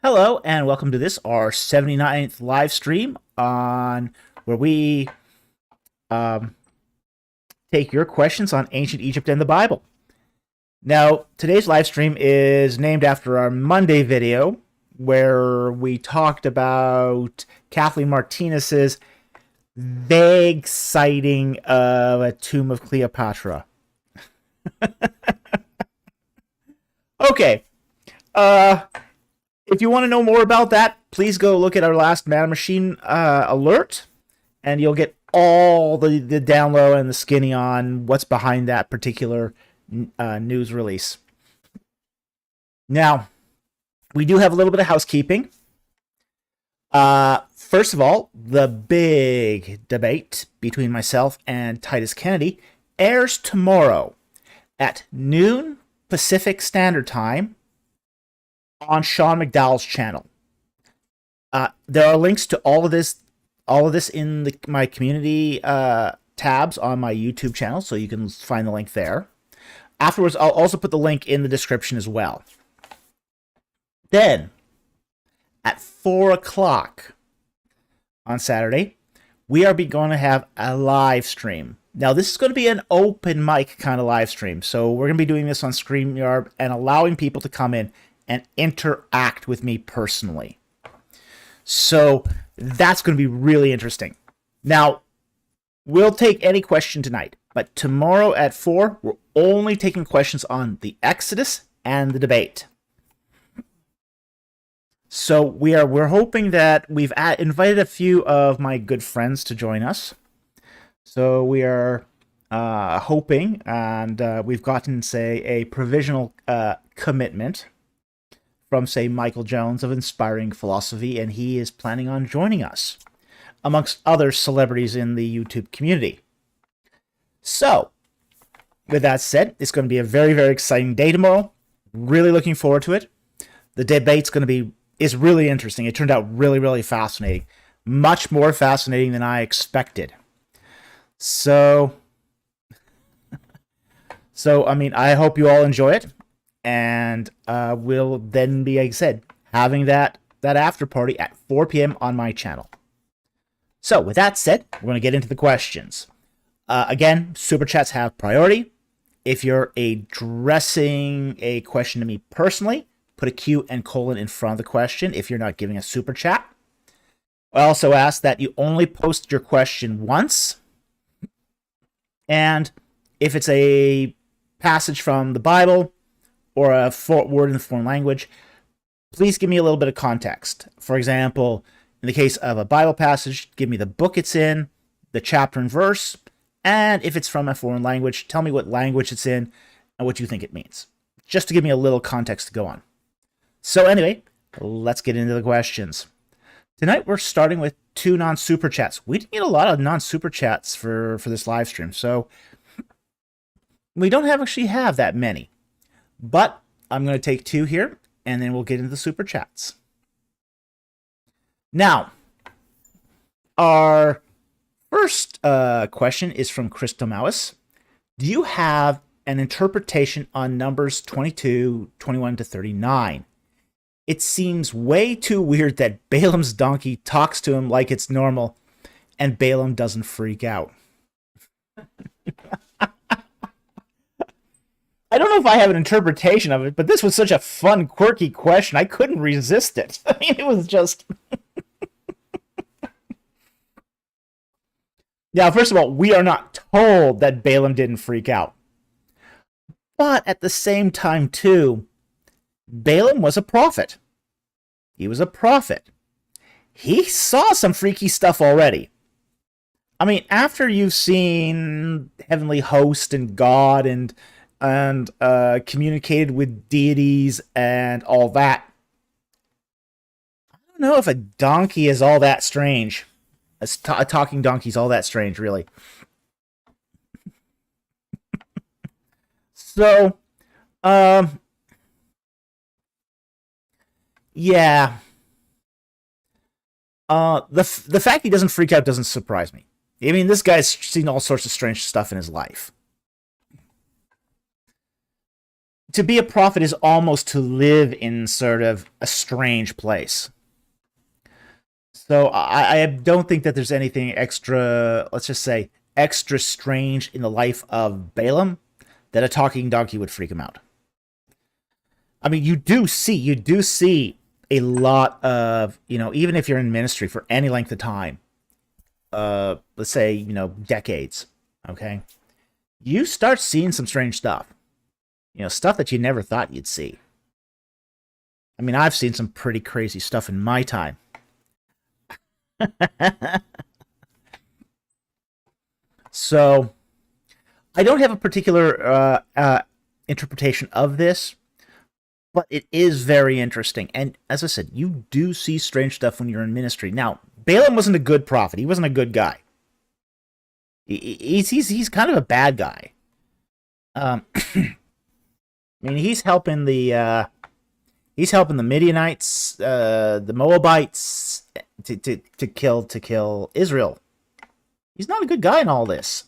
Hello and welcome to this, our 79th live stream on where we take your questions on ancient Egypt and the Bible. Now, today's live stream is named after our Monday video where we talked about Kathleen Martinez's vague sighting of a tomb of Cleopatra. Okay. If you want to know more about that, please go look at our last Man Machine alert, and you'll get all the down low and the skinny on what's behind that particular news release. Now, we do have a little bit of housekeeping. First of all, the big debate between myself and Titus Kennedy airs tomorrow at noon Pacific Standard Time on Sean McDowell's channel. There are links to all of this in my community tabs on my YouTube channel, so you can find the link there. Afterwards, I'll also put the link in the description as well. Then, at 4 o'clock on Saturday, we are going to have a live stream. Now, this is going to be an open mic kind of live stream, so we're going to be doing this on StreamYard and allowing people to come in and interact with me personally. So that's going to be really interesting. Now, we'll take any question tonight, but tomorrow at 4, we're only taking questions on the Exodus and the debate. So we're hoping that we've invited a few of my good friends to join us. So we are hoping, and we've gotten, say, a provisional commitment from, say, Michael Jones of Inspiring Philosophy, and he is planning on joining us, amongst other celebrities in the YouTube community. So, with that said, it's going to be a very, very exciting day tomorrow. Really looking forward to it. The debate's going to be really interesting. It turned out really, really fascinating. Much more fascinating than I expected. So I mean, I hope you all enjoy it. And we'll then be, like I said, having that after party at 4 p.m. on my channel. So, with that said, we're going to get into the questions. Again, super chats have priority. If you're addressing a question to me personally, put a Q and colon in front of the question if you're not giving a super chat. I also ask that you only post your question once. And if it's a passage from the Bible or a word in the foreign language, please give me a little bit of context. For example, in the case of a Bible passage, give me the book it's in, the chapter and verse, and if it's from a foreign language, tell me what language it's in and what you think it means. Just to give me a little context to go on. So anyway, let's get into the questions. Tonight we're starting with 2 non-super chats. We didn't get a lot of non-super chats for this live stream, so we don't actually have that many. But I'm going to take 2 here, and then we'll get into the super chats. Now, our first question is from Christo Mauis. Do you have an interpretation on Numbers 22, 21 to 39? It seems way too weird that Balaam's donkey talks to him like it's normal, and Balaam doesn't freak out. I don't know if I have an interpretation of it, but this was such a fun, quirky question. I couldn't resist it. I mean, it was just... Now, first of all, we are not told that Balaam didn't freak out. But at the same time, too, Balaam was a prophet. He was a prophet. He saw some freaky stuff already. I mean, after you've seen heavenly host and God and communicated with deities and all that, I don't know if a donkey is all that strange. A talking donkey is all that strange, really. So, yeah. The fact he doesn't freak out doesn't surprise me. I mean, this guy's seen all sorts of strange stuff in his life. to be a prophet is almost to live in sort of a strange place. So I don't think that there's anything extra, let's just say, extra strange in the life of Balaam that a talking donkey would freak him out. I mean, you do see a lot of, even if you're in ministry for any length of time, let's say, decades, okay, you start seeing some strange stuff. Stuff that you never thought you'd see. I mean, I've seen some pretty crazy stuff in my time. So, I don't have a particular interpretation of this, but it is very interesting. And as I said, you do see strange stuff when you're in ministry. Now, Balaam wasn't a good prophet. He wasn't a good guy. He's kind of a bad guy. I mean, he's helping the Midianites, the Moabites, to kill Israel. He's not a good guy in all this.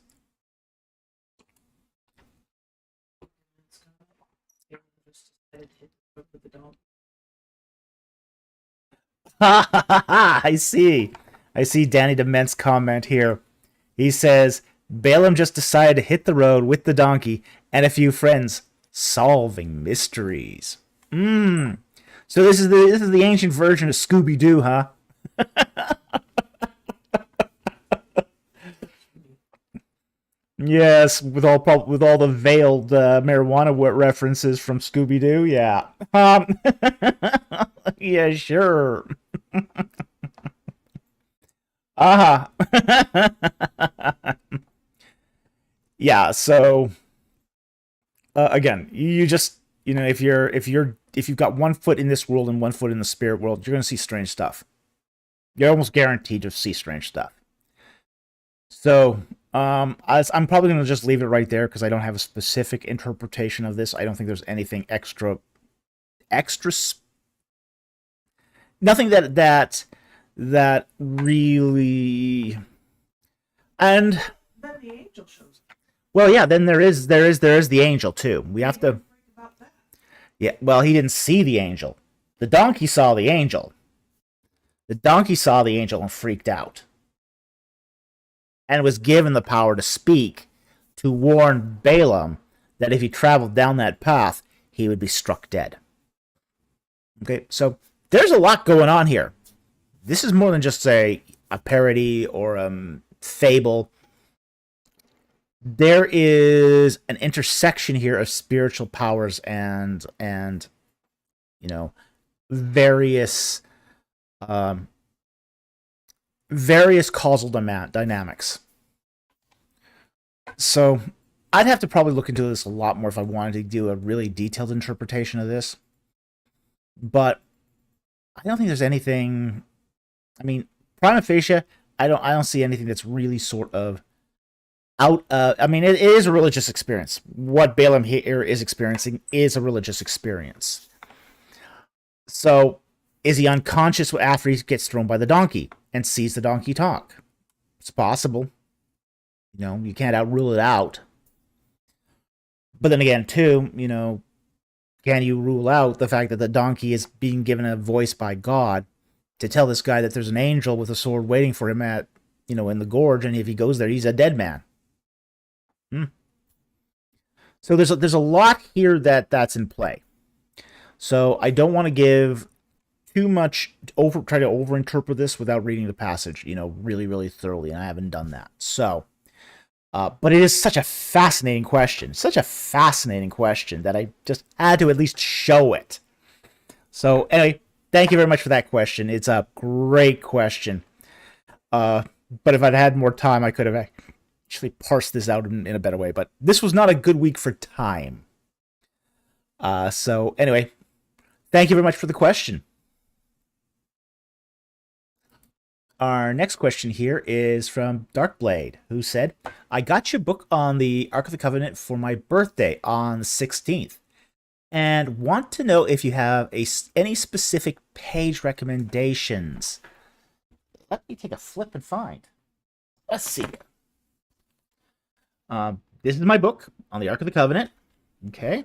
I see Danny DeMent's comment here. He says, Balaam just decided to hit the road with the donkey and a few friends, solving mysteries. So this is the ancient version of Scooby-Doo, huh? Yes, with all the veiled marijuana references from Scooby-Doo, yeah. Yeah, sure. Yeah, so again, you just, if you've got one foot in this world and one foot in the spirit world, you're going to see strange stuff. You're almost guaranteed to see strange stuff. So, I'm probably going to just leave it right there because I don't have a specific interpretation of this. I don't think there's anything extra, nothing that really, and then the angel shows up. Well, yeah, then there is the angel too. We have to. Yeah, well, he didn't see the angel. The donkey saw the angel. The donkey saw the angel and freaked out. And was given the power to speak, to warn Balaam that if he traveled down that path, he would be struck dead. Okay, so there's a lot going on here. This is more than just, say, a parody or a fable. There is an intersection here of spiritual powers and various causal dynamics. So I'd have to probably look into this a lot more if I wanted to do a really detailed interpretation of this. But I don't think there's anything. I mean, prima facie, I don't see anything that's really sort of out. I mean, it is a religious experience. What Balaam here is experiencing is a religious experience. So, is he unconscious after he gets thrown by the donkey and sees the donkey talk? It's possible. You can't rule it out. But then again, too, can you rule out the fact that the donkey is being given a voice by God to tell this guy that there's an angel with a sword waiting for him at, in the gorge, and if he goes there, he's a dead man? So there's a lot here that's in play. So I don't want to give too much try to overinterpret this without reading the passage, really, really thoroughly, and I haven't done that. So, but it is such a fascinating question, that I just had to at least show it. So anyway, thank you very much for that question. It's a great question. But if I'd had more time, I could have actually parsed this out in a better way. But this was not a good week for time. So anyway, thank you very much for the question. Our next question here is from Darkblade, who said, I got your book on the Ark of the Covenant for my birthday on the 16th, and want to know if you have any specific page recommendations. Let me take a flip and find. Let's see. This is my book on the Ark of the Covenant. Okay.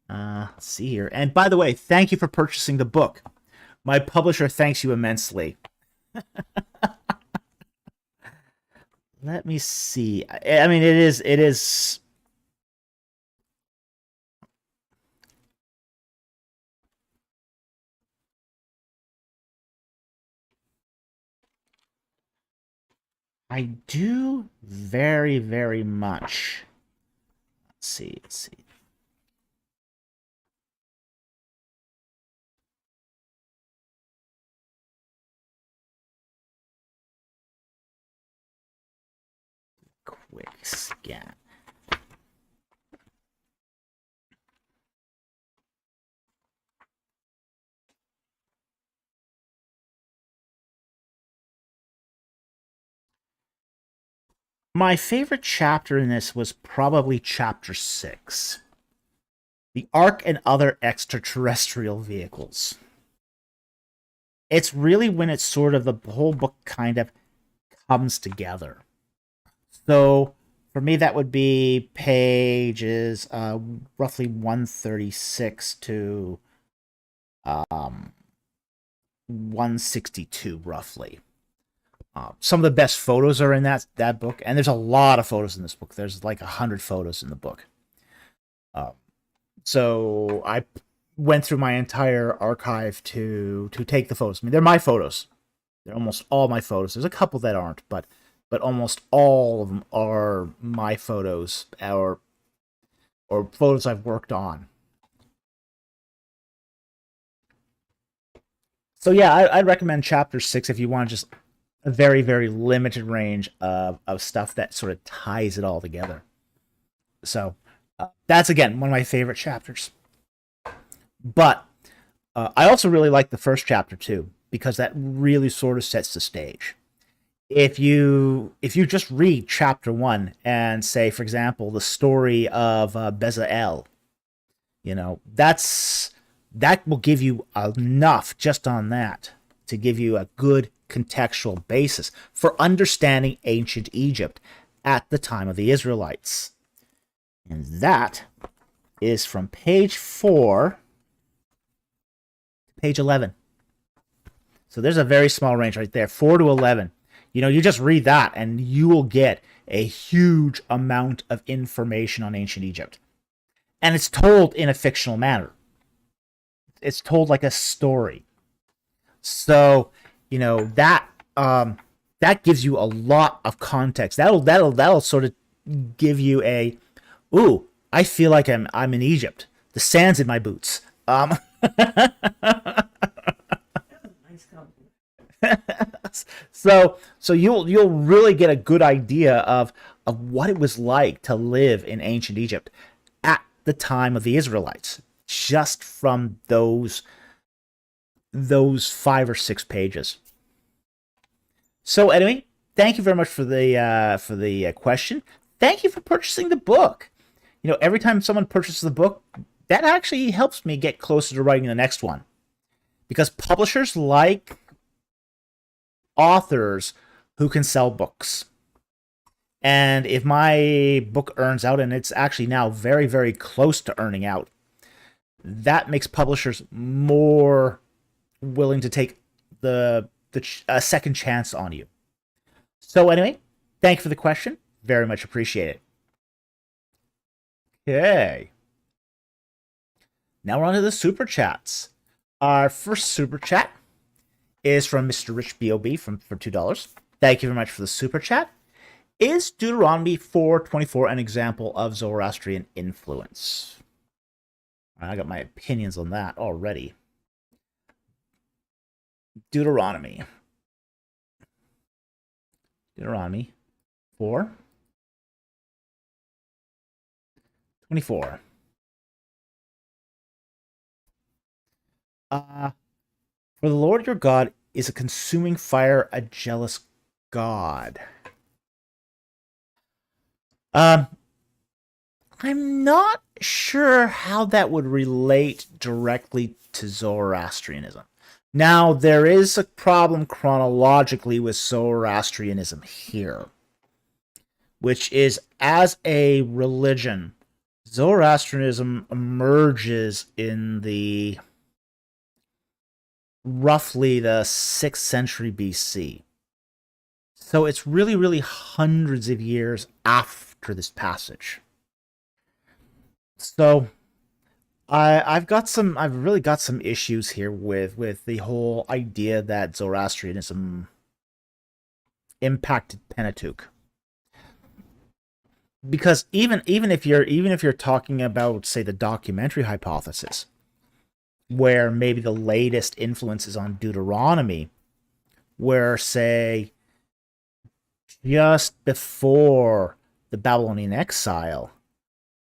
Let's see here. And by the way, thank you for purchasing the book. My publisher thanks you immensely. Let me see. I mean, it is. I do very, very much. Let's see. Quick scan. My favorite chapter in this was probably chapter 6. The Ark and Other Extraterrestrial Vehicles. It's really when it's sort of the whole book kind of comes together. So for me, that would be pages roughly 136 to 162, roughly. Some of the best photos are in that book, and there's a lot of photos in this book. There's like 100 photos in the book. So I went through my entire archive to take the photos. I mean, they're my photos. They're almost all my photos. There's a couple that aren't, but almost all of them are my photos or photos I've worked on. So yeah, I'd recommend chapter 6 if you want just a very, very limited range of stuff that sort of ties it all together. So that's, again, one of my favorite chapters. But I also really like the first chapter too, because that really sort of sets the stage. If you just read chapter 1 and say, for example, the story of Bezalel, that will give you enough just on that to give you a good contextual basis for understanding ancient Egypt at the time of the Israelites. And that is from page 4 to page 11. So there's a very small range right there, 4 to 11. You just read that and you will get a huge amount of information on ancient Egypt. And it's told in a fictional manner. It's told like a story. So, that gives you a lot of context. That'll sort of give you a, ooh, I feel like I'm in Egypt. The sand's in my boots. Nice compliment. So you'll really get a good idea of what it was like to live in ancient Egypt at the time of the Israelites, just from those 5 or 6 pages. So anyway, thank you very much for the question. Thank you for purchasing the book. Every time someone purchases the book, that actually helps me get closer to writing the next one, because publishers like authors who can sell books. And if my book earns out, and it's actually now very, very close to earning out, that makes publishers more willing to take a second chance on you. So anyway, thank you for the question. Very much appreciate it. Okay. Now we're on to the super chats. Our first super chat is from Mr. Rich B.O.B. for $2. Thank you very much for the super chat. Is Deuteronomy 4:24 an example of Zoroastrian influence? I got my opinions on that already. Deuteronomy 4:24. For the Lord your God is a consuming fire, a jealous God. I'm not sure how that would relate directly to Zoroastrianism. Now, there is a problem chronologically with Zoroastrianism here, which is, as a religion, Zoroastrianism emerges in the roughly the 6th century BC. So it's really, really hundreds of years after this passage. So I've really got some issues here with the whole idea that Zoroastrianism impacted Pentateuch. Because even if you're talking about, say, the documentary hypothesis, where maybe the latest influences on Deuteronomy, where, say, just before the Babylonian exile,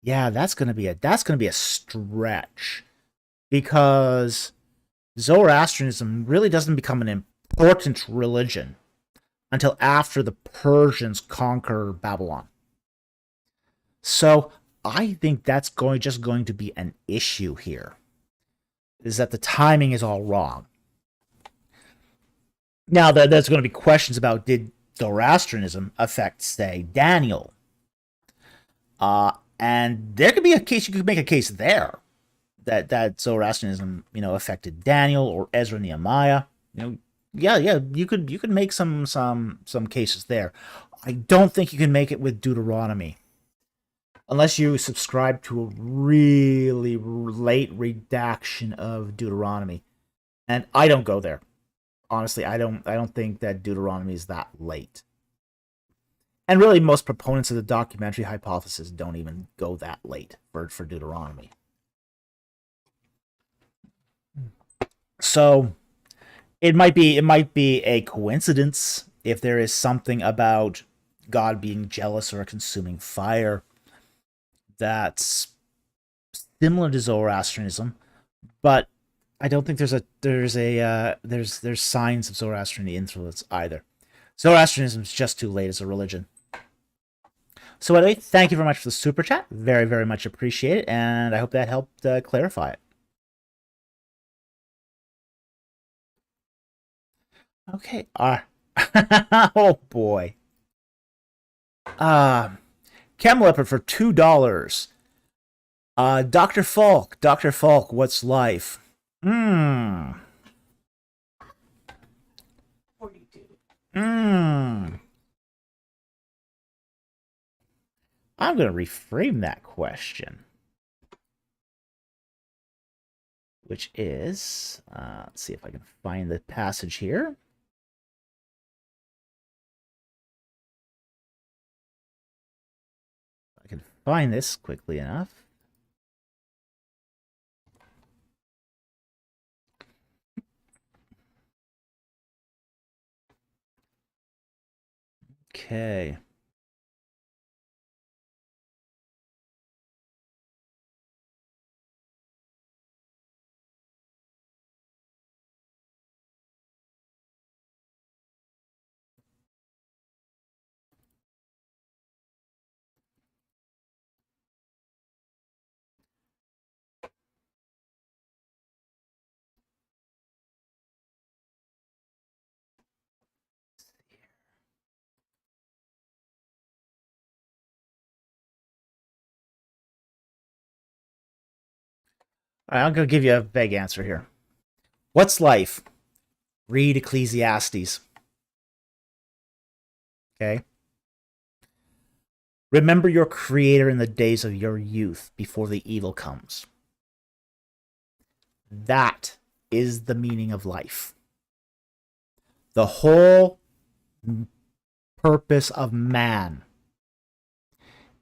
yeah, that's gonna be a stretch, because Zoroastrianism really doesn't become an important religion until after the Persians conquer Babylon. So I think that's going to be an issue here, is that the timing is all wrong. Now, there's going to be questions about, did Zoroastrianism affect, say, Daniel? And there could be a case, you could make a case there that Zoroastrianism, affected Daniel or Ezra, Nehemiah. Yeah, you could make some cases there. I don't think you can make it with Deuteronomy, unless you subscribe to a really late redaction of Deuteronomy, and I don't go there. Honestly, I don't think that Deuteronomy is that late. And really, most proponents of the documentary hypothesis don't even go that late for Deuteronomy. So it might be a coincidence if there is something about God being jealous or a consuming fire that's similar to Zoroastrianism, but I don't think there's signs of Zoroastrian influence either. Zoroastrianism is just too late as a religion. So anyway, thank you very much for the super chat. Very, very much appreciate it, and I hope that helped clarify it. Okay. Oh boy. Chem Leopard for $2. Dr. Falk, what's life? 42. I'm going to reframe that question, which is, let's see if I can find the passage here. I can find this quickly enough. Okay. All right, I'm going to give you a vague answer here. What's life? Read Ecclesiastes. Okay. Remember your Creator in the days of your youth, before the evil comes. That is the meaning of life. The whole purpose of man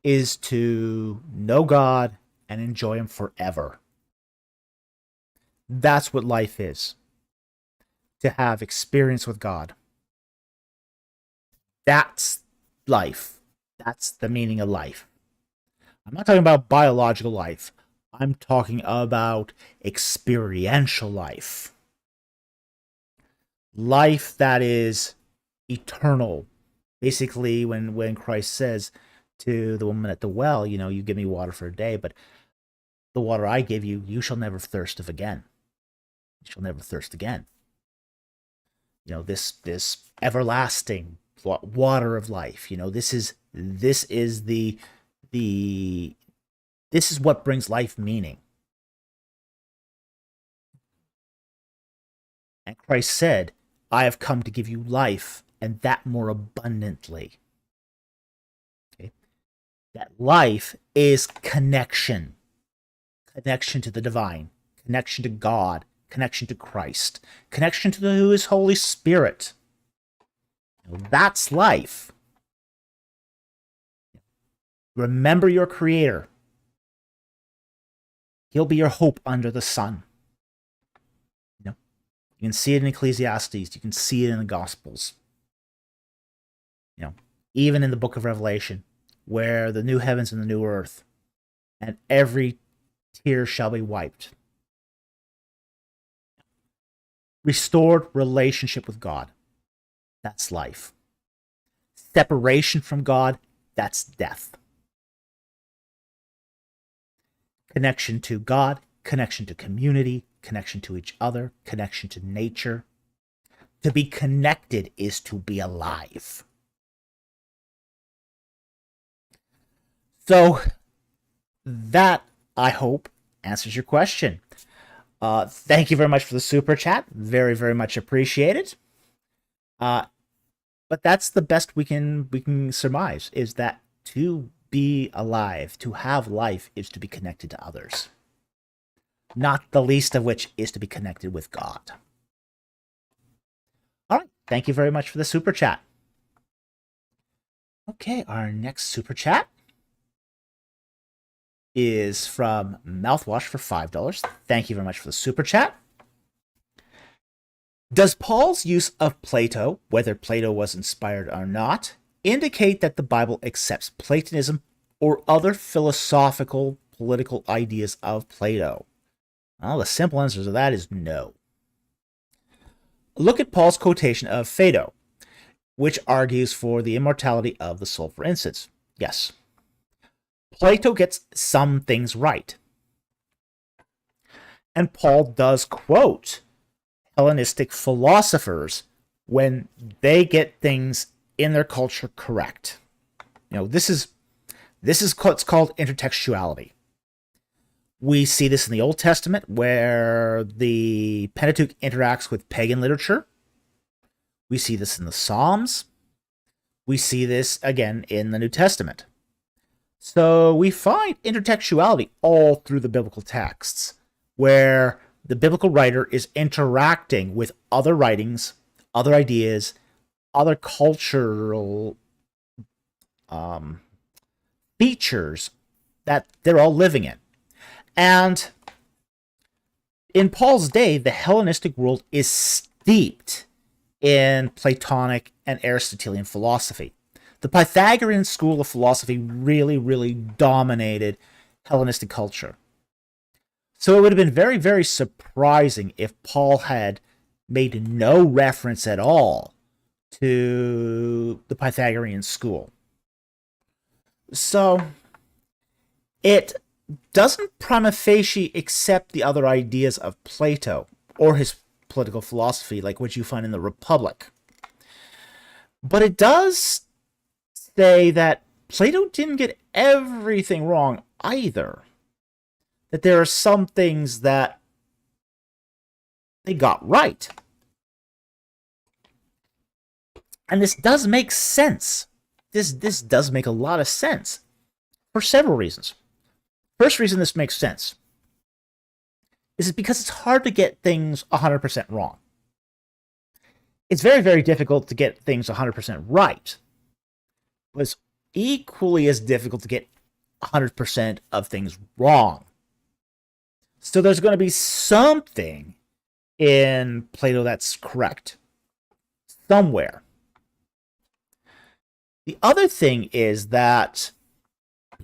is to know God and enjoy Him forever. That's what life is. To have experience with God. That's life. That's the meaning of life. I'm not talking about biological life. I'm talking about experiential life. Life that is eternal. Basically, when Christ says to the woman at the well, you give me water for a day, but the water I give you, you shall never thirst of again. You shall never thirst again. This everlasting water of life. This is the This is what brings life meaning. And Christ said, I have come to give you life, and that more abundantly. Okay? That life is connection. Connection to the divine. Connection to God. Connection to Christ. Connection to His Holy Spirit. That's life. Remember your Creator. He'll be your hope under the sun. You can see it in Ecclesiastes. You can see it in the Gospels. Even in the book of Revelation, where the new heavens and the new earth, and every tear shall be wiped. Restored relationship with God. That's life. Separation from God, that's death. Connection to God, connection to community, connection to each other, connection to nature. To be connected is to be alive. So that, I hope, answers your question. Thank you very much for the super chat. Very, very much appreciated. But that's the best we can surmise, is that to be alive, to have life, is to be connected to others. Not the least of which is to be connected with God. All right. Thank you very much for the super chat. Okay, our next super chat is from Mouthwash for $5. Thank you very much for the super chat. Does Paul's use of Plato, whether Plato was inspired or not, indicate that the Bible accepts Platonism or other philosophical, political ideas of Plato? Well, the simple answer to that is no. Look at Paul's quotation of Phaedo, which argues for the immortality of the soul, for instance. Yes, Plato gets some things right. And Paul does quote Hellenistic philosophers when they get things in their culture correct. This is what's called intertextuality. We see this in the Old Testament, where the Pentateuch interacts with pagan literature. We see this in the Psalms. We see this again in the New Testament. So we find intertextuality all through the biblical texts, where the biblical writer is interacting with other writings, other ideas, other cultural features that they're all living in. And in Paul's day, the Hellenistic world is steeped in Platonic and Aristotelian philosophy. The Pythagorean school of philosophy really, really dominated Hellenistic culture. So it would have been very, very surprising if Paul had made no reference at all to the Pythagorean school. So it doesn't prima facie accept the other ideas of Plato or his political philosophy, like what you find in the Republic. But it does say that Plato didn't get everything wrong either. That there are some things that they got right. And this does make sense. This does make a lot of sense for several reasons. First reason this makes sense is because it's hard to get things 100% wrong. It's very, very difficult to get things 100% right. But it's equally as difficult to get 100% of things wrong. So there's going to be something in Plato that's correct. Somewhere. The other thing is that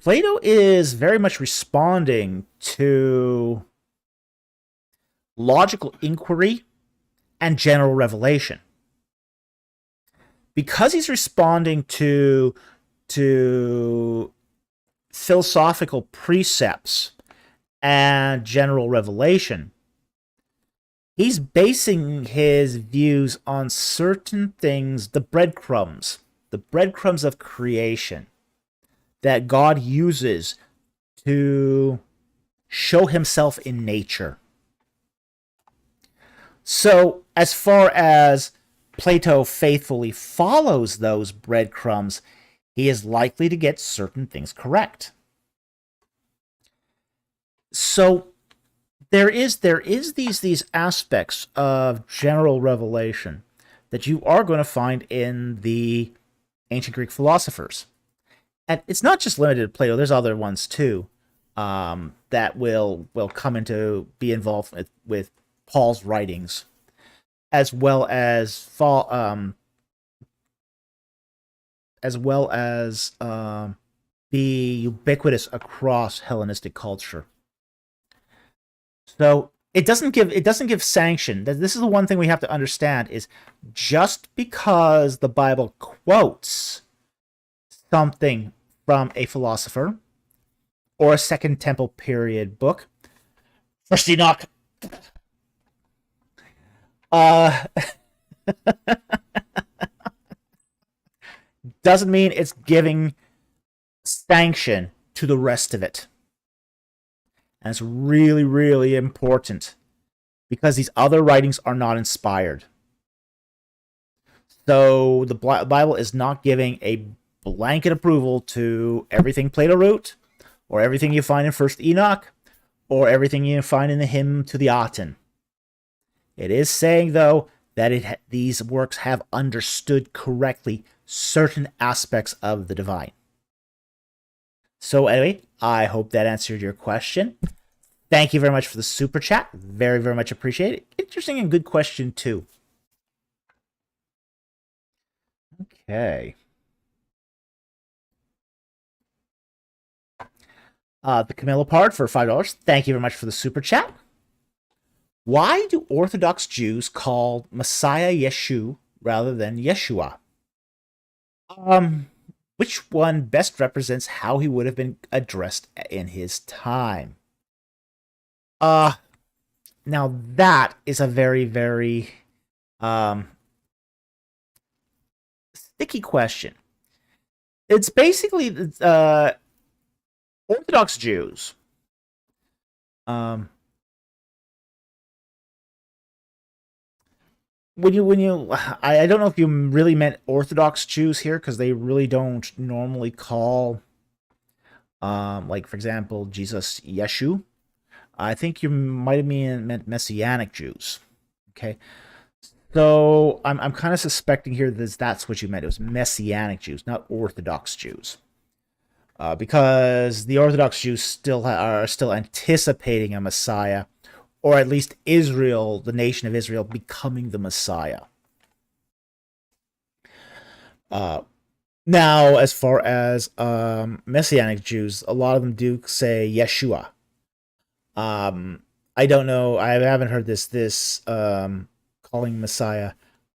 Plato is very much responding to logical inquiry and general revelation. Because he's responding to philosophical precepts and general revelation, he's basing his views on certain things, the breadcrumbs of creation that God uses to show himself in nature. So, as far as Plato faithfully follows those breadcrumbs, he is likely to get certain things correct. So, there is these aspects of general revelation that you are going to find in the ancient Greek philosophers. And it's not just limited to Plato, there's other ones too, that will come into be involved with Paul's writings, as well as be ubiquitous across Hellenistic culture. So it doesn't give sanction. This is the one thing we have to understand: is just because the Bible quotes something from a philosopher or a Second Temple period book, First Enoch, doesn't mean it's giving sanction to the rest of it. And it's really, really important because these other writings are not inspired. So the Bible is not giving a blanket approval to everything Plato wrote, or everything you find in First Enoch, or everything you find in the hymn to the Aten. It is saying, though, that these works have understood correctly certain aspects of the divine. So anyway, I hope that answered your question. Thank you very much for the super chat. Very, very much appreciated. Interesting and good question, too. Okay. The Camilla Pard for $5. Thank you very much for the super chat. Why do Orthodox Jews call Messiah Yeshu rather than Yeshua? Which one best represents how he would have been addressed in his time? Now that is a very, very sticky question. It's basically Orthodox Jews. When you I don't know if you really meant Orthodox Jews here, because they really don't normally call like, for example, Jesus Yeshu. I think you might have meant Messianic Jews. Okay, so I'm kind of suspecting here that that's what you meant. It was Messianic Jews, not Orthodox Jews, because the Orthodox Jews are still anticipating a Messiah, or at least Israel, the nation of Israel, becoming the Messiah. Now, as far as Messianic Jews, a lot of them do say Yeshua. I don't know. I haven't heard this calling Messiah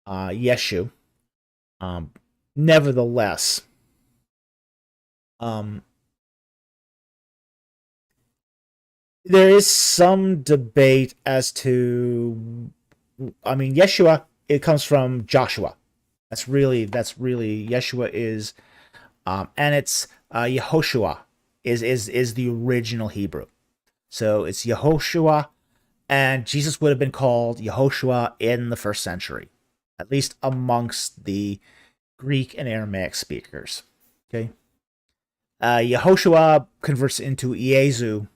Yeshu. Nevertheless, there is some debate as to. I mean, Yeshua. It comes from Joshua. That's really Yeshua is, and it's Yehoshua is the original Hebrew. So it's Yehoshua, and Jesus would have been called Yehoshua in the first century, at least amongst the Greek and Aramaic speakers. Okay, Yehoshua converts into Iesu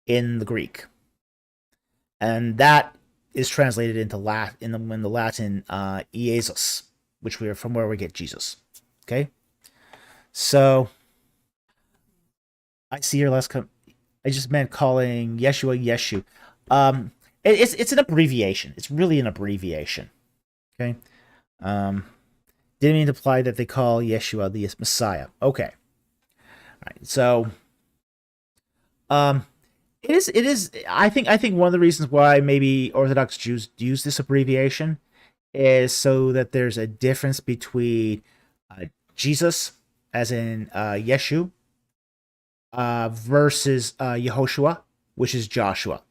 in the Greek, and that is translated into Latin in the Latin Iesus, which we are from where we get Jesus. Okay, so I see your last comment. I just meant calling Yeshua Yeshu. It's an abbreviation. It's really an abbreviation. Okay. Didn't mean to imply that they call Yeshua the Messiah. Okay. All right. So, it is. I think one of the reasons why maybe Orthodox Jews use this abbreviation is so that there's a difference between Jesus, as in Yeshu, versus Yehoshua, which is Joshua.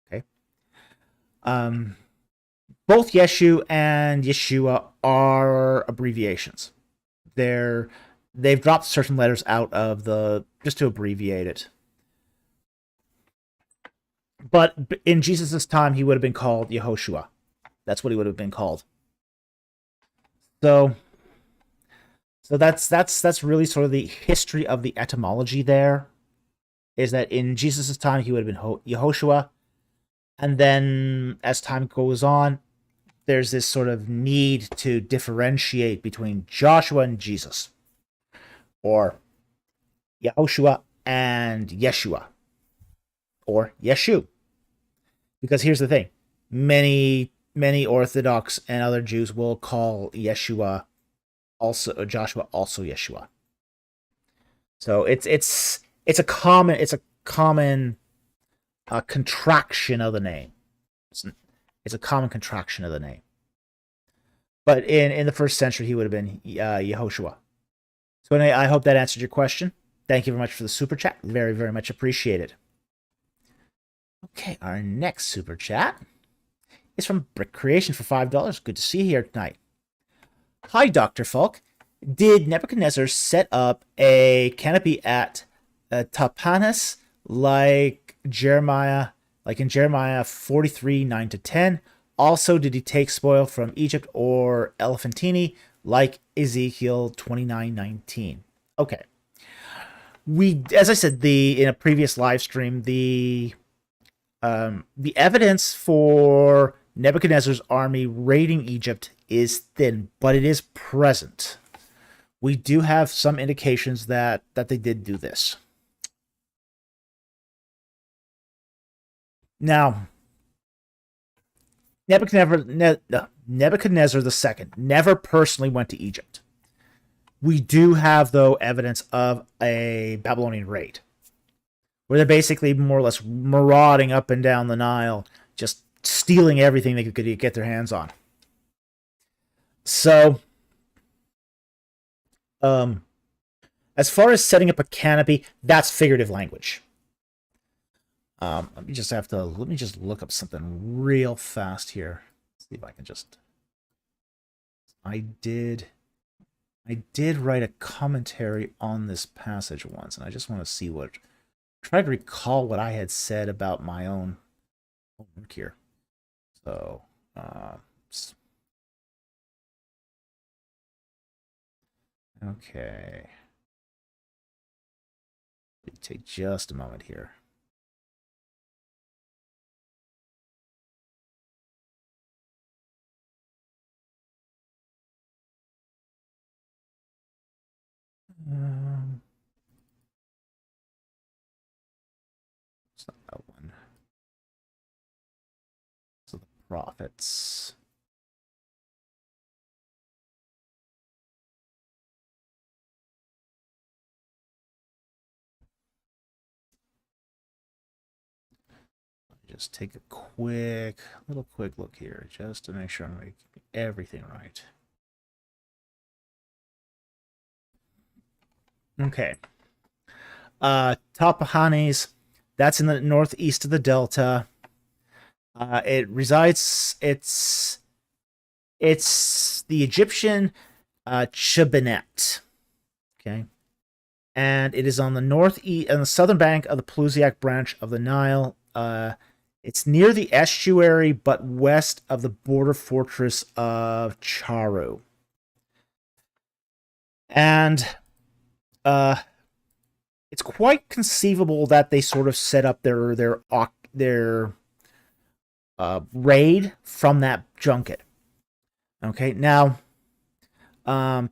Okay. Both Yeshu and Yeshua are abbreviations. They've dropped certain letters out of just to abbreviate it. But in Jesus' time, he would have been called Yehoshua. That's what he would have been called. So that's really sort of the history of the etymology there. Is that in Jesus' time he would have been Yehoshua, and then as time goes on, there's this sort of need to differentiate between Joshua and Jesus, or Yehoshua and Yeshua, or Yeshu. Because here's the thing, many Orthodox and other Jews will call Yeshua also Joshua, also Yeshua. So it's a common contraction of the name. It's a common contraction of the name. But in the first century, he would have been Yehoshua. So anyway, I hope that answered your question. Thank you very much for the super chat. Very, very much appreciated. Okay, our next super chat is from Brick Creation for $5. Good to see you here tonight. Hi, Dr. Falk. Did Nebuchadnezzar set up a canopy at Tapanis like in Jeremiah 43, 9-10? Also, did he take spoil from Egypt or Elephantini like Ezekiel 29:19? Okay. As I said, in a previous live stream, the evidence for Nebuchadnezzar's army raiding Egypt is thin, but it is present. We do have some indications that they did do this. Now, Nebuchadnezzar II never personally went to Egypt. We do have, though, evidence of a Babylonian raid, where they're basically more or less marauding up and down the Nile, just stealing everything they could get their hands on. So, as far as setting up a canopy, that's figurative language. Let me just look up something real fast here. See if I can just. I did write a commentary on this passage once, and I just want to see try to recall what I had said about my own work here. So, okay. Take just a moment here. It's not that one. So the prophets. Just take a quick look here, just to make sure I'm making everything right. Okay. Tapahanes, that's in the northeast of the Delta. It resides. It's the Egyptian Chebinet. Okay. And it is on the southern bank of the Pelusiac branch of the Nile. It's near the estuary, but west of the border fortress of Charu. And it's quite conceivable that they sort of set up their raid from that junket. Okay, now Tebanet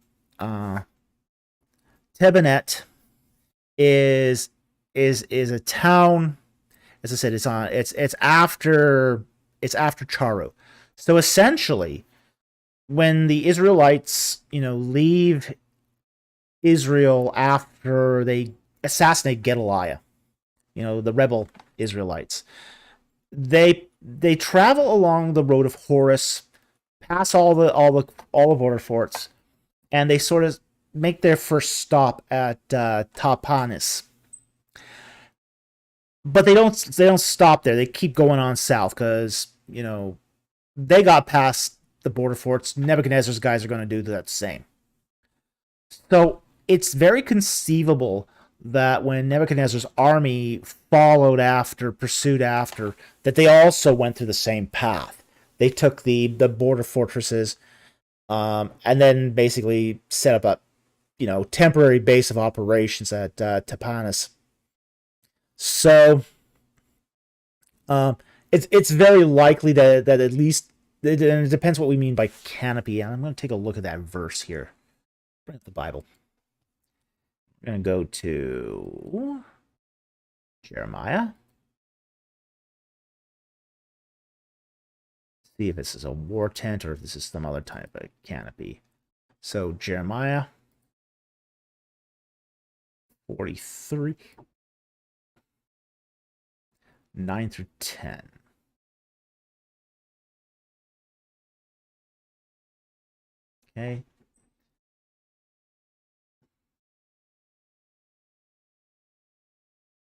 is a town. As I said, it's after Charu. So essentially, when the Israelites, leave Israel after they assassinate Gedaliah, the rebel Israelites, they travel along the road of Horus, pass all the border forts, and they sort of make their first stop at Tapanis. But they don't stop there. They keep going on south because, they got past the border forts. Nebuchadnezzar's guys are going to do that same. So it's very conceivable that when Nebuchadnezzar's army pursued after, that they also went through the same path. They took the border fortresses, and then basically set up a temporary base of operations at Tapanus. So it's very likely that at least it depends what we mean by canopy. And I'm going to take a look at that verse here. Bring up the Bible. We're going to go to Jeremiah. See if this is a war tent or if this is some other type of canopy. So Jeremiah 43, 9 through 10. Okay.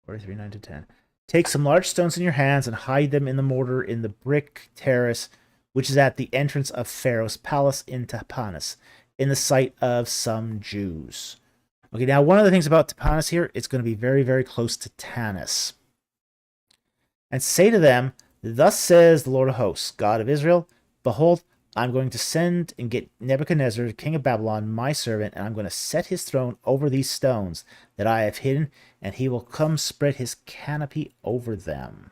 Or 3, 9 to 10. Take some large stones in your hands and hide them in the mortar in the brick terrace, which is at the entrance of Pharaoh's palace in Tapanus, in the sight of some Jews. Okay, now one of the things about Tapanus here, it's going to be very, very close to Tanis. And say to them, thus says the Lord of hosts, God of Israel, behold, I'm going to send and get Nebuchadnezzar, king of Babylon, my servant, and I'm going to set his throne over these stones that I have hidden, and he will come spread his canopy over them.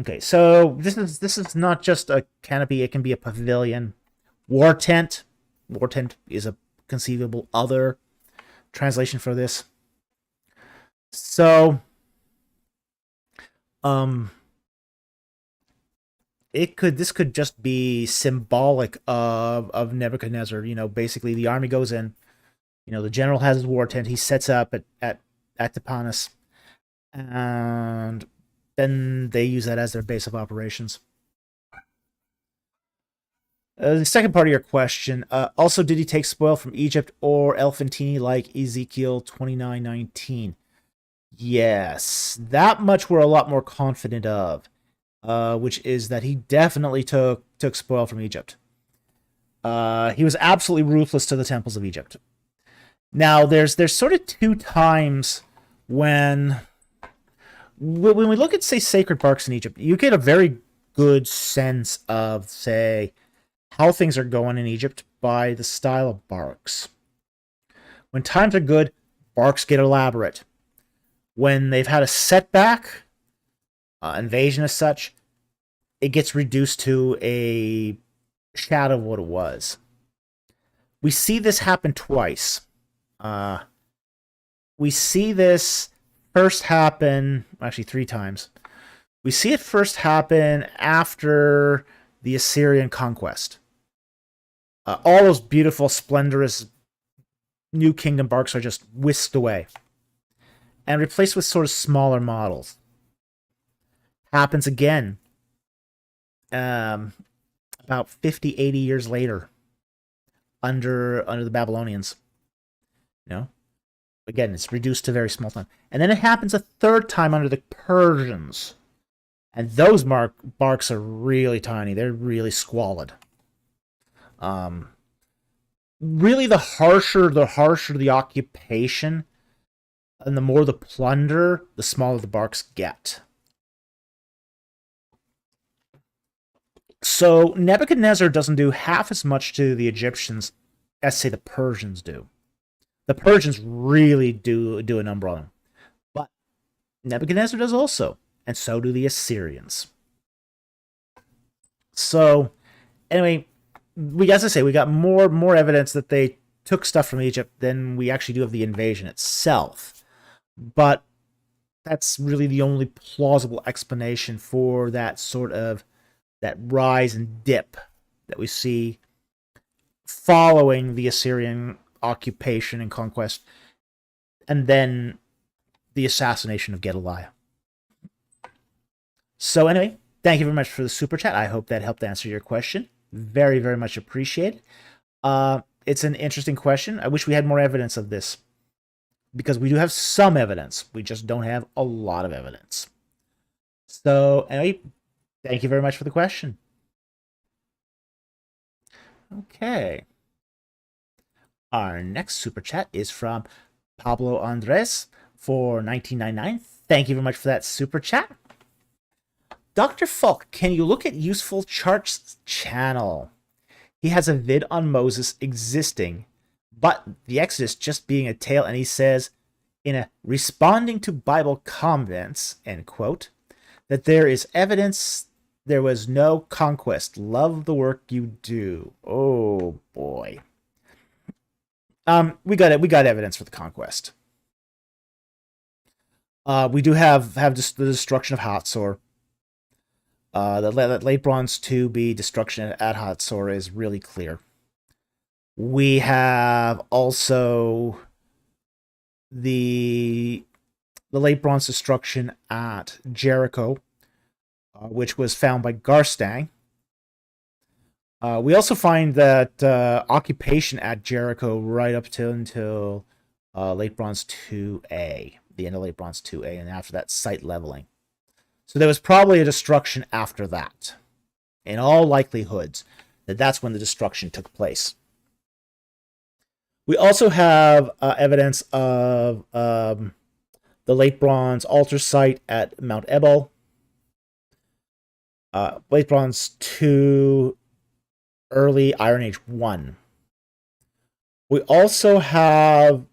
Okay, so this is not just a canopy, it can be a pavilion. War tent. War tent is a conceivable other translation for this. So, this could just be symbolic of Nebuchadnezzar. Basically the army goes in. The general has his war tent. He sets up at Tapanus, and then they use that as their base of operations. The second part of your question, also, did he take spoil from Egypt or Elephantini like Ezekiel 29:19? Yes, that much we're a lot more confident of, which is that he definitely took spoil from Egypt. He was absolutely ruthless to the temples of Egypt. Now, there's sort of two times when we look at, say, sacred barks in Egypt, you get a very good sense of, say, how things are going in Egypt by the style of barks. When times are good, barks get elaborate. When they've had a setback, invasion as such, it gets reduced to a shadow of what it was. We see this happen twice. We see this first happen, actually 3 times. We see it first happen after the Assyrian conquest. All those beautiful, splendorous New Kingdom barks are just whisked away and replaced with sort of smaller models. Happens again about 50, 80 years later under the Babylonians. Again, it's reduced to very small time. And then it happens a third time under the Persians. And those barks are really tiny. They're really squalid. Really, the harsher the occupation, and the more the plunder, the smaller the barks get. So Nebuchadnezzar doesn't do half as much to the Egyptians as, say, the Persians do. The Persians really do a number on them. But Nebuchadnezzar does also, and so do the Assyrians. So, anyway, as I say, we got more evidence that they took stuff from Egypt than we actually do of the invasion itself. But that's really the only plausible explanation for that rise and dip that we see following the Assyrian occupation and conquest, and then the assassination of Gedaliah. So anyway, thank you very much for the super chat. I hope that helped answer your question. Very, very much appreciated. It's an interesting question. I wish we had more evidence of this, because we do have some evidence. We just don't have a lot of evidence. So anyway, thank you very much for the question. Okay. Our next super chat is from Pablo Andres for 1999. Thank you very much for that super chat. Dr. Falk, can you look at Useful Charts channel? He has a vid on Moses existing, but the Exodus just being a tale, and he says, in a responding to Bible comments, end quote, that there is evidence there was no conquest. Love the work you do. Oh boy. We got evidence for the conquest. We do have just the destruction of Hatzor. That late Bronze 2b destruction at Hatzor is really clear. We have also the late Bronze destruction at Jericho, which was found by Garstang. We also find that occupation at Jericho right up to until late Bronze 2a, the end of late Bronze 2a, and after that site leveling. So there was probably a destruction after that. In all likelihoods, that's when the destruction took place. We also have evidence of the late Bronze altar site at Mount Ebal, late Bronze 2, early Iron Age 1. We also have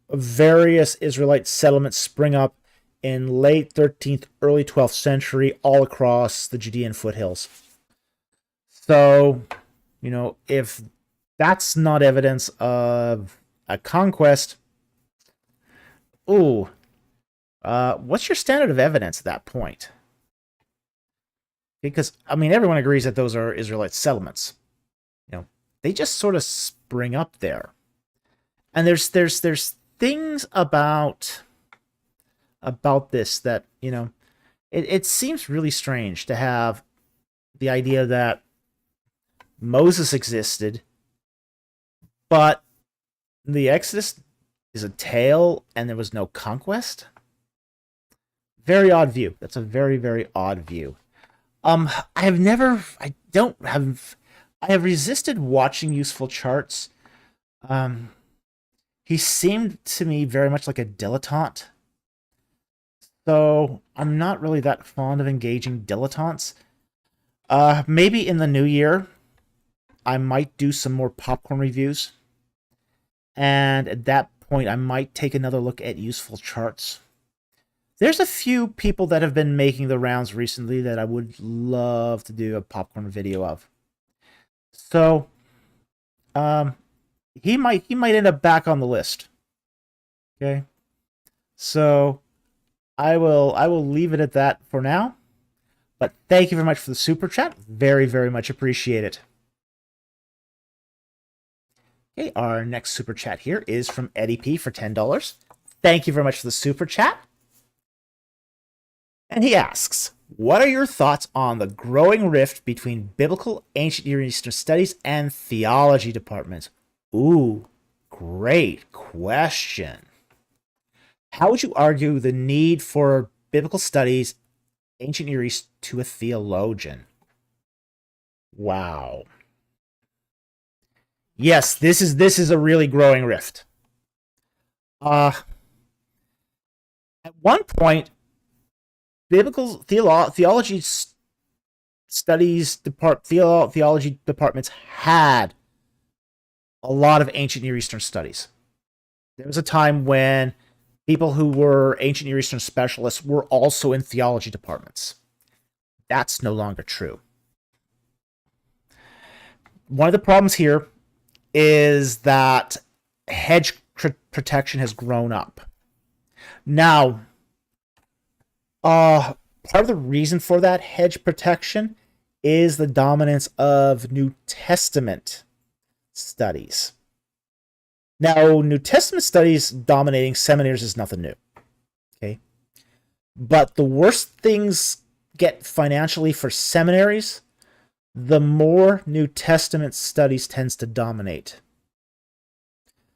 various Israelite settlements spring up in late 13th, early 12th century, all across the Judean foothills. So, if that's not evidence of a conquest, what's your standard of evidence at that point? Because, everyone agrees that those are Israelite settlements. They just sort of spring up there. And there's things about this that, it seems really strange to have the idea that Moses existed, but the Exodus is a tale and there was no conquest. Very odd view. That's a very, very odd view. I have resisted watching Useful Charts. He seemed to me very much like a dilettante. So I'm not really that fond of engaging dilettantes. Maybe in the new year, I might do some more popcorn reviews. And at that point, I might take another look at Useful Charts. There's a few people that have been making the rounds recently that I would love to do a popcorn video of. So, he might end up back on the list. Okay, so I will leave it at that for now. But thank you very much for the super chat. Very, very much appreciate it. Okay, our next super chat here is from Eddie P for $10. Thank you very much for the super chat. And he asks, what are your thoughts on the growing rift between biblical, ancient Near Eastern studies and theology departments? Ooh, great question. How would you argue the need for biblical studies, ancient Near East, to a theologian? Wow. Yes, this is a really growing rift. At one point, biblical theology studies theology departments had a lot of ancient Near Eastern studies. There was a time when people who were ancient Near Eastern specialists were also in theology departments. That's no longer true. One of the problems here is that hedge protection has grown up. Now, part of the reason for that hedge protection is the dominance of New Testament studies. Now, New Testament studies dominating seminaries is nothing new. Okay? But the worse things get financially for seminaries, the more New Testament studies tends to dominate.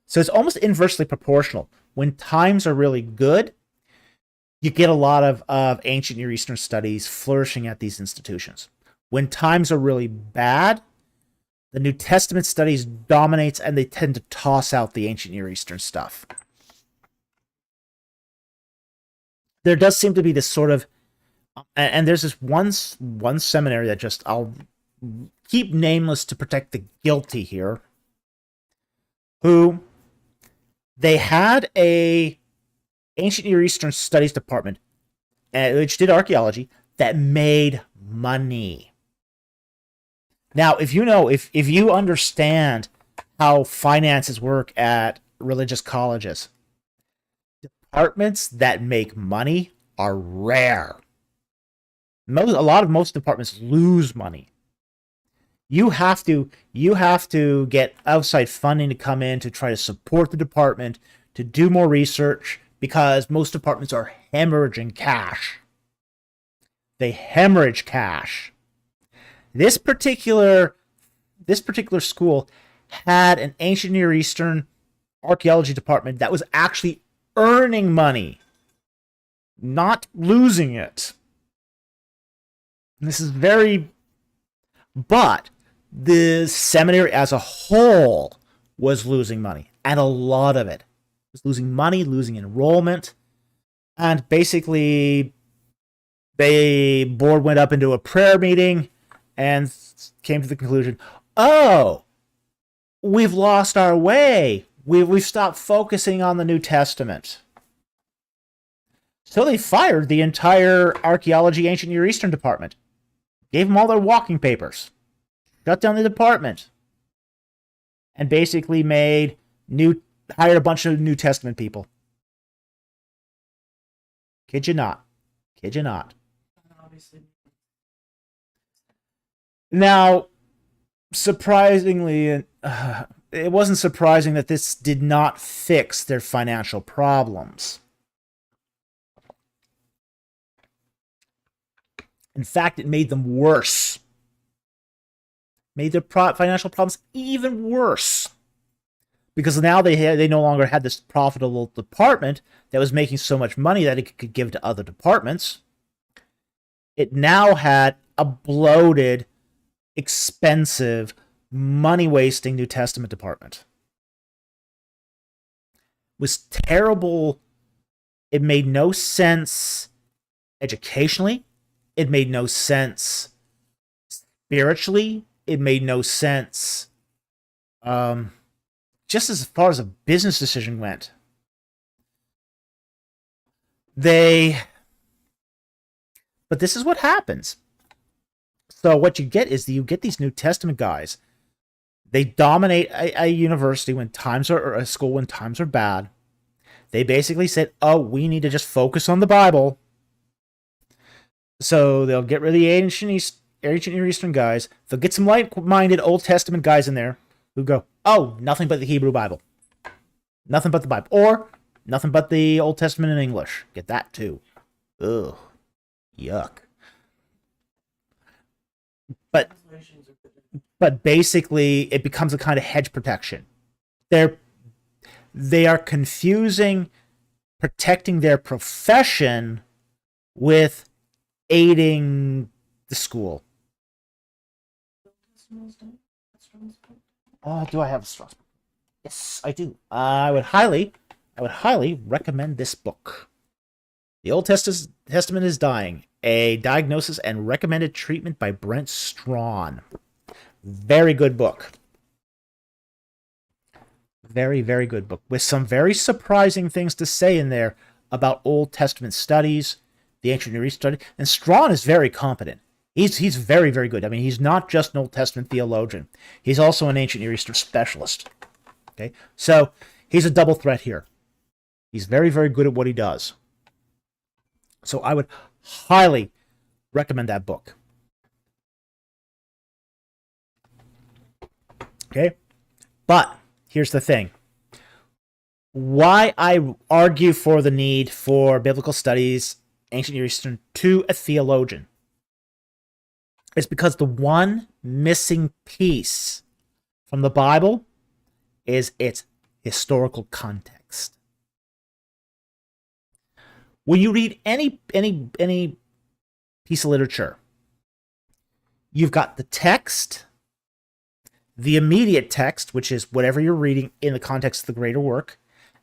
So it's almost inversely proportional. When times are really good, you get a lot of ancient Near Eastern studies flourishing at these institutions. When times are really bad, The New Testament studies dominates, and they tend to toss out the ancient Near Eastern stuff. There does seem to be this sort of, and there's this one seminary that just, I'll keep nameless to protect the guilty here, who they had a ancient Near Eastern studies department, which did archaeology, that made money. Now, if you understand how finances work at religious colleges, departments that make money are rare. Most departments lose money. You have to get outside funding to come in to try to support the department, to do more research, because most departments are hemorrhaging cash. They hemorrhage cash. This particular school had an ancient Near Eastern archaeology department that was actually earning money, not losing it. And this is but the seminary as a whole was losing money, and a lot of it was losing money, losing enrollment, and basically the board went up into a prayer meeting and came to the conclusion, oh, we've lost our way. We've stopped focusing on the New Testament. So they fired the entire archaeology ancient Near Eastern department. Gave them all their walking papers. Shut down the department. And basically hired a bunch of New Testament people. Kid you not. Kid you not. Obviously. Now, surprisingly, it wasn't surprising that this did not fix their financial problems. In fact, it made them worse. Made their financial problems even worse. Because now they no longer had this profitable department that was making so much money that it could give to other departments. It now had a bloated, expensive, money-wasting New Testament department. It was terrible. It made no sense educationally. It made no sense spiritually. It made no sense just as far as a business decision went. But this is what happens. So what you get is you get these New Testament guys. They dominate a university when times are, or a school when times are bad. They basically said, oh, we need to just focus on the Bible. So they'll get rid of the ancient Near Eastern guys. They'll get some light-minded Old Testament guys in there who go, oh, nothing but the Hebrew Bible. Nothing but the Bible. Or nothing but the Old Testament in English. Get that too. Ugh. Yuck. But basically, it becomes a kind of hedge protection. They are confusing protecting their profession with aiding the school. Oh, do I have a Strauss book? Yes, I do. I would highly recommend this book. The Old Testament is Dying. A Diagnosis and Recommended Treatment by Brent Strawn. Very good book. Very, very good book. With some very surprising things to say in there about Old Testament studies, the ancient Near East study. And Strawn is very competent. He's very, very good. I mean, he's not just an Old Testament theologian. He's also an ancient Near Eastern specialist. Okay? So, he's a double threat here. He's very, very good at what he does. So, I would highly recommend that book. Okay? But, here's the thing. Why I argue for the need for biblical studies, ancient Near Eastern, to a theologian is because the one missing piece from the Bible is its historical context. When you read any piece of literature, you've got the text, the immediate text, which is whatever you're reading in the context of the greater work,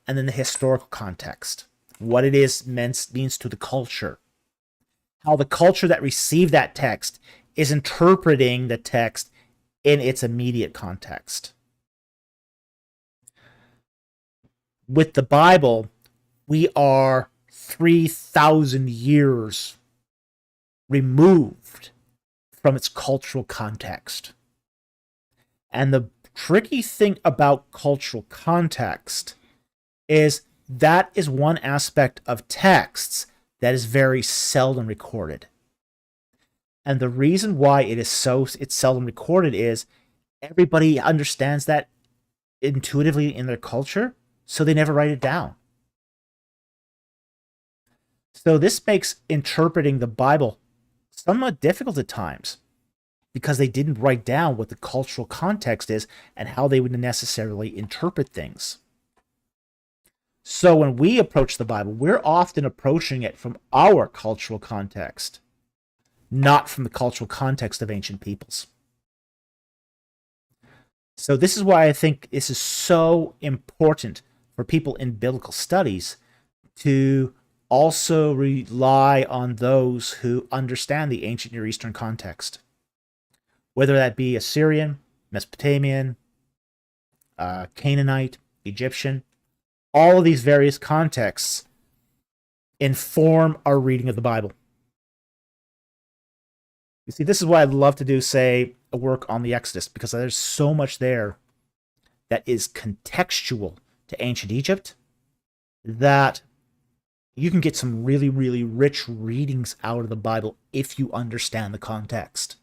and then the historical context, what it is means to the culture, how the culture that received that text is interpreting the text in its immediate context. With the Bible, we are 3,000 years removed from its cultural context. And the tricky thing about cultural context is that is one aspect of texts that is very seldom recorded. And the reason why it's seldom recorded is everybody understands that intuitively in their culture, so they never write it down. So this makes interpreting the Bible somewhat difficult at times because they didn't write down what the cultural context is and how they would necessarily interpret things. So when we approach the Bible, we're often approaching it from our cultural context, not from the cultural context of ancient peoples. So this is why I think this is so important for people in biblical studies to also rely on those who understand the ancient Near Eastern context, whether that be Assyrian, Mesopotamian, Canaanite, Egyptian. All of these various contexts inform our reading of the Bible. You see, this is why I'd love to do, say, a work on the Exodus, because there's so much there that is contextual to ancient Egypt that you can get some really, really rich readings out of the Bible if you understand the context.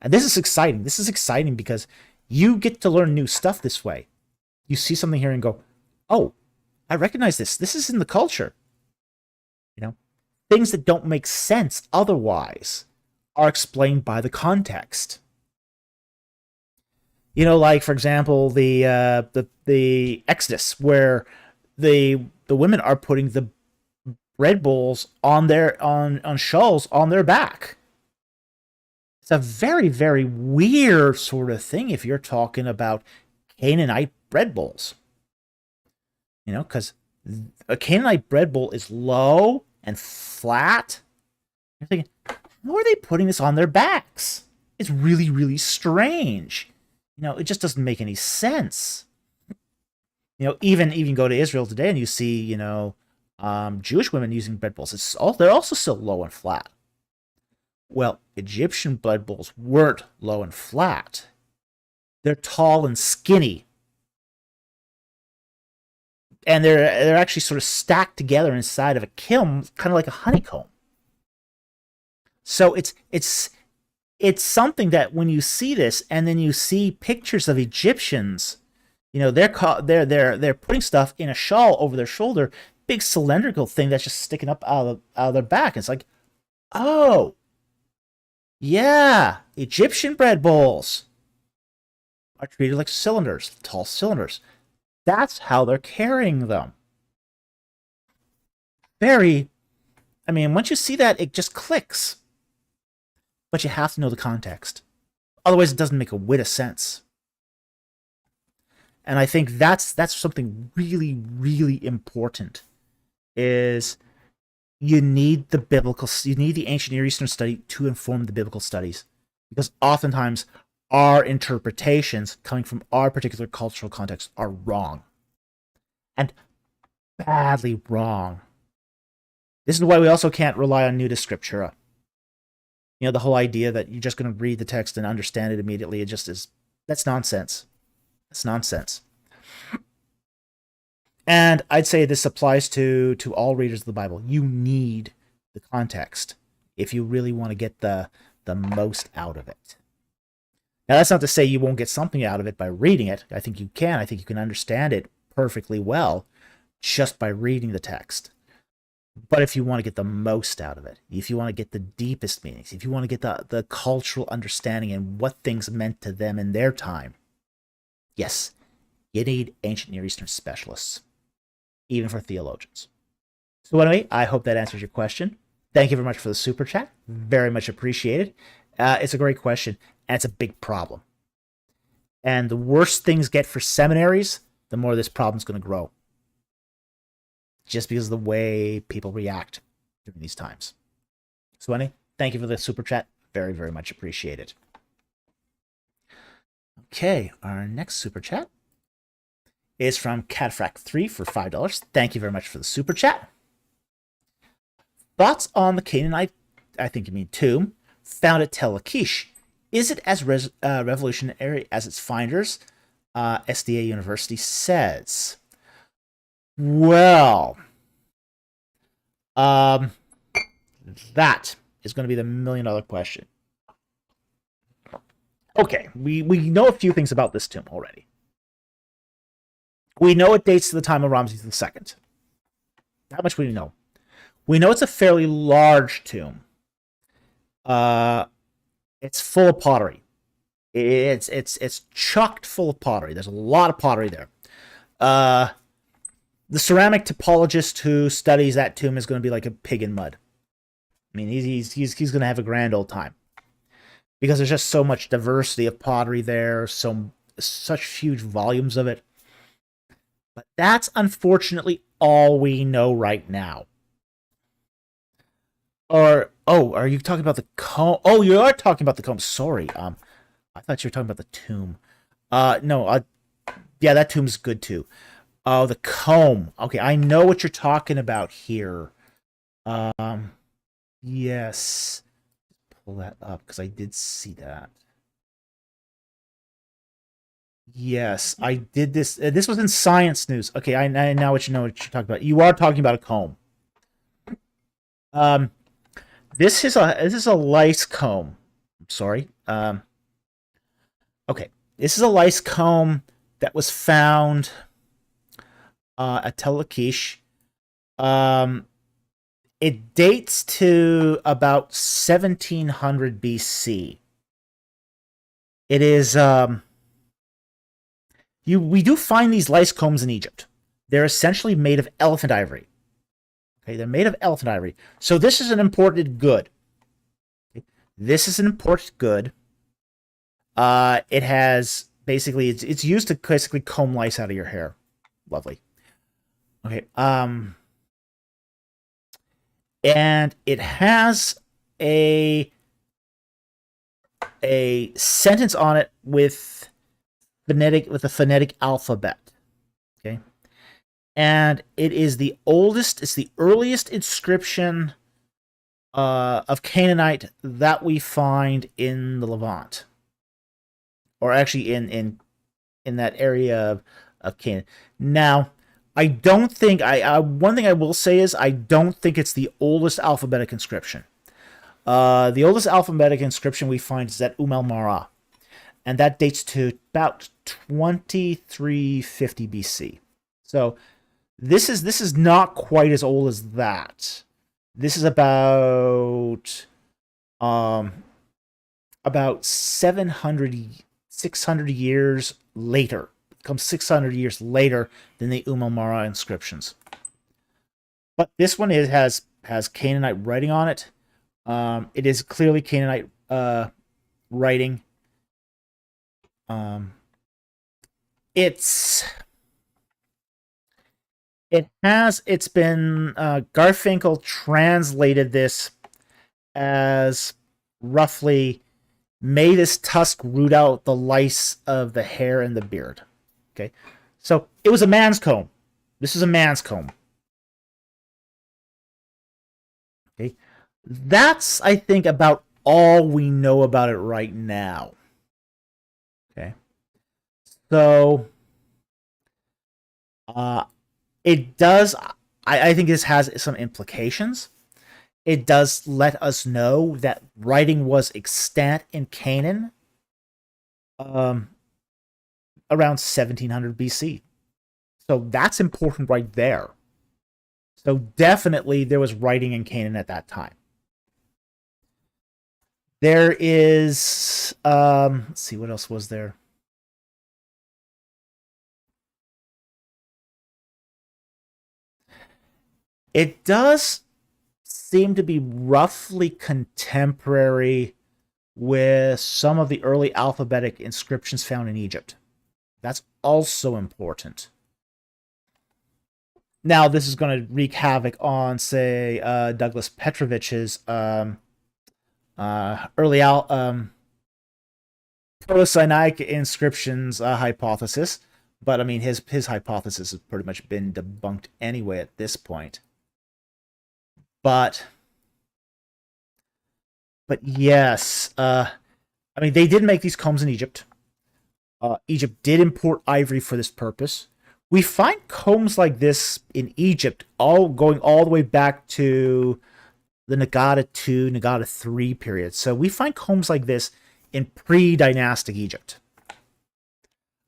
And this is exciting. This is exciting because you get to learn new stuff this way. You see something here and go, oh, I recognize this. This is in the culture. You know, things that don't make sense otherwise are explained by the context. You know, like, for example, the Exodus, where the women are putting the bread bowls on their on shawls on their back. It's a very, very weird sort of thing if you're talking about Canaanite bread bowls. You know, because a Canaanite bread bowl is low and flat. You're thinking, how are they putting this on their backs? It's really, really strange. You know, it just doesn't make any sense. You know, even go to Israel today and you see, you know, Jewish women using bread bowls. They're also still low and flat. Well, Egyptian bread bowls weren't low and flat. They're tall and skinny. And they're actually sort of stacked together inside of a kiln, kind of like a honeycomb. So it's something that when you see this, and then you see pictures of Egyptians, you know, they're putting stuff in a shawl over their shoulder, big cylindrical thing that's just sticking up out of their back. It's like, oh, yeah, Egyptian bread bowls are treated like cylinders, tall cylinders. That's how they're carrying them. Once you see that, it just clicks. But you have to know the context. Otherwise, it doesn't make a whit of sense. And I think that's something really, really important. Is you need the ancient Near Eastern study to inform the biblical studies, because oftentimes our interpretations coming from our particular cultural context are wrong, and badly wrong. This is why we also can't rely on nudist scriptura. You know, the whole idea that you're just going to read the text and understand it immediately, that's nonsense. That's nonsense. And I'd say this applies to all readers of the Bible. You need the context if you really want to get the most out of it. Now, that's not to say you won't get something out of it by reading it. I think you can. I think you can understand it perfectly well just by reading the text. But if you want to get the most out of it, if you want to get the deepest meanings, if you want to get the cultural understanding and what things meant to them in their time, yes, you need ancient Near Eastern specialists, even for theologians. So anyway, I hope that answers your question. Thank you very much for the super chat. Very much appreciated. It's a great question, and it's a big problem. And the worse things get for seminaries, the more this problem's going to grow. Just because of the way people react during these times. Swenny, thank you for the super chat. Very, very much appreciated. Okay, our next super chat is from Catfrack3 for $5. Thank you very much for the super chat. Thoughts on the Canaanite, I think you mean tomb, found at Tel Lachish. Is it as revolutionary as its finders, SDA University says? Well, that is going to be the million-dollar question. Okay, we know a few things about this tomb already. We know it dates to the time of Ramses II. How much we know? We know it's a fairly large tomb. It's full of pottery. It's chocked full of pottery. There's a lot of pottery there. The ceramic topologist who studies that tomb is going to be like a pig in mud. I mean, he's going to have a grand old time because there's just so much diversity of pottery there, such huge volumes of it. But that's unfortunately all we know right now. Or, are you talking about the comb? Oh, you are talking about the comb. Sorry. I thought you were talking about the tomb. No, yeah, that tomb's good too. Oh, the comb. Okay, I know what you're talking about here. Yes. Pull that up because I did see that. Yes, I did this. This was in Science News. Okay, I now what you know what you're talking about. You are talking about a comb. This is a lice comb. I'm sorry. Okay, this is a lice comb that was found at Tel Lachish. It dates to about 1700 BC. It is we do find these lice combs in Egypt. They're essentially made of elephant ivory. Okay, they're made of elephant ivory. So this is an imported good. Okay? This is an imported good. It has basically it's used to basically comb lice out of your hair. Lovely. Okay. And it has a sentence on it with a phonetic alphabet. Okay. And it is the earliest inscription of Canaanite that we find in the Levant. Or actually in that area of Canaan. Now, I don't think one thing I will say is I don't think it's the oldest alphabetic inscription. The oldest alphabetic inscription we find is at el-Marah, and that dates to about 2350 BC. So this is not quite as old as that. This is about 600 years later. It comes 600 years later than the el-Marah inscriptions. But this one has Canaanite writing on it. It is clearly Canaanite writing. It's been Garfinkel translated this as roughly, may this tusk root out the lice of the hair and the beard. Okay, so it was a man's comb. This is a man's comb. Okay, that's, I think, about all we know about it right now. Okay, so it does. I think this has some implications. It does let us know that writing was extant in Canaan around 1700 BC. So that's important right there. So definitely there was writing in Canaan at that time. There is, let's see, what else was there? It does seem to be roughly contemporary with some of the early alphabetic inscriptions found in Egypt. That's also important. Now, this is going to wreak havoc on, say, Douglas Petrovich's early Proto-Sinaitic inscriptions hypothesis, but I mean his hypothesis has pretty much been debunked anyway at this point. But yes, I mean they did make these combs in Egypt. Egypt did import ivory for this purpose. We find combs like this in Egypt, going all the way back to the Nagata II, Nagata III period. So we find combs like this in pre-dynastic Egypt.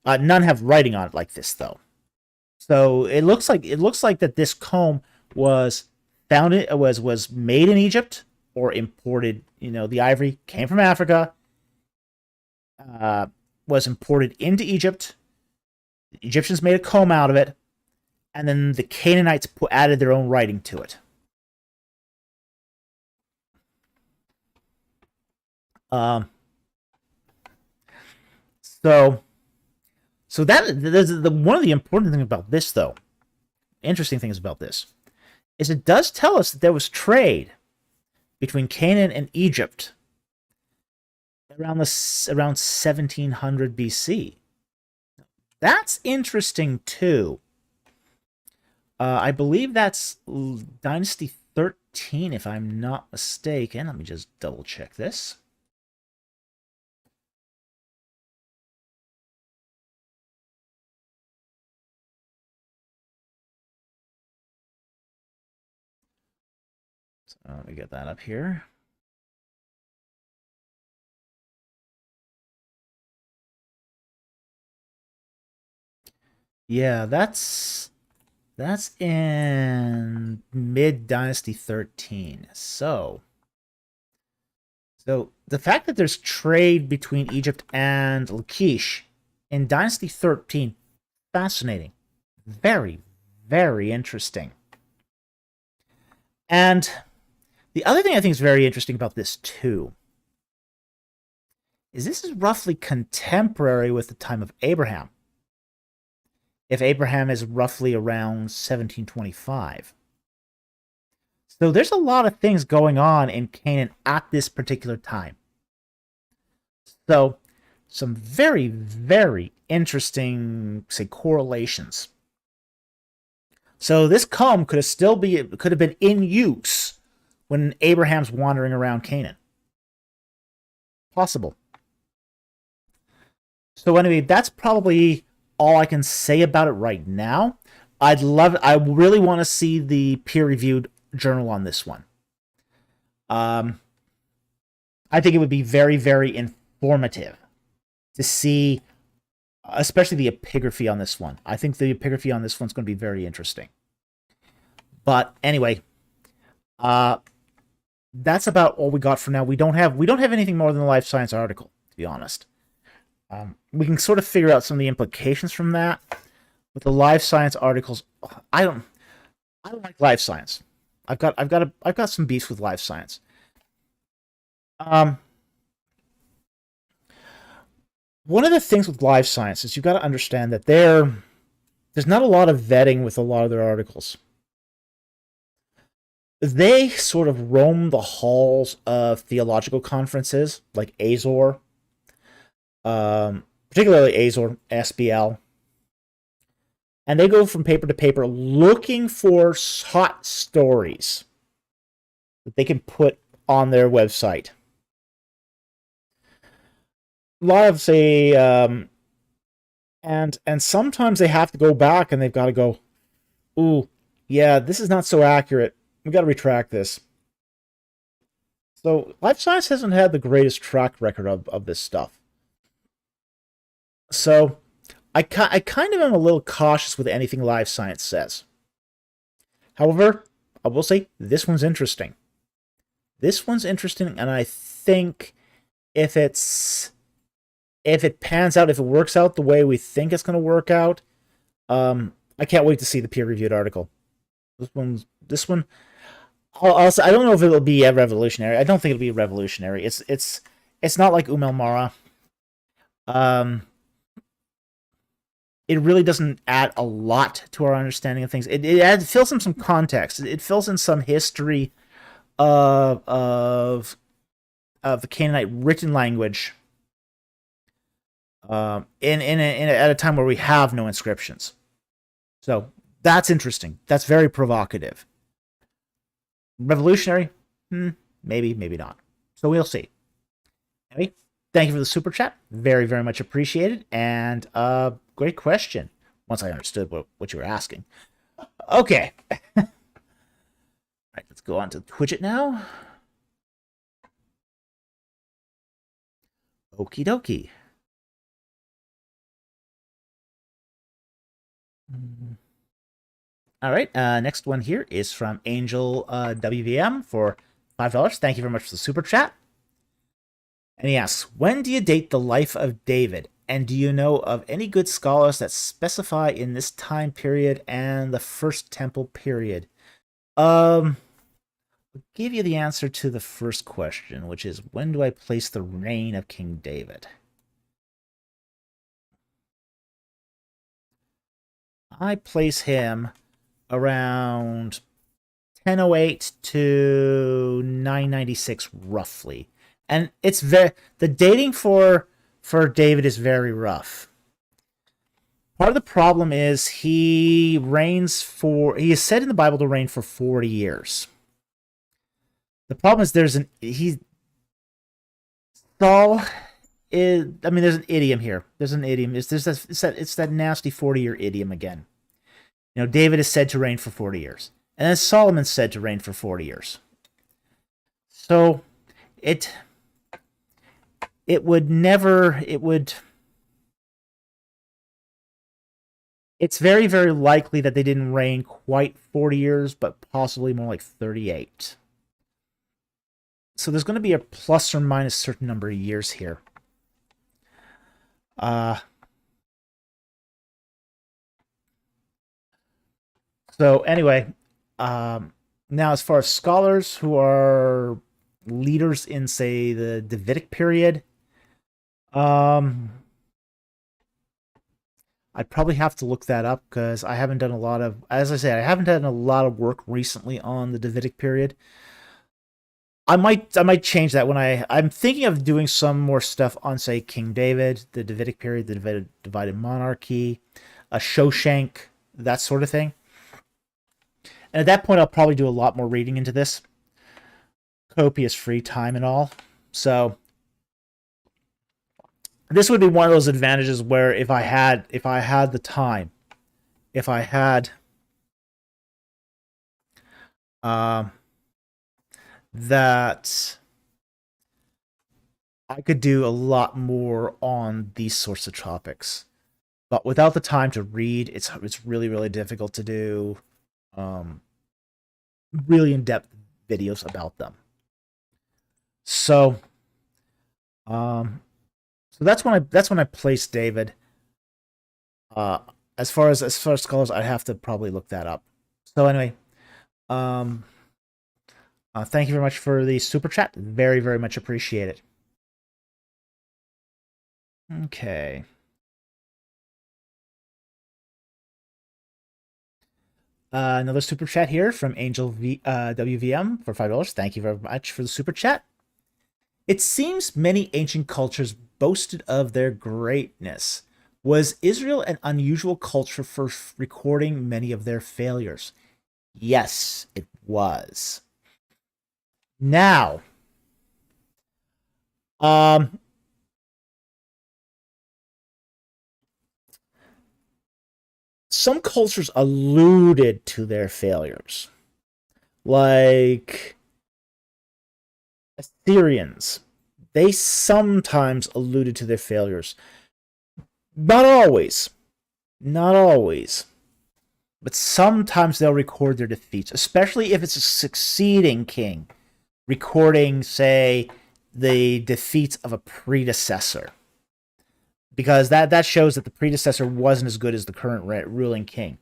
None have writing on it like this, though. So it looks like that this comb was was made in Egypt or imported. You know, the ivory came from Africa, was imported into Egypt. The Egyptians made a comb out of it, and then the Canaanites added their own writing to it. So that there's one of the important things about this, though. Interesting things about this is it does tell us that there was trade between Canaan and Egypt around 1700 BC. That's interesting too. I believe that's Dynasty 13, if I'm not mistaken. Let me just double check this. So let me get that up here. Yeah, that's in mid-Dynasty 13. So the fact that there's trade between Egypt and Lachish in Dynasty 13, fascinating. Very, very interesting. And the other thing I think is very interesting about this, too, is this is roughly contemporary with the time of Abraham. If Abraham is roughly around 1725. So there's a lot of things going on in Canaan at this particular time. So some very, very interesting, say, correlations. So this comb could have been in use when Abraham's wandering around Canaan. Possible. So anyway, that's probably all I can say about it right now. I really want to see the peer-reviewed journal on this one. I think it would be very, very informative to see, especially the epigraphy on this one. I think the epigraphy on this one's going to be very interesting. But anyway, that's about all we got for now. We don't have anything more than the life science article, to be honest. We can sort of figure out some of the implications from that. With the life science articles, I don't like life science. I've got some beefs with life science. One of the things with life science is you've got to understand that there's not a lot of vetting with a lot of their articles. They sort of roam the halls of theological conferences like Azor, particularly Azor, SBL, and they go from paper to paper looking for hot stories that they can put on their website. A lot of, say, and sometimes they have to go back and they've got to go, ooh, yeah, this is not so accurate. We've got to retract this. So life science hasn't had the greatest track record of this stuff. So I kind of am a little cautious with anything life science says. However, I will say this one's interesting. This one's interesting, and I think if it pans out, if it works out the way we think it's going to work out, I can't wait to see the peer-reviewed article. This one, I don't know if it'll be a revolutionary. I don't think it'll be revolutionary. It's It's not like Mara. It really doesn't add a lot to our understanding of things. It fills in some context. It fills in some history of the Canaanite written language at a time where we have no inscriptions. So that's interesting. That's very provocative. Revolutionary? Maybe, maybe not. So we'll see. Anyway, thank you for the super chat. Very, very much appreciated. And great question. Once I understood what you were asking. Okay. All right, let's go on to Twitch it now. Okie dokie. All right, next one here is from Angel WVM for $5. Thank you very much for the super chat. And he asks, when do you date the life of David? And do you know of any good scholars that specify in this time period and the First Temple period? I'll give you the answer to the first question, which is, when do I place the reign of King David? I place him around 1008 to 996 roughly. And it's the dating for David is very rough. Part of the problem is he is said in the Bible to reign for 40 years. The problem is there's an idiom here. There's an idiom. It's that nasty 40-year idiom again. You know, David is said to reign for 40 years. And then Solomon's said to reign for 40 years. So it's very, very likely that they didn't reign quite 40 years, but possibly more like 38. So there's going to be a plus or minus certain number of years here. So anyway, now as far as scholars who are leaders in, say, the Davidic period, I'd probably have to look that up because I haven't done a lot of, as I said, I haven't done a lot of work recently on the Davidic period. I might change that when I'm thinking of doing some more stuff on, say, King David, the Davidic period, the divided monarchy, a Shoshank, that sort of thing. And at that point, I'll probably do a lot more reading into this. Copious free time and all. So this would be one of those advantages where if I had the time, if I had that I could do a lot more on these sorts of topics. But without the time to read, it's really, really difficult to do really in-depth videos about them. So that's when I place David. As far as scholars, I have to probably look that up. So anyway, thank you very much for the super chat. Very, very much appreciated. Okay. Another super chat here from Angel WVM for $5. Thank you very much for the super chat. It seems many ancient cultures boasted of their greatness. Was Israel an unusual culture for recording many of their failures? Yes, it was. Now, some cultures alluded to their failures, like Assyrians. They sometimes alluded to their failures. Not always. Not always. But sometimes they'll record their defeats, especially if it's a succeeding king, recording, say, the defeats of a predecessor. Because that shows that the predecessor wasn't as good as the current ruling king.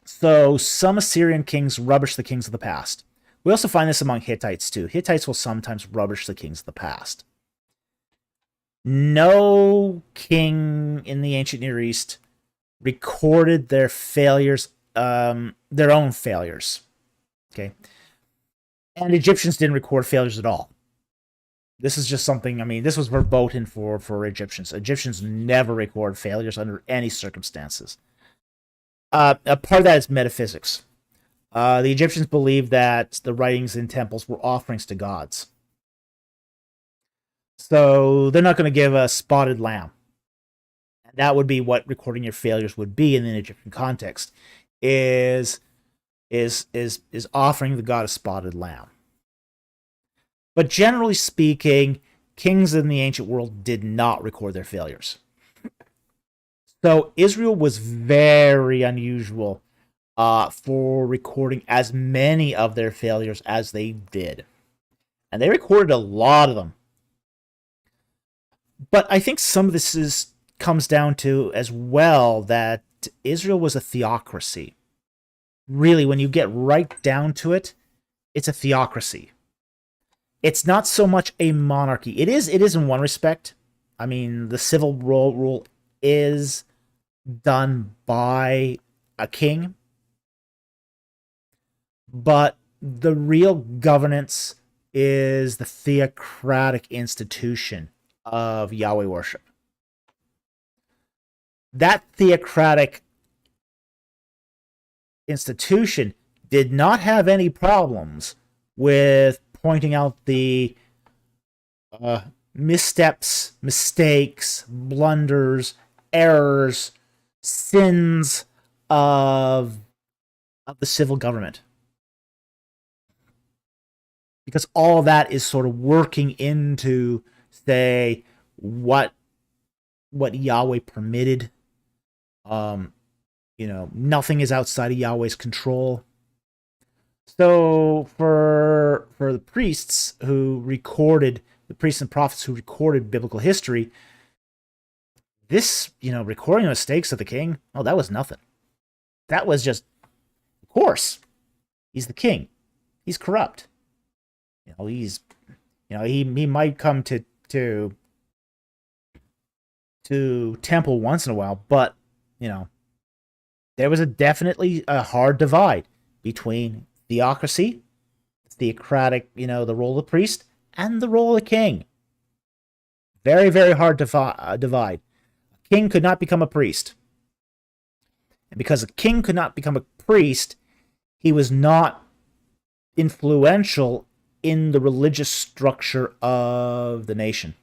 So some Assyrian kings rubbish the kings of the past. We also find this among Hittites too. Hittites will sometimes rubbish the kings of the past. No king in the ancient Near East recorded their failures, their own failures. Okay. And Egyptians didn't record failures at all. This is just something, I mean, this was verboten for Egyptians. Egyptians never record failures under any circumstances. A part of that is metaphysics. The Egyptians believed that the writings in temples were offerings to gods. So they're not going to give a spotted lamb. And that would be what recording your failures would be in an Egyptian context, is offering the god a spotted lamb. But generally speaking, kings in the ancient world did not record their failures. So Israel was very unusual for recording as many of their failures as they did. And they recorded a lot of them. But I think some of this comes down to as well that Israel was a theocracy. Really, when you get right down to it, it's a theocracy. It's not so much a monarchy. It is in one respect. I mean, the civil rule is done by a king. But the real governance is the theocratic institution of Yahweh worship. That theocratic institution did not have any problems with pointing out the missteps, mistakes, blunders, errors, sins of the civil government. Because all that is sort of working into, say, what Yahweh permitted. Nothing is outside of Yahweh's control. So for the priests and prophets who recorded biblical history, this, recording the mistakes of the king, that was nothing. That was just, of course, he's the king. He's corrupt. He might come to temple once in a while, but, there was definitely a hard divide between theocracy, theocratic, the role of the priest, and the role of the king. Very, very hard divide. A king could not become a priest. And because a king could not become a priest, he was not influential in the religious structure of the nation.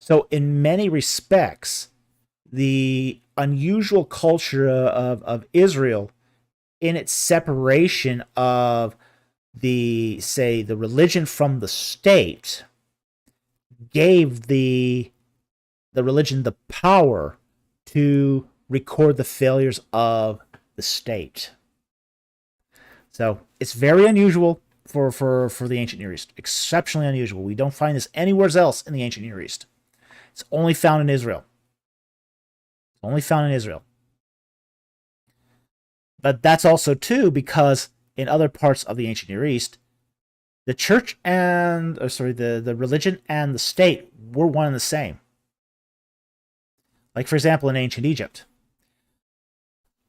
So in many respects, the unusual culture of Israel, in its separation of the religion from the state, gave the religion the power to record the failures of the state. So it's very unusual for the ancient Near East. Exceptionally unusual. We don't find this anywhere else in the ancient Near East. It's only found in Israel. But that's also, too, because in other parts of the ancient Near East, the church the religion and the state were one and the same. Like, for example, in ancient Egypt,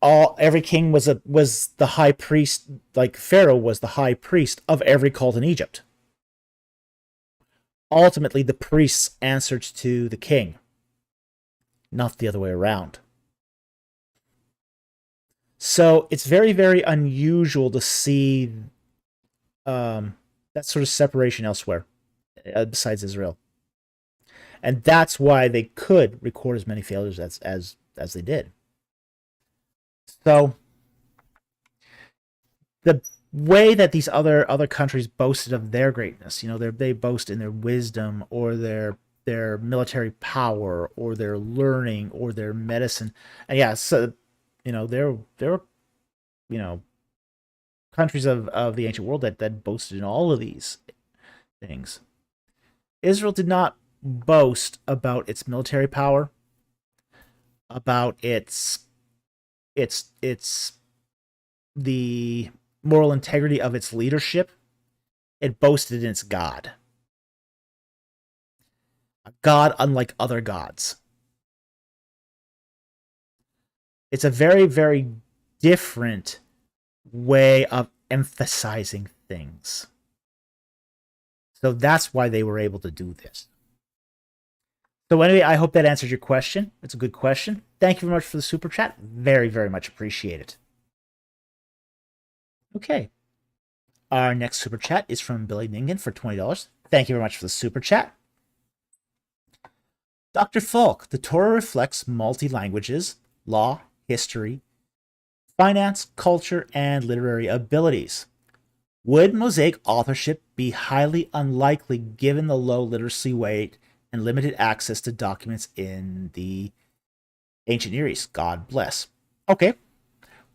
every king was the high priest, like Pharaoh was the high priest of every cult in Egypt. Ultimately, the priests answered to the king, not the other way around. So it's very, very unusual to see that sort of separation elsewhere, besides Israel. And that's why they could record as many failures as they did. So the way that these other countries boasted of their greatness, they boast in their wisdom or their military power or their learning or their medicine. And there were countries of the ancient world that boasted in all of these things. Israel did not boast about its military power, about its the moral integrity of its leadership, it boasted in its God. A God unlike other gods. It's a very, very different way of emphasizing things. So that's why they were able to do this. So anyway, I hope that answers your question. It's a good question. Thank you very much for the super chat. Very, very much appreciate it. Okay. Our next super chat is from Billy Ningen for $20. Thank you very much for the super chat. Dr. Falk, the Torah reflects multi-languages, law, history, finance, culture, and literary abilities. Would Mosaic authorship be highly unlikely given the low literacy rate and limited access to documents in the ancient Near East? God bless. Okay.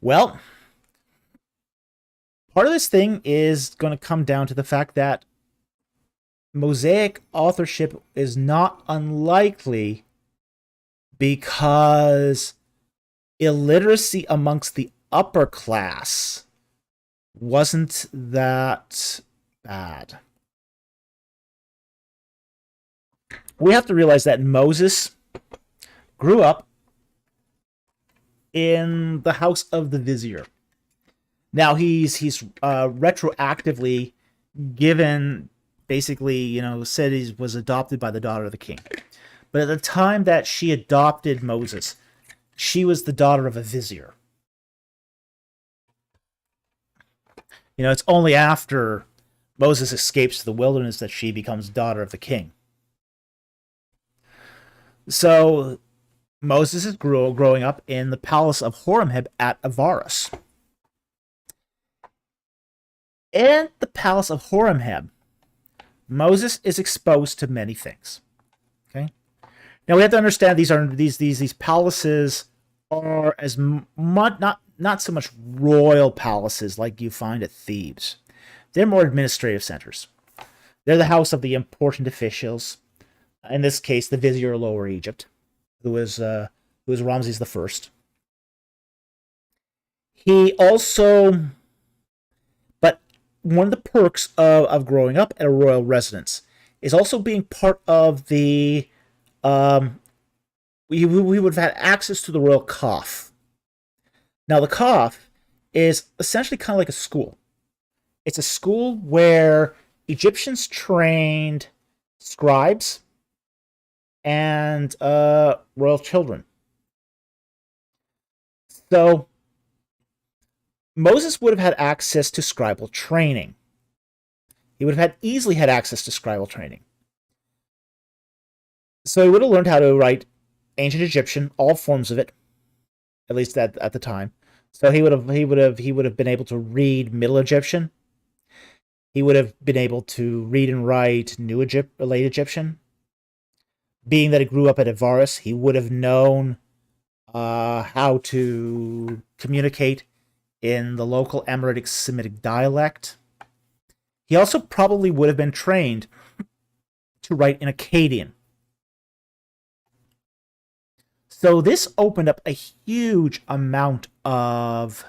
Well, part of this thing is going to come down to the fact that Mosaic authorship is not unlikely because illiteracy amongst the upper class wasn't that bad. We have to realize that Moses grew up in the house of the vizier. Now he's retroactively given, basically, said he was adopted by the daughter of the king. But at the time that she adopted Moses, she was the daughter of a vizier. It's only after Moses escapes to the wilderness that she becomes daughter of the king. So Moses is growing up in the palace of Horemheb at Avaris. In the palace of Horemheb, Moses is exposed to many things. Okay. Now we have to understand these palaces are as much not so much royal palaces like you find at Thebes. They're more administrative centers. They're the house of the important officials. In this case, the vizier of Lower Egypt, who was Ramses I. He also, but one of the perks of growing up at a royal residence is also being part of the we would have had access to the royal coff. Now, the coff is essentially kind of like a school. It's a school where Egyptians trained scribes and royal children. So Moses would have had access to scribal training. He would have easily had access to scribal training. So he would have learned how to write ancient Egyptian, all forms of it, at least at the time. So he would have been able to read Middle Egyptian. He would have been able to read and write Late Egyptian. Being that he grew up at Avaris, he would have known how to communicate in the local Amoritic Semitic dialect. He also probably would have been trained to write in Akkadian. So this opened up a huge amount of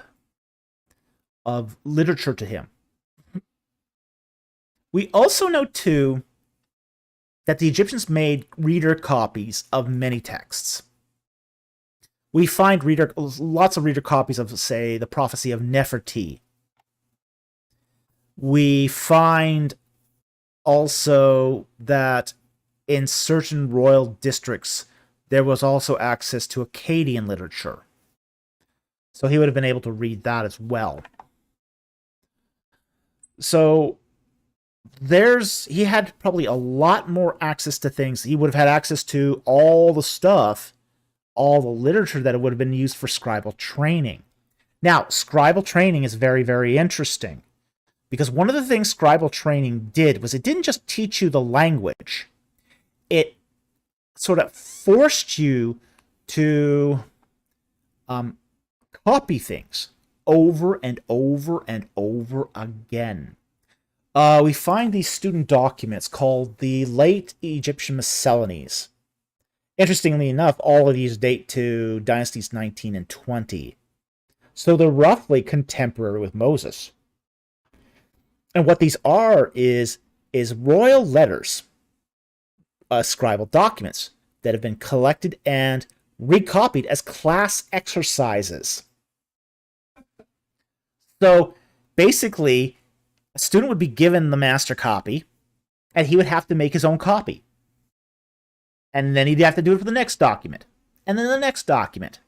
literature to him. We also know, too, that the Egyptians made reader copies of many texts. We find lots of reader copies of, say, the prophecy of Nefertiti. We find also that in certain royal districts, there was also access to Akkadian literature. So he would have been able to read that as well. So he had probably a lot more access to things. He would have had access to all the stuff, all the literature that would have been used for scribal training. Now, scribal training is very, very interesting, because one of the things scribal training did was it didn't just teach you the language. It sort of forced you to copy things over and over and over again. We find these student documents called the Late Egyptian Miscellanies. Interestingly enough, all of these date to dynasties 19 and 20. So they're roughly contemporary with Moses. And what these are is royal letters, scribal documents that have been collected and recopied as class exercises. So basically, a student would be given the master copy, and he would have to make his own copy. And then he'd have to do it for the next document, and then the next document.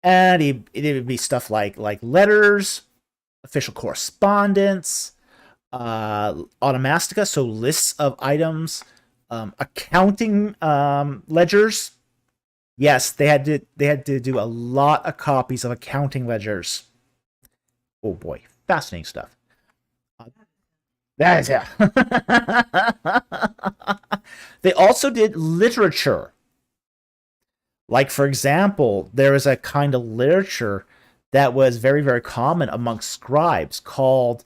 And it would be stuff like letters, official correspondence, automastica, so lists of items, accounting ledgers. Yes, they had to do a lot of copies of accounting ledgers. Oh boy, fascinating stuff. That is, yeah. They also did literature. Like, for example, there is a kind of literature that was very, very common amongst scribes called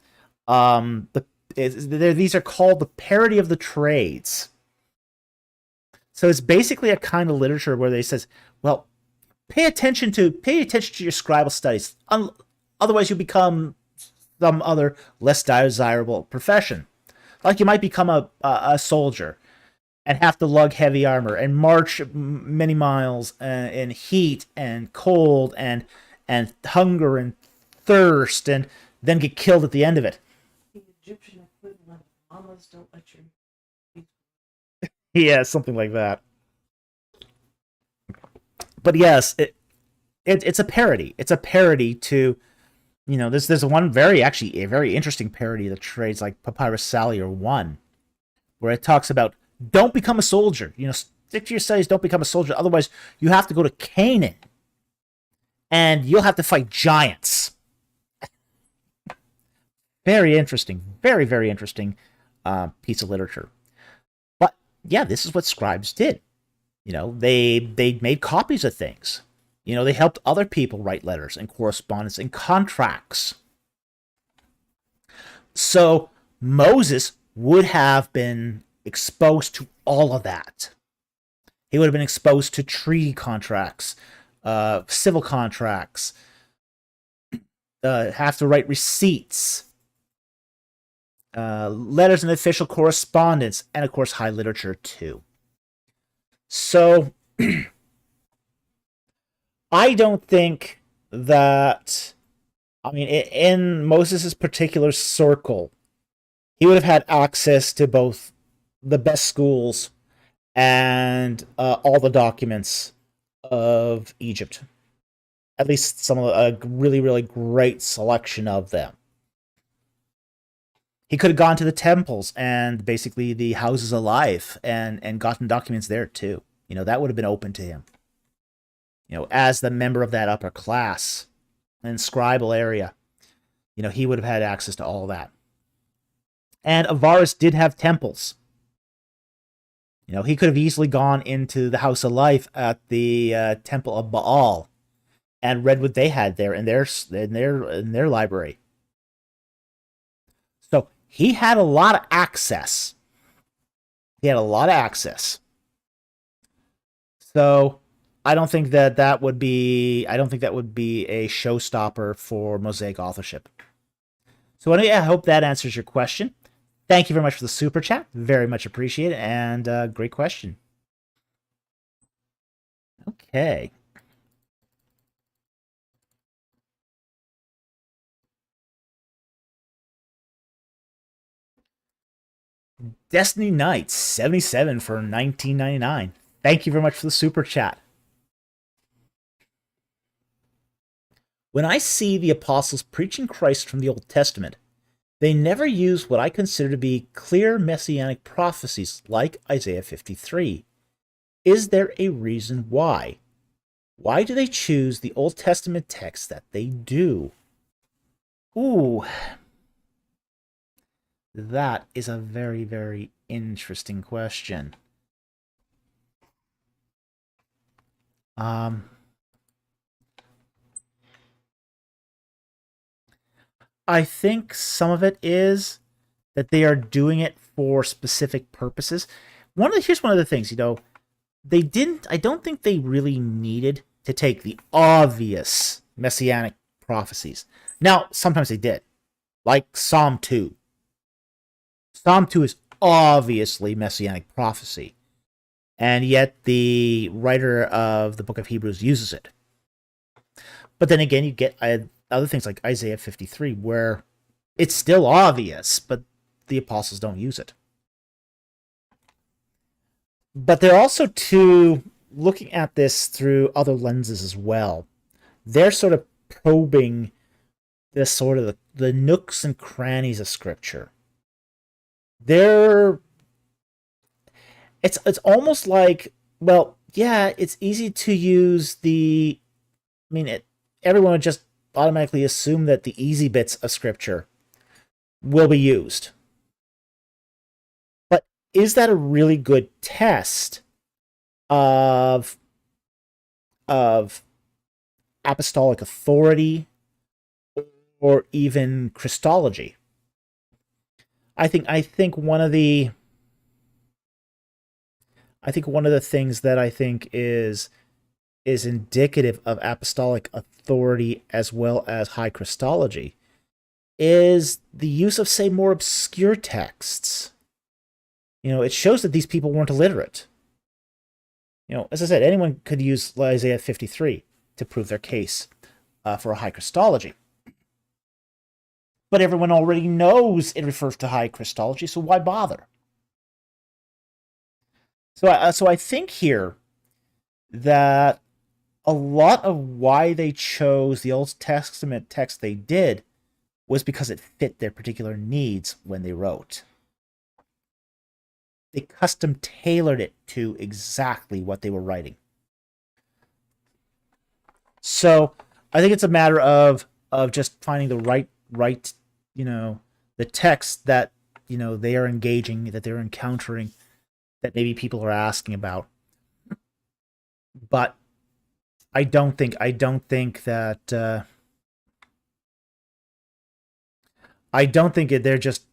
these are called the parody of the trades. So it's basically a kind of literature where they says, well, pay attention to your scribal studies. Otherwise, you become some other less desirable profession. Like you might become a soldier and have to lug heavy armor and march many miles in heat and cold and hunger and thirst, and then get killed at the end of it. The Egyptian equivalent of mamas don't let you. Yeah, something like that. But yes, it's a parody. It's a parody to, there's one a very interesting parody that trades like Papyrus Sallier 1, where it talks about don't become a soldier. Stick to your studies, don't become a soldier. Otherwise, you have to go to Canaan and you'll have to fight giants. Very interesting. Very, very interesting piece of literature. But yeah, this is what scribes did. They made copies of things. They helped other people write letters and correspondence and contracts. So Moses would have been exposed to all of that. He would have been exposed to treaty contracts, civil contracts, have to write receipts, letters and official correspondence, and of course high literature too. So I don't think that, in Moses' particular circle, he would have had access to both the best schools and all the documents of Egypt. At least some of a really, really great selection of them. He could have gone to the temples and basically the houses of life and gotten documents there too. That would have been open to him. As the member of that upper class and scribal area, he would have had access to all that. And Avaris did have temples. He could have easily gone into the house of life at the temple of Baal and read what they had there in their library. So he had a lot of access. So I don't think that would be a showstopper for Mosaic authorship. So anyway, I hope that answers your question. Thank you very much for the super chat. Very much appreciated, and great question. Okay. Destiny Knight 77 for $19.99. Thank you very much for the super chat. When I see the apostles preaching Christ from the Old Testament, they never use what I consider to be clear messianic prophecies like Isaiah 53. Is there a reason why? Why do they choose the Old Testament text that they do? Ooh, that is a very, very interesting question. I think some of it is that they are doing it for specific purposes. Here's one of the things, I don't think they really needed to take the obvious messianic prophecies. Now, sometimes they did, like Psalm 2. Psalm 2 is obviously messianic prophecy, and yet the writer of the book of Hebrews uses it. But then again, you get other things like Isaiah 53, where it's still obvious, but the apostles don't use it. But they're also, too, looking at this through other lenses as well. They're sort of probing this sort of the nooks and crannies of Scripture. It's almost like, well, yeah, it's easy to use everyone would just automatically assume that the easy bits of Scripture will be used. But is that a really good test of apostolic authority or even Christology? I think one of the things that I think is indicative of apostolic authority as well as high Christology is the use of, say, more obscure texts. It shows that these people weren't illiterate. As I said, anyone could use Isaiah 53 to prove their case for a high Christology. But everyone already knows it refers to high Christology, so why bother? So I think here that a lot of why they chose the Old Testament text they did was because it fit their particular needs when they wrote. They custom tailored it to exactly what they were writing. So I think it's a matter of just finding the right the text that they are engaging, that they're encountering, that maybe people are asking about. But I don't think that they're just.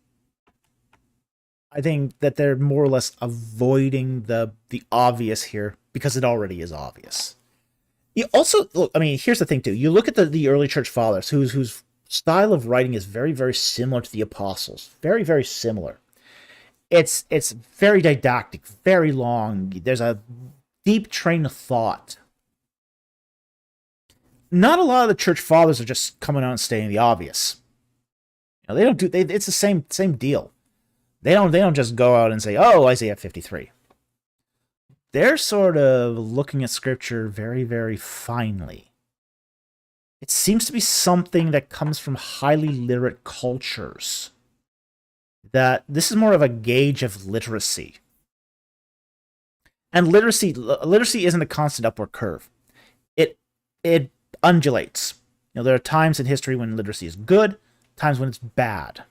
I think that they're more or less avoiding the obvious here because it already is obvious. You also look. Here's the thing too. You look at the early church fathers, whose style of writing is very, very similar to the apostles. Very, very similar. It's very didactic, very long. There's a deep train of thought. Not a lot of the church fathers are just coming out and stating the obvious. They don't do. It's the same deal. They don't just go out and say, "Oh, Isaiah 53." They're sort of looking at Scripture very, very finely. It seems to be something that comes from highly literate cultures. That this is more of a gauge of literacy. And literacy isn't a constant upward curve. It undulates. There are times in history when literacy is good, times when it's bad.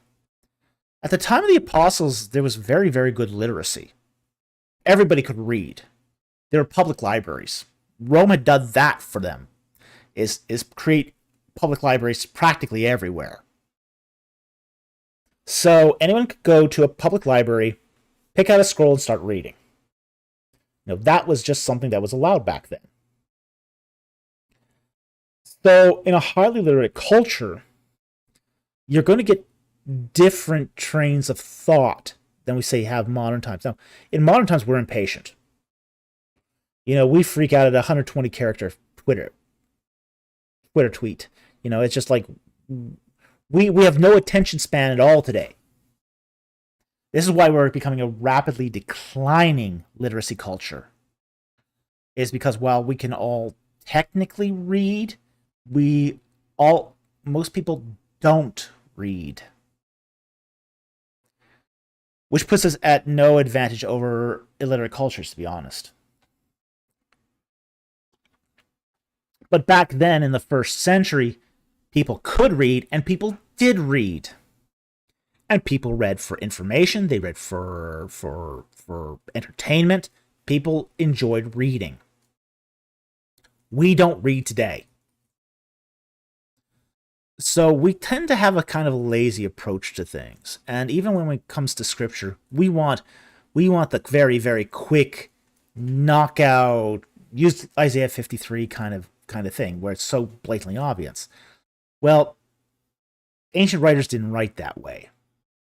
At the time of the apostles, there was very, very good literacy. Everybody could read. There were public libraries. Rome had done that for them. Is create public libraries practically everywhere. So anyone could go to a public library, pick out a scroll, and start reading. That was just something that was allowed back then. So in a highly literate culture, you're going to get different trains of thought than we say have modern times. Now, in modern times, we're impatient. We freak out at 120 character Twitter tweet. It's just like we have no attention span at all today. This is why we're becoming a rapidly declining literacy culture. Is because while we can all technically read, most people don't read. Which puts us at no advantage over illiterate cultures, to be honest. But back then, in the first century, people could read, and people did read. And people read for information, they read for entertainment. People enjoyed reading. We don't read today. So we tend to have a kind of lazy approach to things. And even when it comes to Scripture, we want the very, very quick knockout, use Isaiah 53 kind of thing, where it's so blatantly obvious. Well, ancient writers didn't write that way.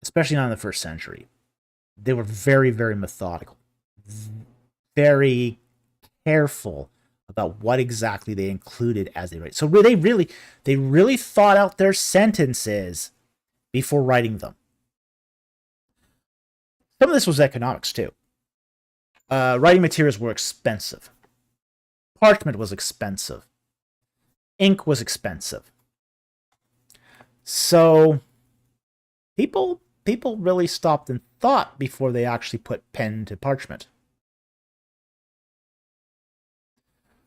especially not in the first century. They were very, very methodical, very careful about what exactly they included as they write. So they really thought out their sentences before writing them. Some of this was economics too. Writing materials were expensive. Parchment was expensive. Ink was expensive. So people really stopped and thought before they actually put pen to parchment.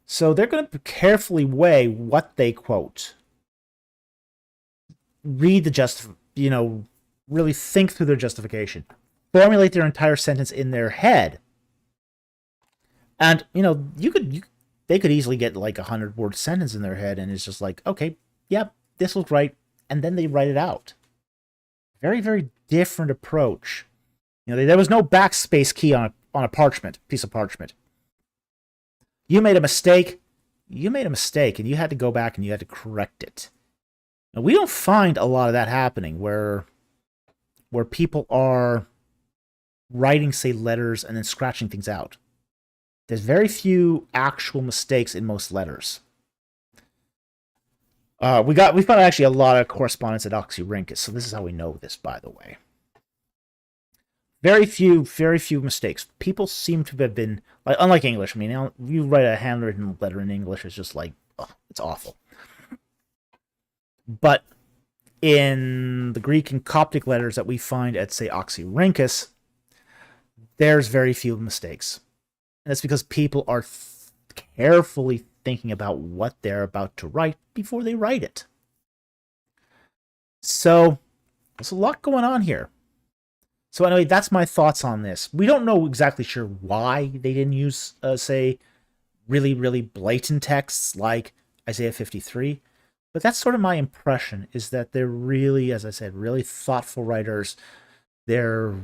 So they're going to carefully weigh what they quote. Read the really think through their justification. Formulate their entire sentence in their head. And, they could easily get like 100-word sentence in their head, and it's just like, okay, yep, this looks right, and then they write it out. Very, very different approach. There was no backspace key on a piece of parchment. You made a mistake, and you had to go back and you had to correct it. Now, we don't find a lot of that happening where people are writing, say, letters and then scratching things out. There's very few actual mistakes in most letters. We found actually a lot of correspondence at Oxyrhynchus, so this is how we know this, by the way. Very few mistakes. People seem to have been, like, unlike English. I mean, you write a handwritten letter in English, it's just like, it's awful. But in the Greek and Coptic letters that we find at, say, Oxyrhynchus, there's very few mistakes. And that's because people are carefully thinking about what they're about to write before they write it. So there's a lot going on here. So anyway, that's my thoughts on this. We don't know exactly sure why they didn't use, say, really, really blatant texts like Isaiah 53. But that's sort of my impression, is that they're really, as I said, really thoughtful writers. They're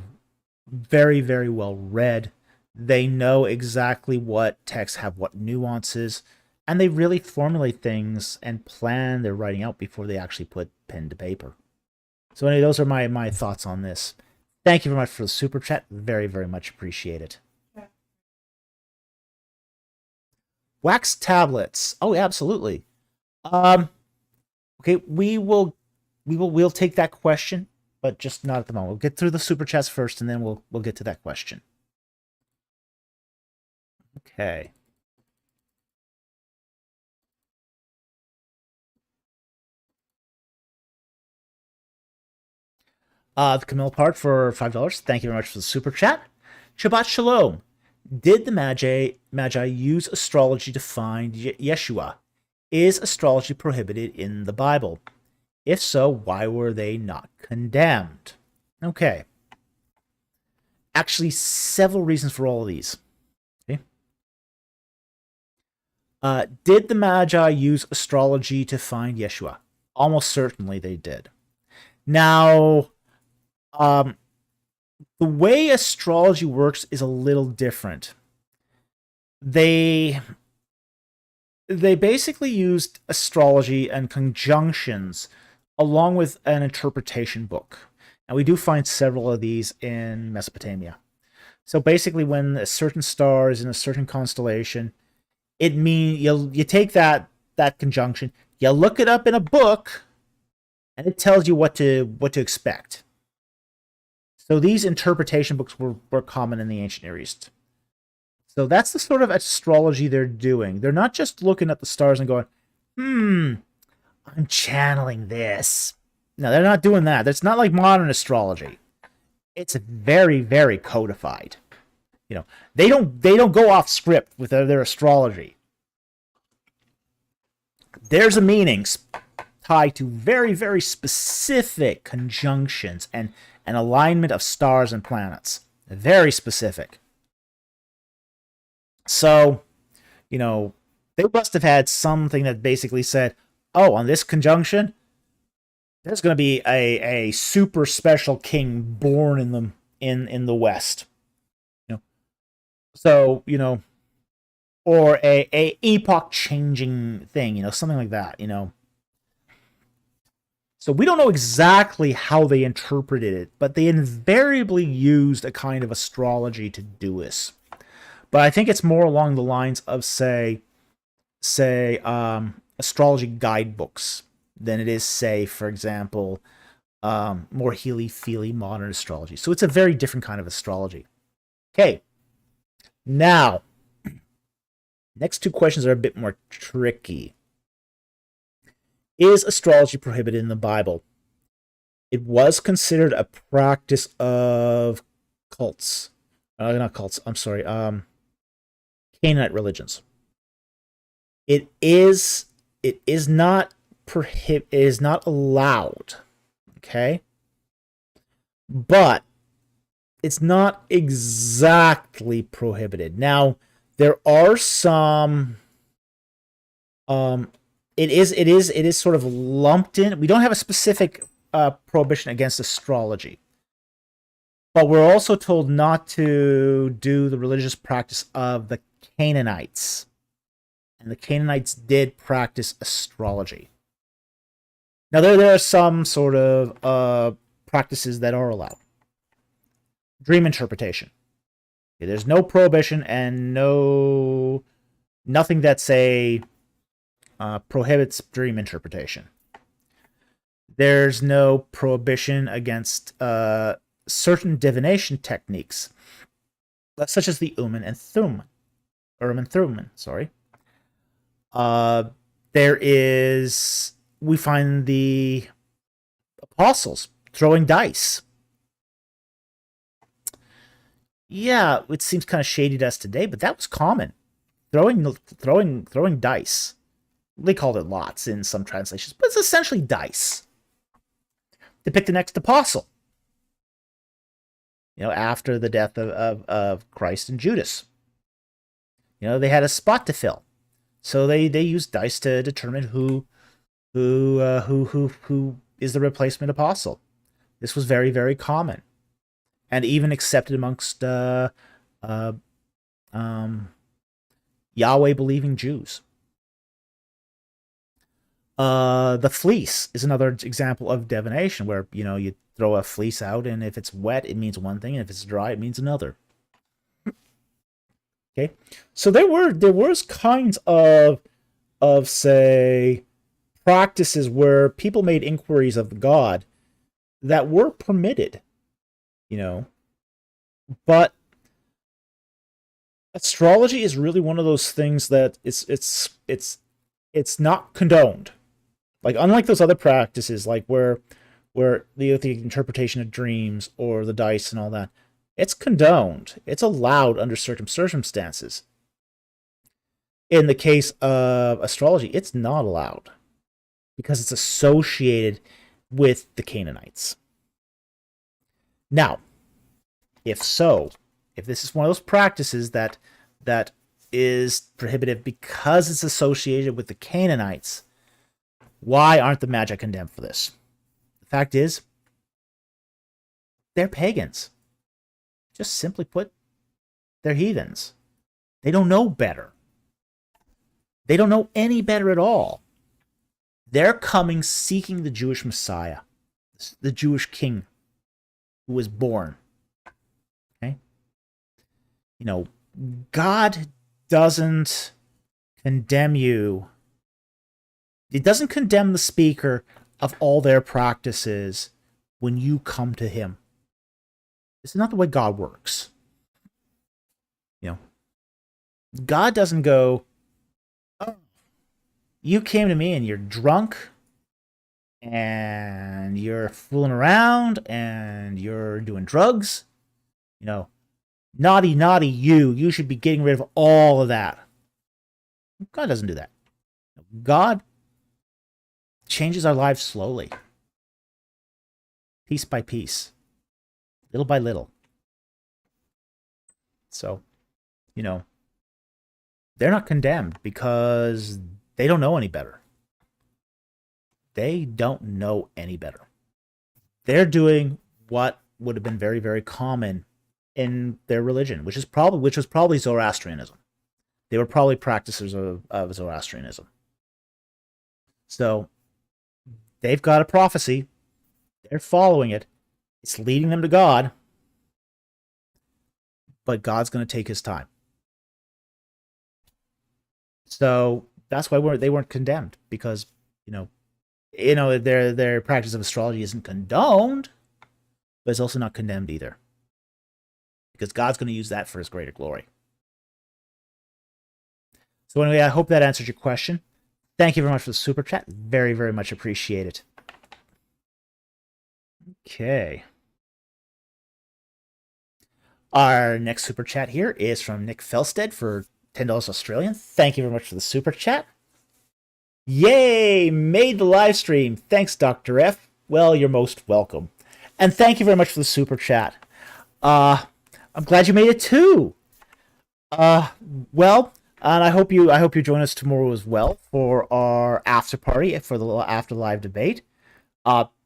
very, very well read. They know exactly what texts have what nuances, and they really formulate things and plan their writing out before they actually put pen to paper. So anyway, those are my thoughts on this. Thank you very much for the super chat. Very, very much appreciate it. Yeah. Wax tablets. Oh, yeah, absolutely. Okay, we'll take that question, but just not at the moment. We'll get through the super chats first, and then we'll get to that question. Okay. The Camille Part for $5. Thank you very much for the super chat. Shabbat Shalom. Did the Magi use astrology to find Yeshua? Is astrology prohibited in the Bible? If so, why were they not condemned? Okay. Actually, several reasons for all of these. Okay. Did the Magi use astrology to find Yeshua? Almost certainly they did. Now, the way astrology works is a little different. They basically used astrology and conjunctions along with an interpretation book. And we do find several of these in Mesopotamia. So basically, when a certain star is in a certain constellation, it means you take that conjunction, you look it up in a book, and it tells you what to expect. So these interpretation books were common in the ancient Near East. So that's the sort of astrology they're doing. They're not just looking at the stars and going, I'm channeling this. No, they're not doing that. That's not like modern astrology. It's very, very codified. They don't go off script with their astrology. There's a meaning tied to very, very specific conjunctions and an alignment of stars and planets. Very specific. So, they must have had something that basically said, oh, on this conjunction, there's going to be a super special king born in the West. So, or a epoch changing thing, something like that, So we don't know exactly how they interpreted it, but they invariably used a kind of astrology to do this. But I think it's more along the lines of, say, astrology guidebooks than it is, say, for example, more healy-feely modern astrology. So it's a very different kind of astrology. Okay. Now, next two questions are a bit more tricky. Is astrology prohibited in the Bible? It was considered a practice of cults. Not cults, I'm sorry. Canaanite religions. It is not allowed. Okay? But it's not exactly prohibited. Now, there are some it is sort of lumped in. We don't have a specific prohibition against astrology. But we're also told not to do the religious practice of the Canaanites. And the Canaanites did practice astrology. Now, there are some sort of practices that are allowed. Dream interpretation. Okay, there's no prohibition and nothing that, say, prohibits dream interpretation. There's no prohibition against certain divination techniques, such as the Urim and Thummim. Sorry. We find the apostles throwing dice. Yeah, it seems kind of shady to us today, but that was common. Throwing dice. They called it lots in some translations, but it's essentially dice. To pick the next apostle. After the death of Christ and Judas. They had a spot to fill. So they used dice to determine who is the replacement apostle. This was very, very common. And even accepted amongst Yahweh-believing Jews. The fleece is another example of divination, where you throw a fleece out, and if it's wet, it means one thing, and if it's dry, it means another. Okay, so there was kinds of say practices where people made inquiries of God that were permitted, but astrology is really one of those things that it's not condoned. Like, unlike those other practices, like where the interpretation of dreams or the dice and all that, it's condoned. It's allowed under certain circumstances. In the case of astrology, it's not allowed because it's associated with the Canaanites. Now, if this is one of those practices that is prohibitive because it's associated with the Canaanites, why aren't the Magi condemned for this? The fact is, they're pagans. Just simply put, they're heathens. They don't know better. They don't know any better at all. They're coming seeking the Jewish Messiah, the Jewish king who was born. Okay? God doesn't condemn you. It doesn't condemn the speaker of all their practices when you come to him. This is not the way God works. God doesn't go, oh, you came to me and you're drunk and you're fooling around and you're doing drugs. Naughty, naughty you should be getting rid of all of that. God doesn't do that. God changes our lives slowly. Piece by piece. Little by little. So, they're not condemned because they don't know any better. They don't know any better. They're doing what would have been very, very common in their religion, which was probably Zoroastrianism. They were probably practitioners of Zoroastrianism. So they've got a prophecy. They're following it. It's leading them to God. But God's going to take his time. So that's why they weren't condemned, because their practice of astrology isn't condoned, but it's also not condemned either, because God's going to use that for his greater glory. So anyway, I hope that answers your question. Thank you very much for the super chat. Very, very much appreciate it. Okay. Our next super chat here is from Nick Felstead for $10 Australian. Thank you very much for the super chat. Yay! Made the live stream. Thanks, Dr. F. Well, you're most welcome. And thank you very much for the super chat. I'm glad you made it too. Well, and I hope you join us tomorrow as well for our after party, for the after live debate.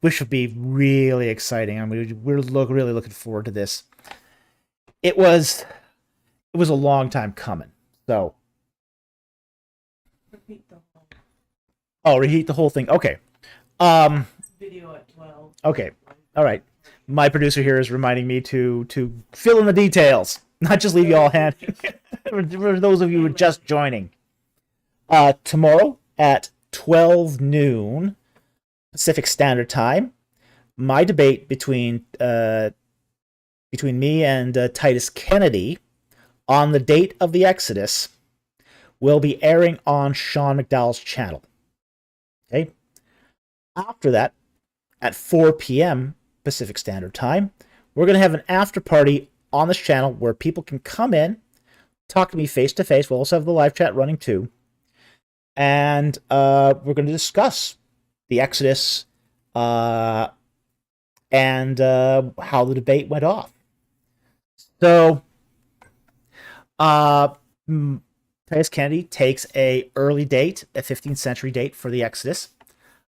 Which would be really exciting. I mean, we're really looking forward to this. It was a long time coming. So, reheat the whole thing. Okay. Video at 12. Okay. All right. My producer here is reminding me to fill in the details, not just leave you all hanging. For those of you who are just joining, tomorrow at 12 noon Pacific Standard Time, my debate between me and Titus Kennedy on the date of the Exodus will be airing on Sean McDowell's channel. Okay. After that, at 4 p.m. Pacific Standard Time, we're going to have an after party on this channel where people can come in, talk to me face to face. We'll also have the live chat running too. And we're going to discuss the Exodus and how the debate went off. So, Titus Kennedy takes a early date, a 15th century date for the Exodus.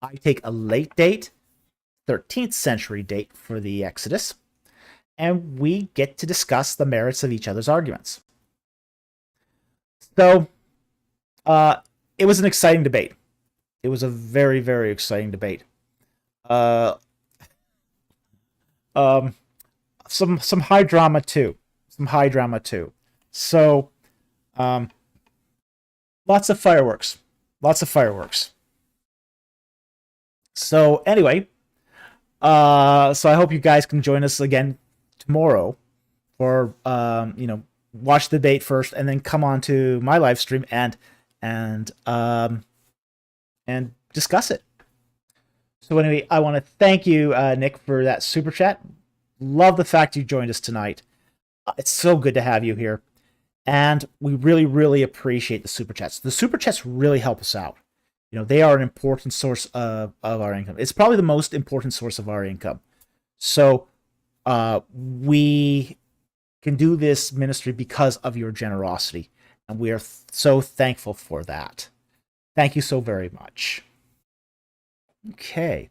I take a late date, 13th century date for the Exodus. And we get to discuss the merits of each other's arguments. So, it was an exciting debate. It was a very, very exciting debate. Some high drama too. So, lots of fireworks. So anyway, so I hope you guys can join us again tomorrow for watch the debate first and then come on to my live stream and discuss it. So anyway, I want to thank you, Nick, for that super chat. Love the fact you joined us tonight. It's so good to have you here. And we really, really appreciate the super chats. The super chats really help us out. They are an important source of our income. It's probably the most important source of our income. So we can do this ministry because of your generosity. And we are so thankful for that. Thank you so very much. Okay.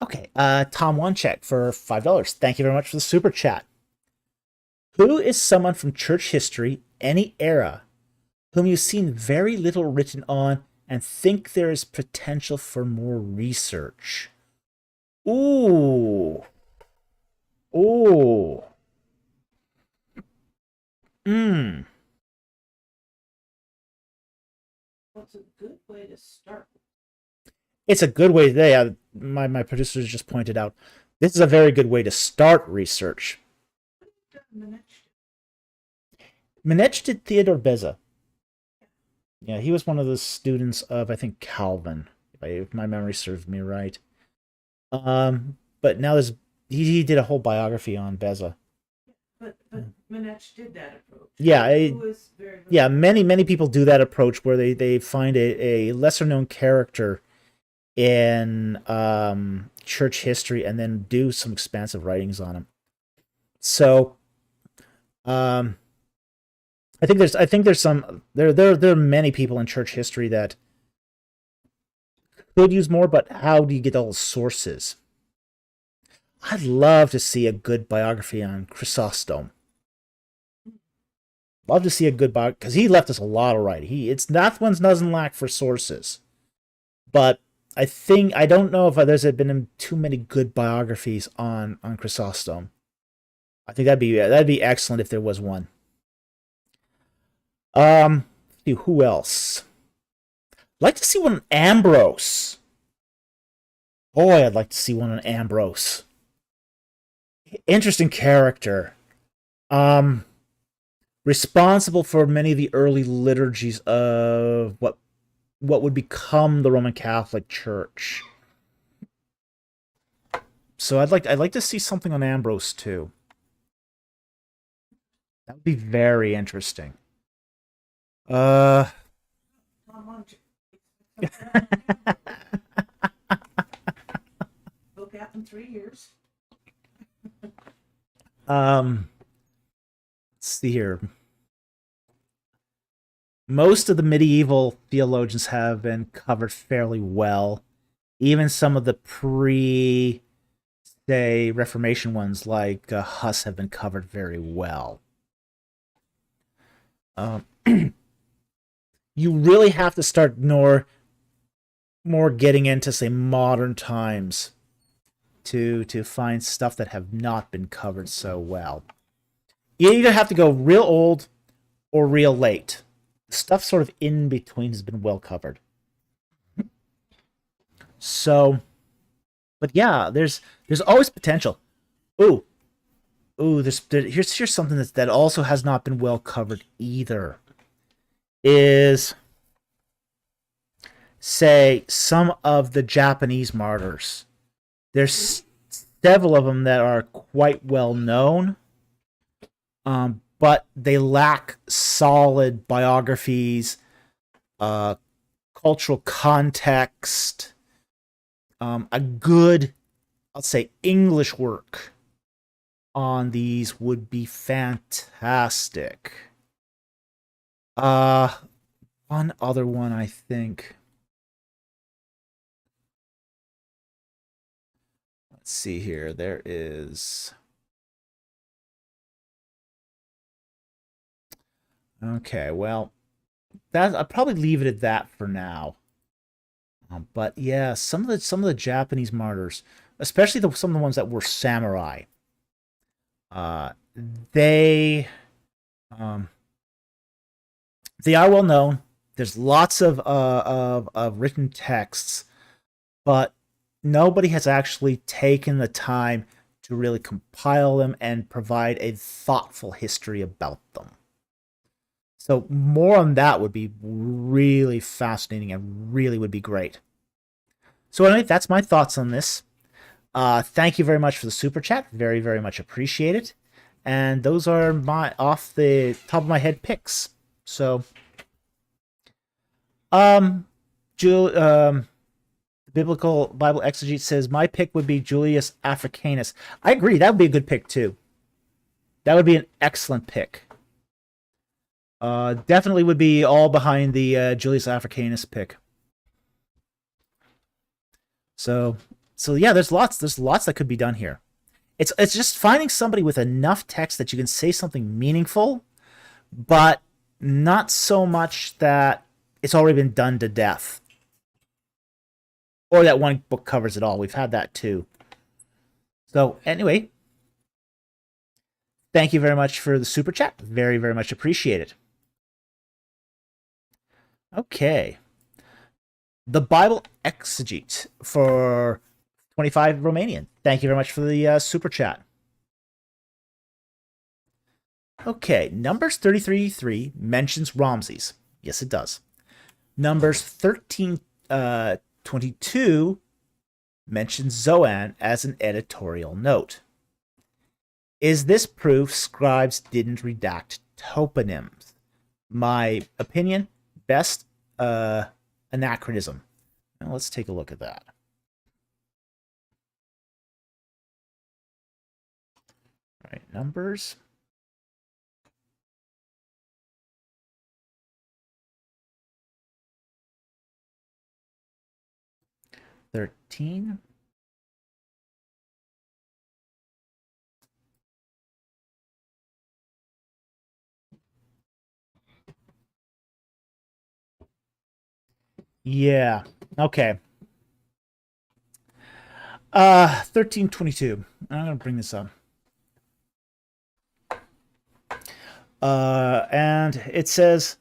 Okay, Tom Wancheck for $5. Thank you very much for the super chat. Who is someone from church history, any era, whom you've seen very little written on and think there is potential for more research? Ooh. What's a good way to start? It's a good way. My producers just pointed out, this is a very good way to start research. Menech did Theodore Beza. Yeah, he was one of the students of, I think, Calvin, if my memory serves me right. But now he did a whole biography on Beza. But Menech did that approach. Yeah, many people do that approach where they find a lesser known character in church history and then do some expansive writings on him. So, I think there are many people in church history that could use more, but how do you get all the sources? I'd love to see a good biography on Chrysostom. Love to see a good biography because he left us a lot of writing. It's that one doesn't lack for sources, but I don't know if there's been too many good biographies on Chrysostom. I think that'd be excellent if there was one. Who else? I'd like to see one on Ambrose. Boy, I'd like to see one on Ambrose. Interesting character. Um, Responsible for many of the early liturgies of what would become the Roman Catholic Church. So I'd like to see something on Ambrose too. That would be very interesting. Uh, Tom, why don't book out in 3 years? let's see here. Most of the medieval theologians have been covered fairly well. Even some of the say, Reformation ones like Huss have been covered very well. You really have to start more getting into, say, modern times to find stuff that have not been covered so well. You either have to go real old or real late. Stuff sort of in between has been well covered. So, but yeah, there's always potential. Ooh, here's something that also has not been well covered either. Is, say, some of the Japanese martyrs. There's several of them that are quite well known, but they lack solid biographies, cultural context, a good, I'll say, English work on these would be fantastic. One other one, I think. Let's see here. There is. Okay, well, I'll probably leave it at that for now. But yeah, some of the Japanese martyrs, especially some of the ones that were samurai, uh, they um, they are well known. There's lots of written texts, but nobody has actually taken the time to really compile them and provide a thoughtful history about them. So more on that would be really fascinating and really would be great. So anyway, that's my thoughts on this. Thank you very much for the super chat. Very, very much appreciate it. And those are my off the top of my head picks. So, Jul, the biblical Bible exegete says my pick would be Julius Africanus. I agree. That would be a good pick too. That would be an excellent pick. Definitely would be all behind the Julius Africanus pick. So yeah, there's lots that could be done here. It's just finding somebody with enough text that you can say something meaningful, but not so much that it's already been done to death. Or that one book covers it all. We've had that too. So anyway, thank you very much for the super chat. Very, very much appreciated. Okay. The Bible Exegete for 25 Romanian. Thank you very much for the super chat. Okay, Numbers 33:3 mentions Ramses. Yes, it does. Numbers 13:22 mentions Zoan as an editorial note. Is this proof scribes didn't redact toponyms? My opinion, best anachronism. Now let's take a look at that. All right, Numbers. Yeah. Okay. 1322. I'm gonna bring this up. And it says,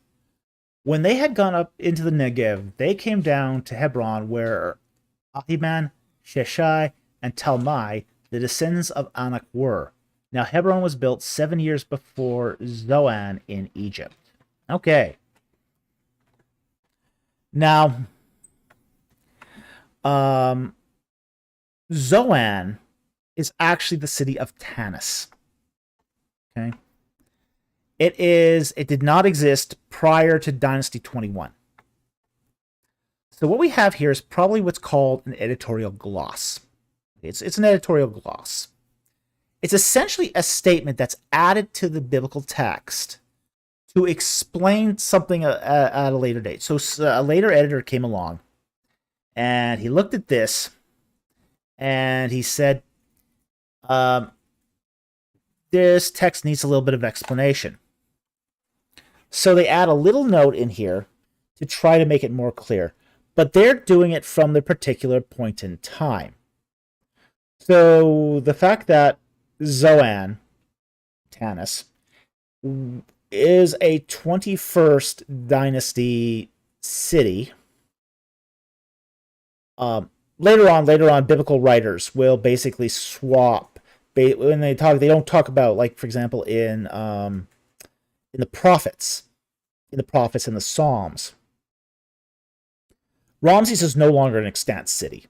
when they had gone up into the Negev, they came down to Hebron, where Ahiman, Sheshai, and Talmai, the descendants of Anak, were. Now Hebron was built 7 years before Zoan in Egypt. Okay. Now, um, Zoan is actually the city of Tanis. Okay. It did not exist prior to Dynasty 21. So what we have here is probably what's called an editorial gloss. It's an editorial gloss. It's essentially a statement that's added to the biblical text to explain something at a later date. So a later editor came along and he looked at this and he said, this text needs a little bit of explanation. So they add a little note in here to try to make it more clear. But they're doing it from the particular point in time. So the fact that Zoan, Tanis, is a 21st dynasty city. Later on, biblical writers will basically swap. When they talk, they don't talk about, like, for example, in the prophets, and the Psalms. Ramses is no longer an extant city.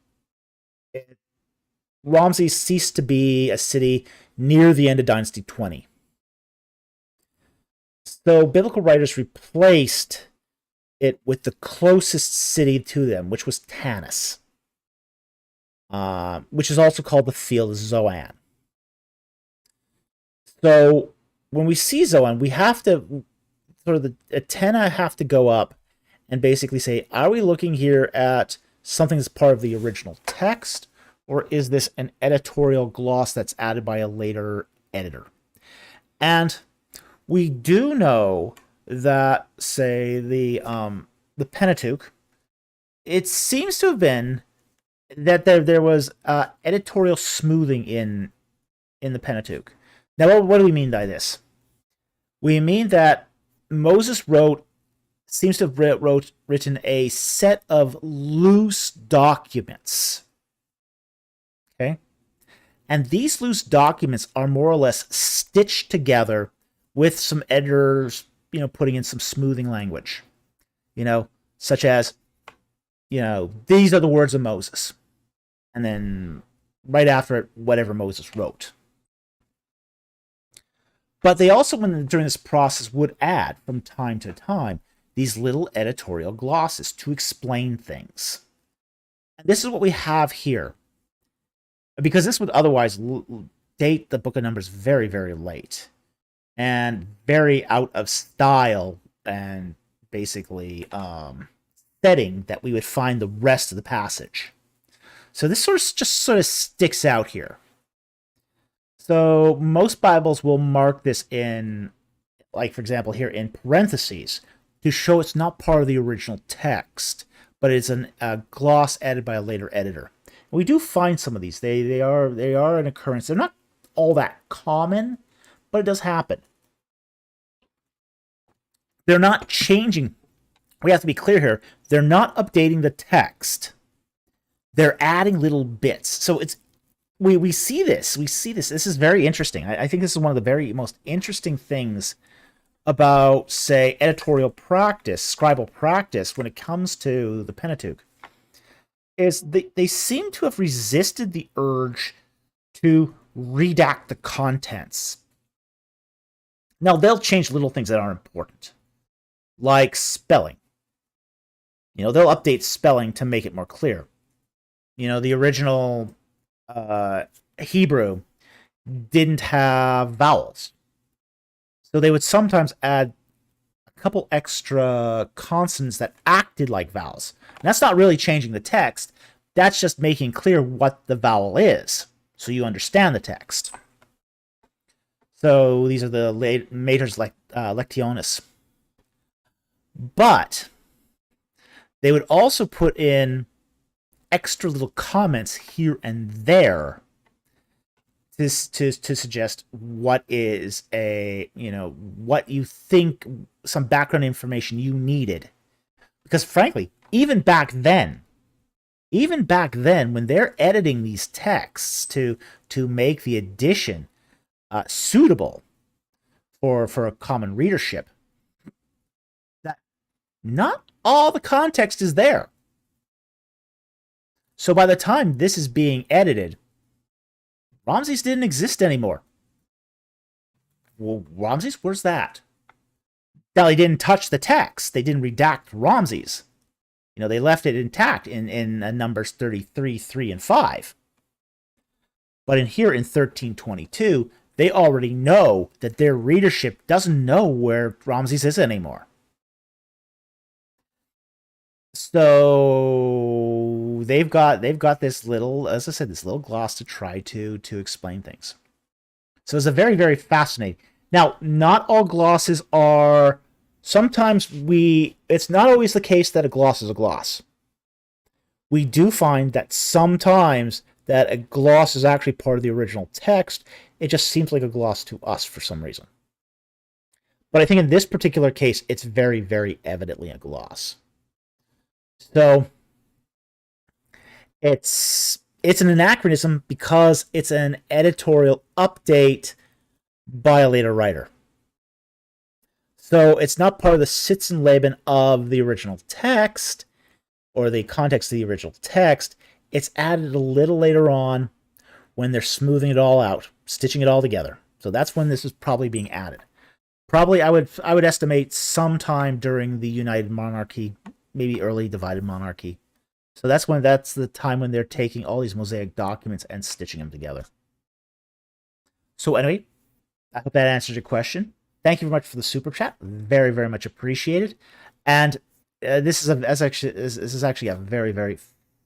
Ramses ceased to be a city near the end of Dynasty 20. So biblical writers replaced it with the closest city to them, which was Tanis, which is also called the Field of Zoan. So when we see Zoan, we have to, sort of the antenna have to go up and basically say, are we looking here at something that's part of the original text, or is this an editorial gloss that's added by a later editor? And we do know that, say, the Pentateuch, it seems to have been that there was editorial smoothing in the Pentateuch. Now, what do we mean by this? We mean that Moses seems to have written a set of loose documents. Okay? And these loose documents are more or less stitched together with some editors, putting in some smoothing language. Such as, these are the words of Moses. And then right after it, whatever Moses wrote. But they also, during this process, would add from time to time these little editorial glosses to explain things. And this is what we have here. Because this would otherwise date the Book of Numbers very, very late. And very out of style and basically setting that we would find the rest of the passage. So this sort of sticks out here. So most Bibles will mark this in, like, for example, here in parentheses, to show it's not part of the original text, but it's a gloss added by a later editor. And we do find some of these. They are an occurrence. They're not all that common, but it does happen. They're not changing. We have to be clear here. They're not updating the text. They're adding little bits. So it's we see this. This is very interesting. I think this is one of the very most interesting things about, say, editorial practice, scribal practice, when it comes to the Pentateuch, is they seem to have resisted the urge to redact the contents. Now, they'll change little things that aren't important, like spelling. They'll update spelling to make it more clear. The original Hebrew didn't have vowels. So they would sometimes add a couple extra consonants that acted like vowels. And that's not really changing the text. That's just making clear what the vowel is, so you understand the text. So these are the Mater's Lectionis. But They would also put in extra little comments here and there to suggest what is what you think, some background information you needed. Because frankly, even back then, when they're editing these texts to make the edition suitable for a common readership, that not all the context is there. So by the time this is being edited, Ramses didn't exist anymore. Well, Ramses, where's that? Now, they didn't touch the text. They didn't redact Ramses. They left it intact in Numbers 33, 3, and 5. But in 1322, they already know that their readership doesn't know where Ramses is anymore. So they've got this little, as I said, this little gloss to try to explain things. So it's a very, very fascinating. Now, not all glosses are. Sometimes it's not always the case that a gloss is a gloss. We do find that sometimes that a gloss is actually part of the original text. It just seems like a gloss to us for some reason. But I think in this particular case, it's very, very evidently a gloss. So it's an anachronism because it's an editorial update by a later writer. So it's not part of the Sitzenleben of the original text or the context of the original text. It's added a little later on when they're smoothing it all out, stitching it all together. So that's when this is probably being added. Probably, I would estimate sometime during the United Monarchy, maybe early Divided Monarchy. So that's the time when they're taking all these Mosaic documents and stitching them together. So anyway, I hope that answers your question. Thank you very much for the super chat. Very, very much appreciated. And this is actually a very, very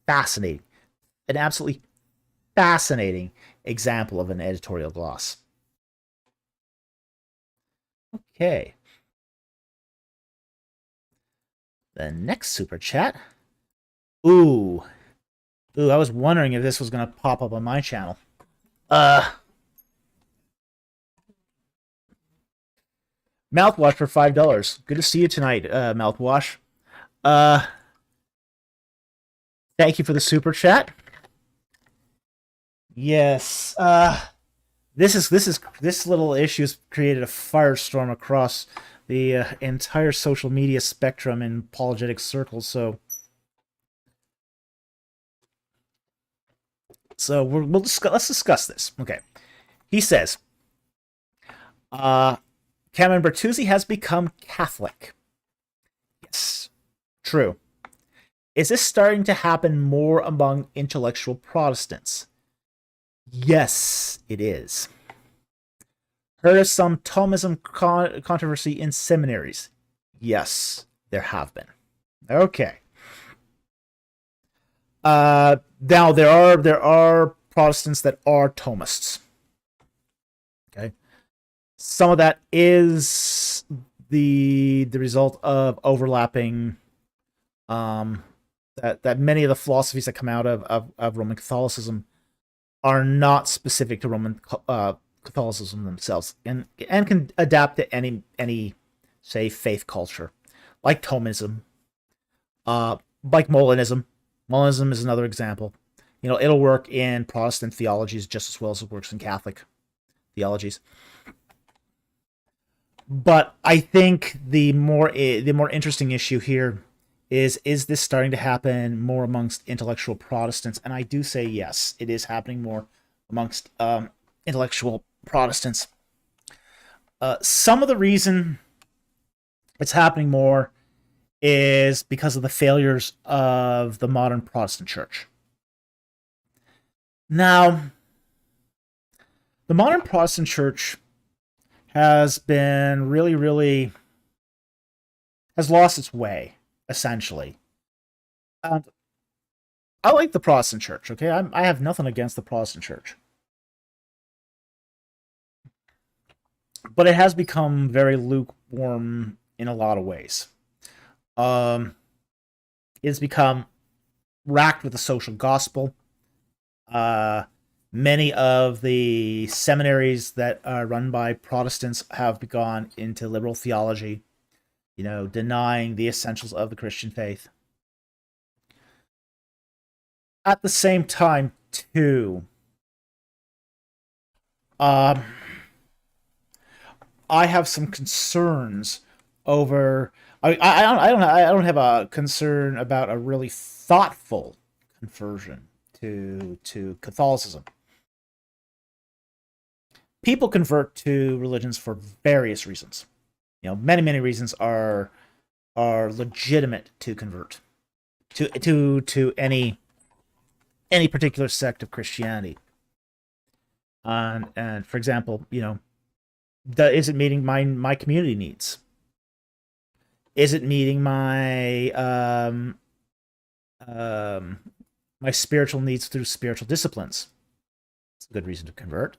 fascinating, an absolutely fascinating example of an editorial gloss. Okay. The next super chat. Ooh, I was wondering if this was going to pop up on my channel. Mouthwash for $5. Good to see you tonight, Mouthwash. Thank you for the super chat. Yes. This little issue has created a firestorm across the entire social media spectrum in apologetic circles. So let's discuss this. Okay. He says, Cameron Bertuzzi has become Catholic. Yes, true. Is this starting to happen more among intellectual Protestants? Yes, it is. Heard of some Thomism controversy in seminaries? Yes, there have been. Okay. Now there are Protestants that are Thomists. Okay. Some of that is the result of overlapping that many of the philosophies that come out of Roman Catholicism are not specific to Roman Catholicism themselves, and can adapt to any say faith culture, like Thomism, like Molinism. Molinism is another example. It'll work in Protestant theologies just as well as it works in Catholic theologies. But I think the more interesting issue here is this starting to happen more amongst intellectual Protestants? And I do say yes, it is happening more amongst intellectual Protestants. Some of the reason it's happening more is because of the failures of the modern Protestant church. Now, the modern Protestant church has been really has lost its way, essentially. And I like the Protestant church, okay? I have nothing against the Protestant church. But it has become very lukewarm in a lot of ways. it's become racked with the social gospel. Many of the seminaries that are run by Protestants have gone into liberal theology, denying the essentials of the Christian faith. At the same time, too, um, I have some concerns over. I don't have a concern about a really thoughtful conversion to Catholicism. People convert to religions for various reasons. Many reasons are legitimate to convert to any particular sect of Christianity. And for example, is it meeting my community needs? Is it meeting my spiritual needs through spiritual disciplines? It's a good reason to convert.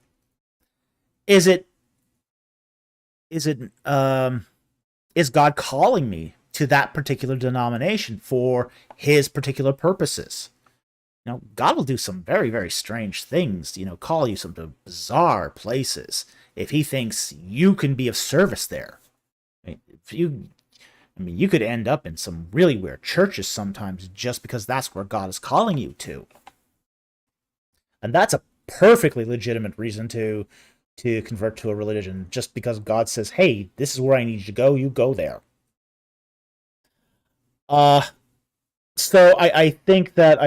Is God calling me to that particular denomination for his particular purposes? God will do some very, very strange things, call you some bizarre places if he thinks you can be of service there. You could end up in some really weird churches sometimes just because that's where God is calling you to. And that's a perfectly legitimate reason to convert to a religion, just because God says, hey, this is where I need you to go, you go there. So I think there's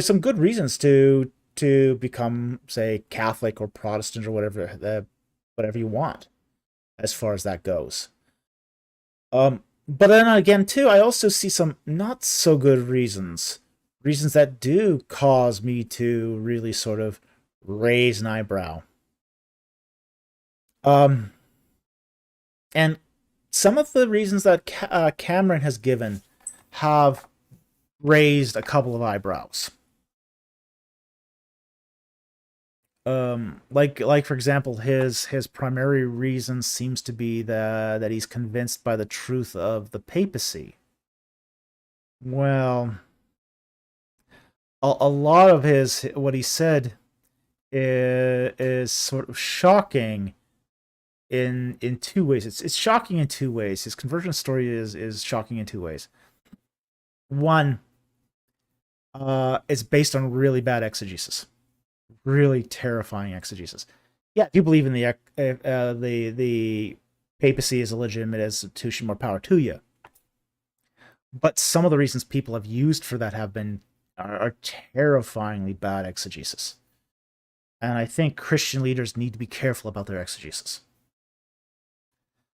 some good reasons to become, say, Catholic or Protestant or whatever you want, as far as that goes. But then again, too, I also see some not so good reasons that do cause me to really sort of raise an eyebrow. And some of the reasons that Cameron has given have raised a couple of eyebrows. Like for example, his primary reason seems to be that he's convinced by the truth of the papacy. Well, a lot of what he said is sort of shocking in two ways. It's shocking in two ways. His conversion story is shocking in two ways. One, it's based on really bad exegesis, really terrifying exegesis. Yeah, if you believe in the papacy is a legitimate institution, more power to you. But some of the reasons people have used for that are terrifyingly bad exegesis. And I think Christian leaders need to be careful about their exegesis.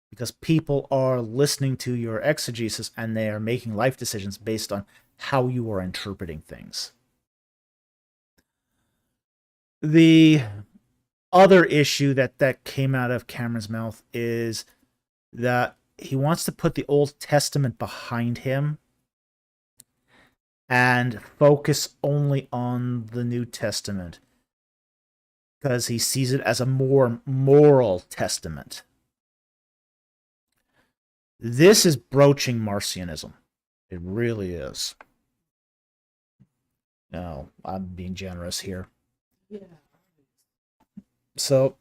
Because people are listening to your exegesis and they are making life decisions based on how you are interpreting things. The other issue that came out of Cameron's mouth is that he wants to put the Old Testament behind him and focus only on the New Testament because he sees it as a more moral testament. This is broaching Marcionism. It really is. No, I'm being generous here. Yeah. So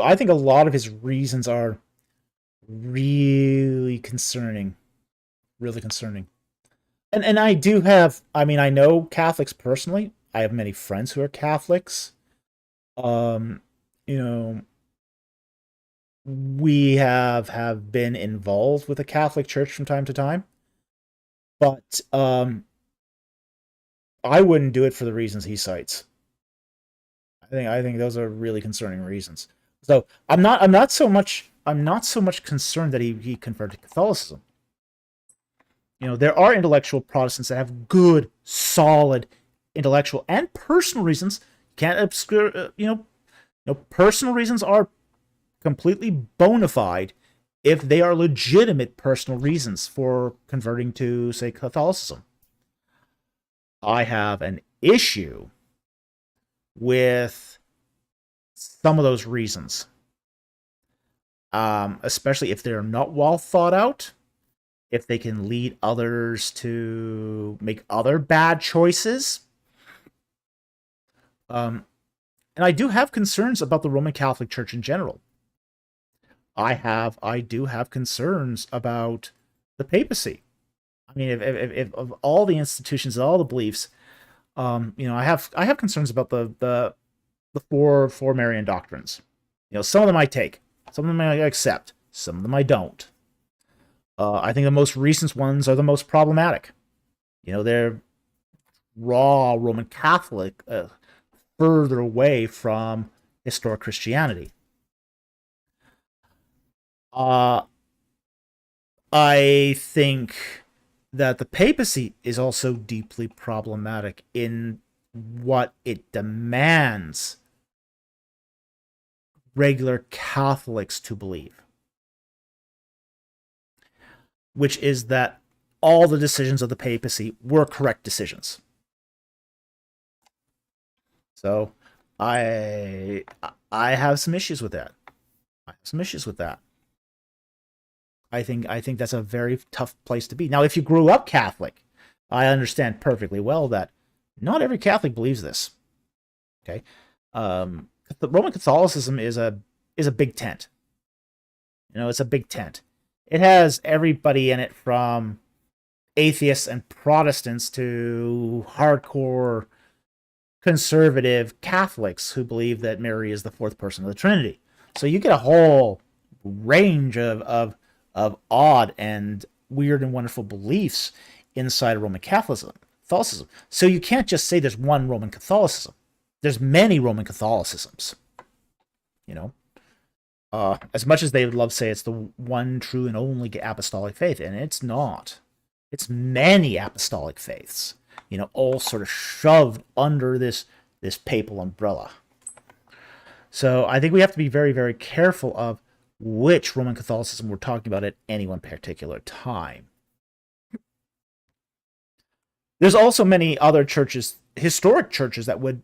I think a lot of his reasons are really concerning. Really concerning. And I do have, I know Catholics personally. I have many friends who are Catholics. You know, we have been involved with the Catholic Church from time to time, but I wouldn't do it for the reasons he cites. I think those are really concerning reasons. So I'm not so much concerned that he converted to Catholicism. There are intellectual Protestants that have good, solid intellectual and personal reasons. Can't obscure, personal reasons are completely bona fide if they are legitimate personal reasons for converting to, say, Catholicism. I have an issue with some of those reasons, especially if they're not well thought out if they can lead others to make other bad choices. And I do have concerns about the Roman Catholic Church in general. I do have concerns about the papacy. I mean, if of all the institutions and all the beliefs, I have concerns about the four Marian doctrines. Some of them I take, some of them I accept, some of them I don't. I think the most recent ones are the most problematic. They're raw Roman Catholic, further away from historic Christianity. I think that the papacy is also deeply problematic in what it demands regular Catholics to believe, which is that all the decisions of the papacy were correct decisions. So I have some issues with that. I think that's a very tough place to be. Now, if you grew up Catholic, I understand perfectly well that not every Catholic believes this. Okay, the Roman Catholicism is a big tent. It's a big tent. It has everybody in it from atheists and Protestants to hardcore conservative Catholics who believe that Mary is the fourth person of the Trinity. So you get a whole range of odd and weird and wonderful beliefs inside of Roman Catholicism. So you can't just say there's one Roman Catholicism. There's many Roman Catholicisms. As much as they would love to say it's the one true and only apostolic faith, and it's not. It's many apostolic faiths, all sort of shoved under this papal umbrella. So I think we have to be very, very careful of which Roman Catholicism we're talking about at any one particular time. There's also many other churches, historic churches, that would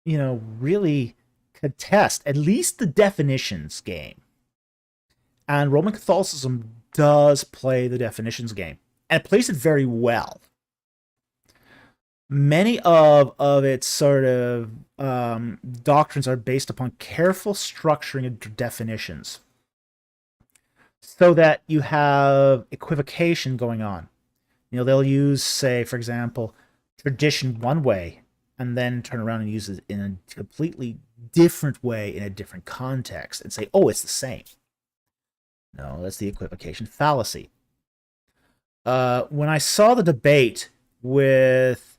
really contest at least the definitions game. And Roman Catholicism does play the definitions game, and it plays it very well. Many of its sort of doctrines are based upon careful structuring of definitions so that you have equivocation going on. They'll use, say, for example, tradition one way and then turn around and use it in a completely different way in a different context and say, oh, it's the same. No, that's the equivocation fallacy. When I saw the debate with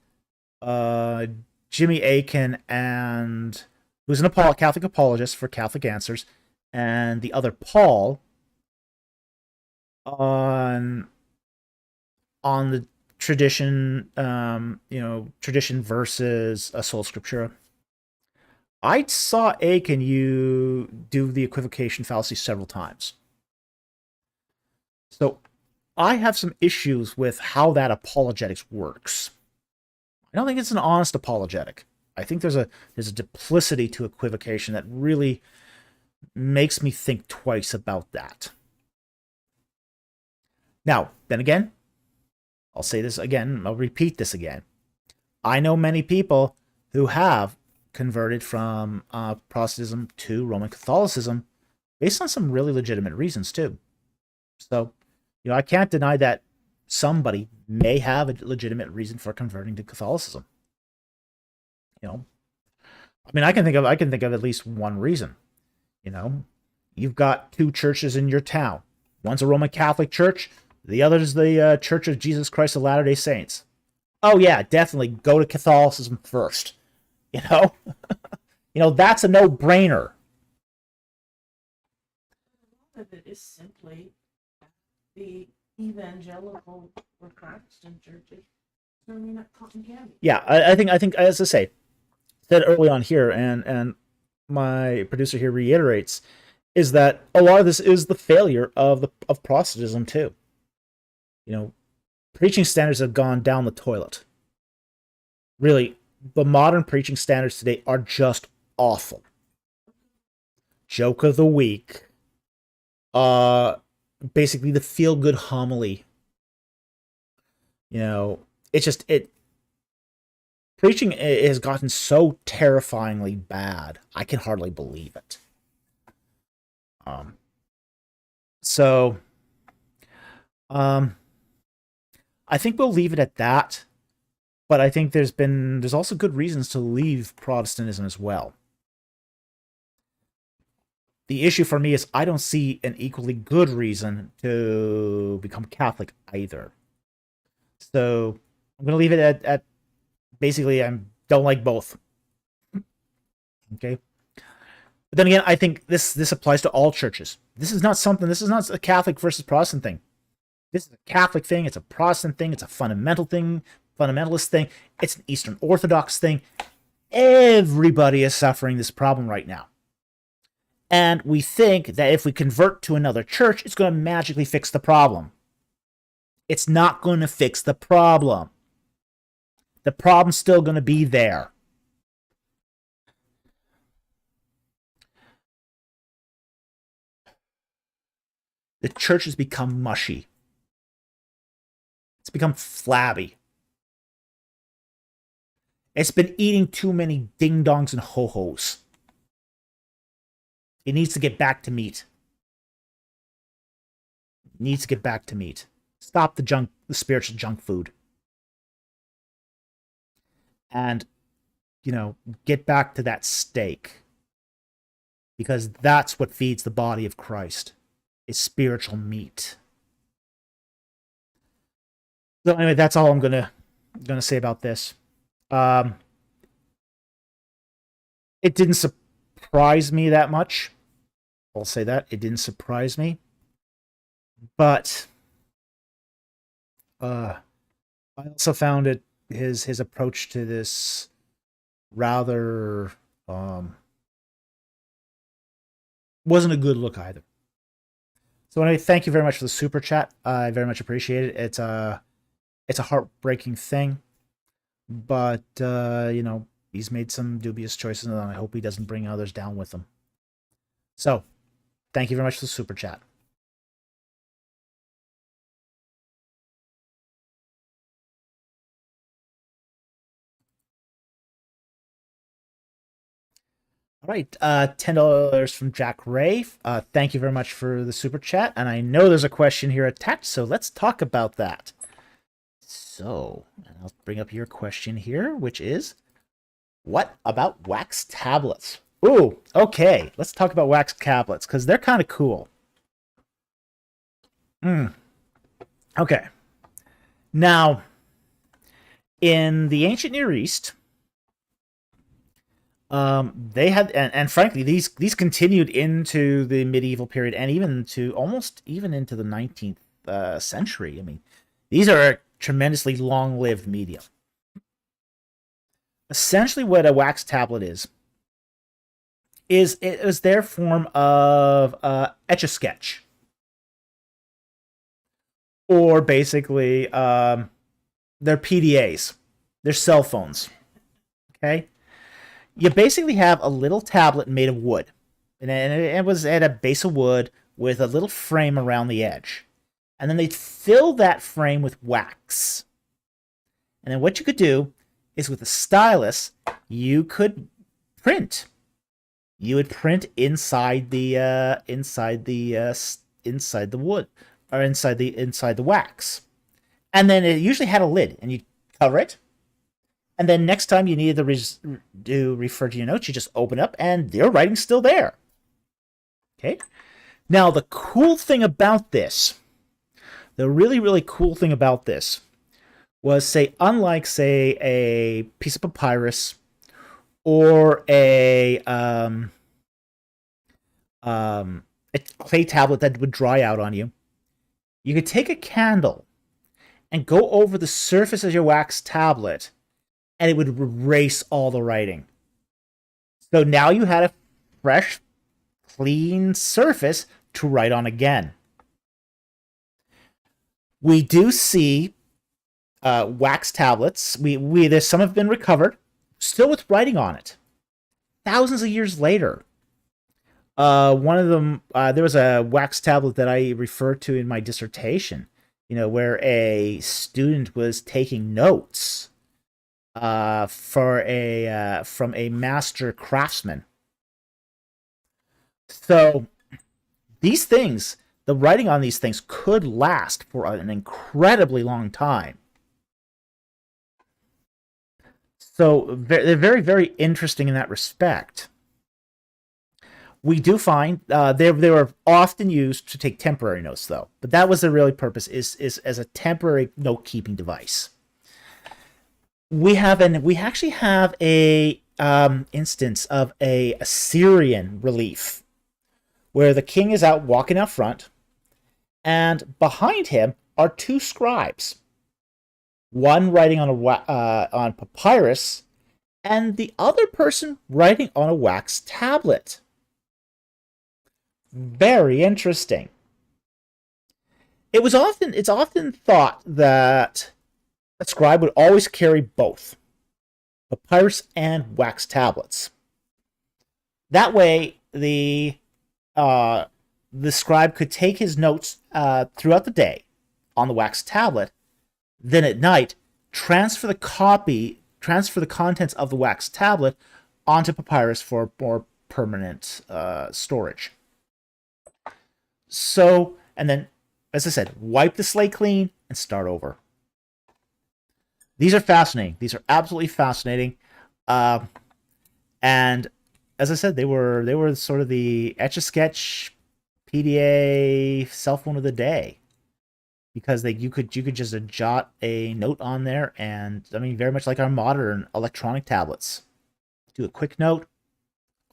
Jimmy Akin, and who's an Catholic apologist for Catholic Answers, and the other Paul on the tradition, tradition versus a sola scriptura. I saw Akin do the equivocation fallacy several times. So I have some issues with how that apologetics works. I don't think it's an honest apologetic. I think there's a duplicity to equivocation that really makes me think twice about that. Now, then again, I'll say this again, I'll repeat this again. I know many people who have converted from Protestantism to Roman Catholicism based on some really legitimate reasons too. So, I can't deny that somebody may have a legitimate reason for converting to Catholicism. I can think of at least one reason. You've got two churches in your town. One's a Roman Catholic church. The other is the Church of Jesus Christ of Latter-day Saints. Oh yeah, definitely go to Catholicism first. That's a no-brainer. A lot of it is simply the evangelical or Protestant churches serving up cotton candy. Yeah, I think as I said early on here, and my producer here reiterates, is that a lot of this is the failure of Protestantism too. Preaching standards have gone down the toilet. Really, the modern preaching standards today are just awful. Joke of the week. basically the feel-good homily. You know, it's just preaching has gotten so terrifyingly bad. I can hardly believe it. So, I think we'll leave it at that. But I think there's also good reasons to leave Protestantism as well. The issue for me is I don't see an equally good reason to become Catholic either. So I'm going to leave it at basically I don't like both. Okay. But then again, I think this applies to all churches. This is not a Catholic versus Protestant thing. This is a Catholic thing, it's a Protestant thing, it's a fundamentalist thing, it's an Eastern Orthodox thing. Everybody is suffering this problem right now. And we think that if we convert to another church, it's going to magically fix the problem. It's not going to fix the problem. The problem's still going to be there. The church has become mushy. It's become flabby. It's been eating too many ding-dongs and ho-hos. It needs to get back to meat. It needs to get back to meat. Stop the spiritual junk food. And, get back to that steak. Because that's what feeds the body of Christ, is spiritual meat. So anyway, that's all I'm gonna say about this. It didn't surprise me that much. I'll say that. It didn't surprise me. But I also found his approach to this rather wasn't a good look either. So anyway, thank you very much for the super chat. I very much appreciate it. It's a heartbreaking thing, but he's made some dubious choices, and I hope he doesn't bring others down with him. So, thank you very much for the super chat. All right, $10 from Jack Ray. Thank you very much for the super chat, and I know there's a question here attached, so let's talk about that. So, I'll bring up your question here, which is, what about wax tablets? Ooh, okay, let's talk about wax tablets, because they're kind of cool. Okay. Now, in the ancient Near East, they had, and frankly, these continued into the medieval period, and even into the 19th century. I mean, these are tremendously long-lived medium. Essentially, what a wax tablet is it is their form of Etch-a-Sketch, or basically their PDAs, their cell phones. Okay, you basically have a little tablet made of wood, and it was at a base of wood with a little frame around the edge. And then they'd fill that frame with wax. And then what you could do is, with a stylus, you could print. You would print inside the wood, or inside the wax. And then it usually had a lid, and you cover it. And then next time you needed to refer to your notes, you just open up, and your writing's still there. Okay. Now the cool thing about this. The really, really cool thing about this was, unlike a piece of papyrus or a clay tablet that would dry out on you, you could take a candle and go over the surface of your wax tablet, and it would erase all the writing. So now you had a fresh, clean surface to write on again. We do see wax tablets. There's some have been recovered, still with writing on it, thousands of years later. One of them, there was a wax tablet that I referred to in my dissertation, where a student was taking notes for a from a master craftsman. So these things, the writing on these things could last for an incredibly long time. So they're very, very interesting in that respect. We do find they were often used to take temporary notes, though. But that was the really purpose, is as a temporary note keeping device. We actually have a instance of a Assyrian relief where the king is out walking out front, and behind him are two scribes, one writing on papyrus, and the other person writing on a wax tablet. Very interesting. It's often thought that a scribe would always carry both papyrus and wax tablets. That way, the scribe could take his notes throughout the day on the wax tablet, then at night transfer the contents of the wax tablet onto papyrus for more permanent storage. So, and then, as I said, wipe the slate clean and start over. These are fascinating. These are absolutely fascinating. And as I said, they were sort of the Etch-a-Sketch PDA cell phone of the day, because you could just jot a note on there, and I mean, very much like our modern electronic tablets. Do a quick note,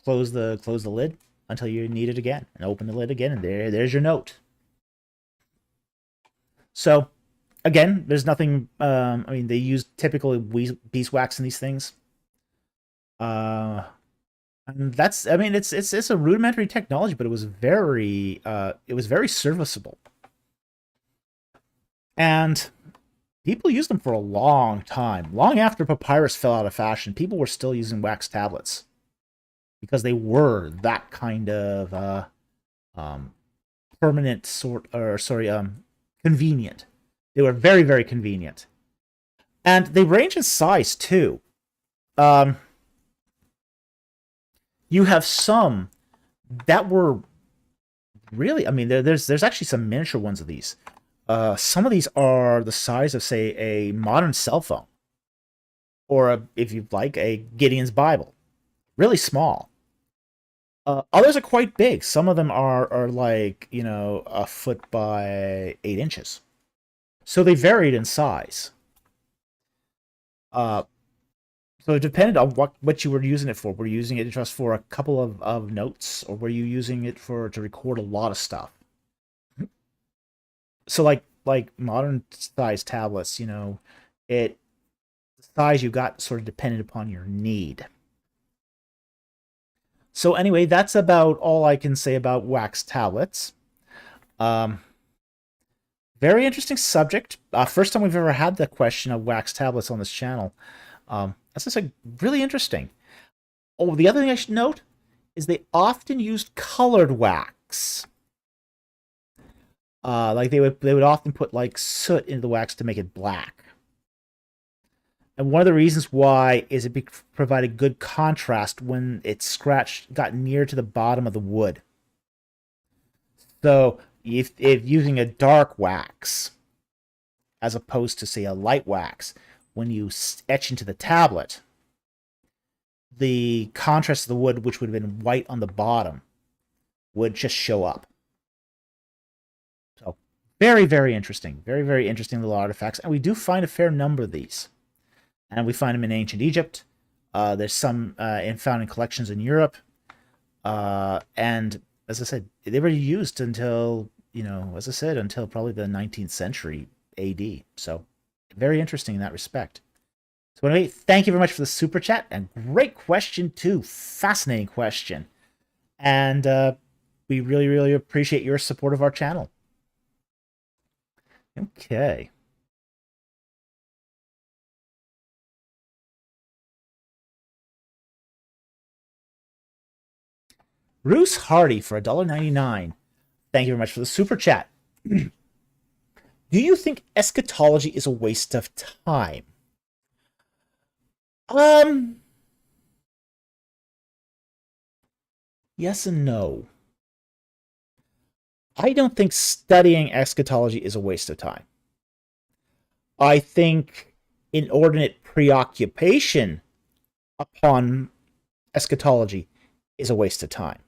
close the lid until you need it again, and open the lid again, and there's your note. So, again, there's nothing. I mean, they use typical beeswax in these things. And that's. I mean, it's a rudimentary technology, but it was very serviceable, and people used them for a long time. Long after papyrus fell out of fashion, people were still using wax tablets, because they were that kind of permanent convenient. They were very, very convenient. And they range in size, too. You have some that were really, I mean, there's actually some miniature ones of these. Some of these are the size of, say, a modern cell phone. Or, if you like, a Gideon's Bible. Really small. Others are quite big. Some of them are like, a foot by 8 inches. So they varied in size. So it depended on what you were using it for. Were you using it just for a couple of notes, or were you using it to record a lot of stuff? So like modern size tablets, the size you got sort of depended upon your need. So anyway, that's about all I can say about wax tablets. Very interesting subject. First time we've ever had the question of wax tablets on this channel. As I said, really interesting. Oh, the other thing I should note is they often used colored wax. Like they would often put like soot into the wax to make it black. And one of the reasons why is it provided good contrast when it got near to the bottom of the wood. So if using a dark wax, as opposed to, say, a light wax, when you etch into the tablet, the contrast of the wood, which would have been white on the bottom, would just show up. So very, very interesting. Very, very interesting little artifacts. And we do find a fair number of these. And we find them in ancient Egypt. There's some found in collections in Europe. And as I said, they were used until, as I said, until probably the 19th century AD. So very interesting in that respect. So anyway, thank you very much for the super chat, and great question too. Fascinating question. And we really, really appreciate your support of our channel. Okay. Bruce Hardy for $1.99. Thank you very much for the super chat. Do you think eschatology is a waste of time? Yes and no. I don't think studying eschatology is a waste of time. I think inordinate preoccupation upon eschatology is a waste of time.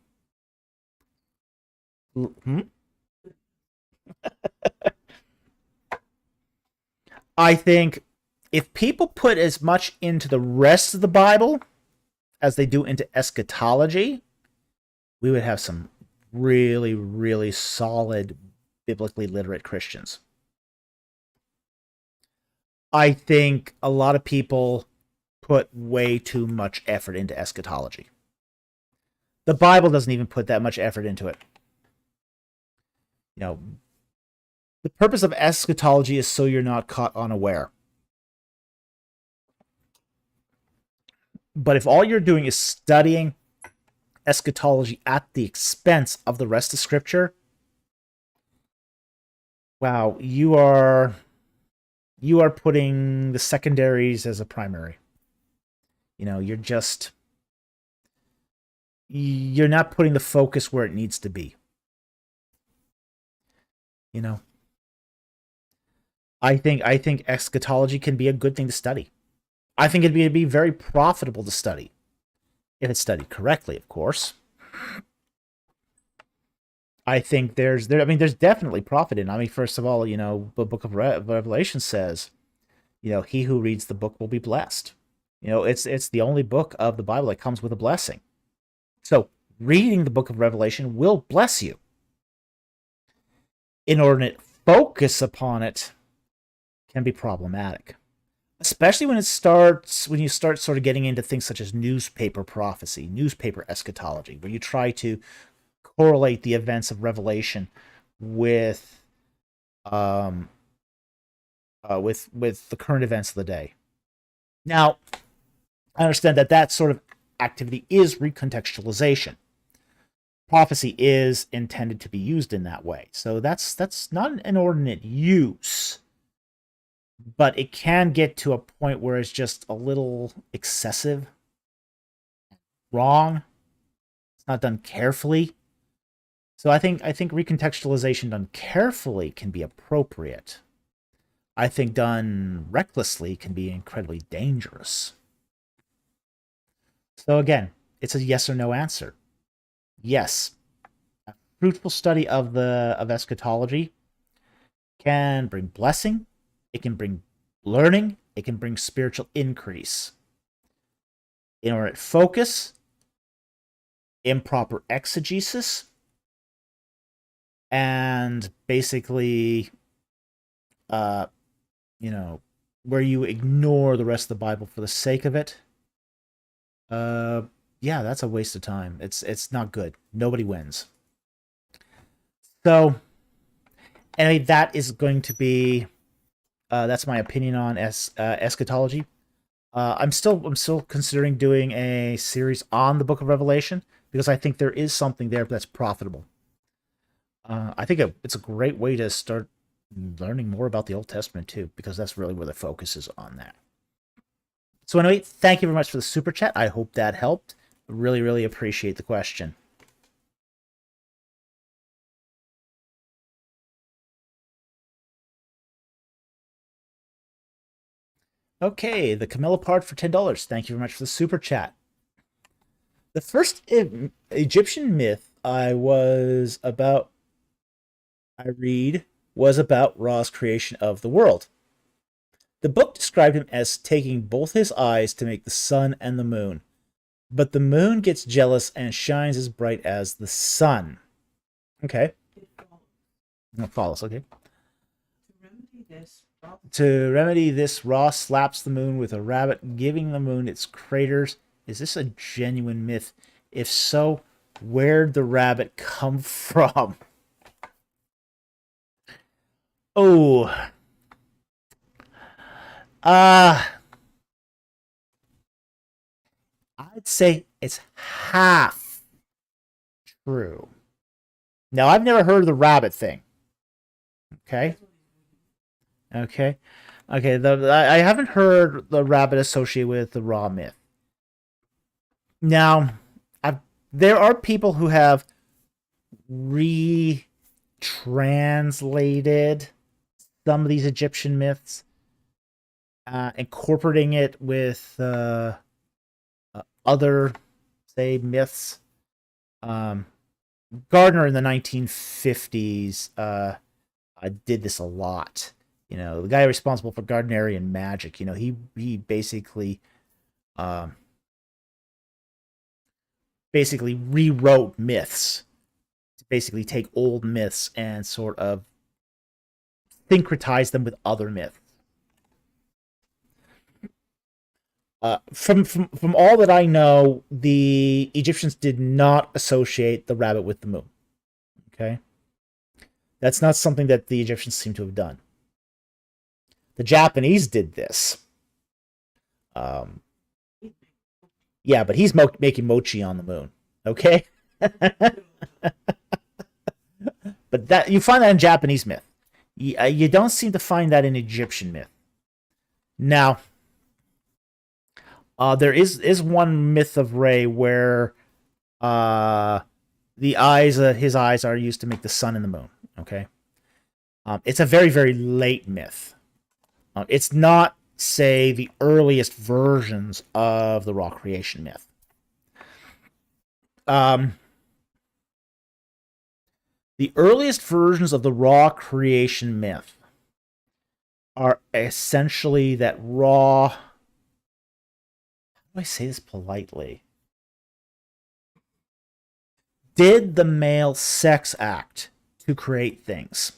I think if people put as much into the rest of the Bible as they do into eschatology, we would have some really, really solid, biblically literate Christians. I think a lot of people put way too much effort into eschatology. The Bible doesn't even put that much effort into it. You know, the purpose of eschatology is so you're not caught unaware. But if all you're doing is studying eschatology at the expense of the rest of Scripture, wow, you are putting the secondaries as a primary. You know, you're not putting the focus where it needs to be. You know, I think eschatology can be a good thing to study. I think it'd be very profitable to study if it's studied correctly, of course. I think there's definitely profit in it. I mean, first of all, you know, the book of Revelation says, you know, he who reads the book will be blessed. You know, it's the only book of the Bible that comes with a blessing. So reading the book of Revelation will bless you. Inordinate focus upon it can be problematic, especially when you start sort of getting into things such as newspaper prophecy, newspaper eschatology, where you try to correlate the events of Revelation with the current events of the day. Now, I understand that sort of activity is recontextualization. Prophecy is intended to be used in that way, so that's not an inordinate use, but it can get to a point where it's just a little excessive, wrong. It's not done carefully. So I think recontextualization done carefully can be appropriate. I think done recklessly can be incredibly dangerous. So again, it's a yes or no answer. Yes, a fruitful study of eschatology can bring blessing, it can bring learning, it can bring spiritual increase. Inordinate focus, improper exegesis, and basically, you know, where you ignore the rest of the Bible for the sake of it, yeah, that's a waste of time. It's not good. Nobody wins. So, anyway, that is going to be that's my opinion on eschatology. I'm still considering doing a series on the Book of Revelation because I think there is something there that's profitable. I think it's a great way to start learning more about the Old Testament too, because that's really where the focus is on that. So anyway, thank you very much for the super chat. I hope that helped. Really, really appreciate the question. Okay, the Camilla Part for $10. Thank you very much for the super chat. The first Egyptian myth I read was about Ra's creation of the world. The book described him as taking both his eyes to make the sun and the moon, but the moon gets jealous and shines as bright as the sun. Okay. It follows, okay. To remedy this, Ra slaps the moon with a rabbit, giving the moon its craters. Is this a genuine myth? If so, where'd the rabbit come from? Oh. I'd say it's half true. Now, I've never heard of the rabbit thing. Okay. Okay. Okay. I haven't heard the rabbit associated with the Ra myth. Now, there are people who have retranslated some of these Egyptian myths, incorporating it with other, say, myths. Gardner in the 1950s did this a lot. The guy responsible for Gardnerian magic. He basically rewrote myths to basically take old myths and sort of syncretize them with other myths. From all that I know, the Egyptians did not associate the rabbit with the moon. Okay, that's not something that the Egyptians seem to have done. The Japanese did this. Yeah, but he's making mochi on the moon. Okay, but that you find that in Japanese myth. You don't seem to find that in Egyptian myth. Now, there is one myth of Re where his eyes are used to make the sun and the moon. Okay, it's a very, very late myth. It's not, say, the earliest versions of the Ra creation myth. The earliest versions of the Ra creation myth are essentially that Ra. How do I say this politely? Did the male sex act to create things.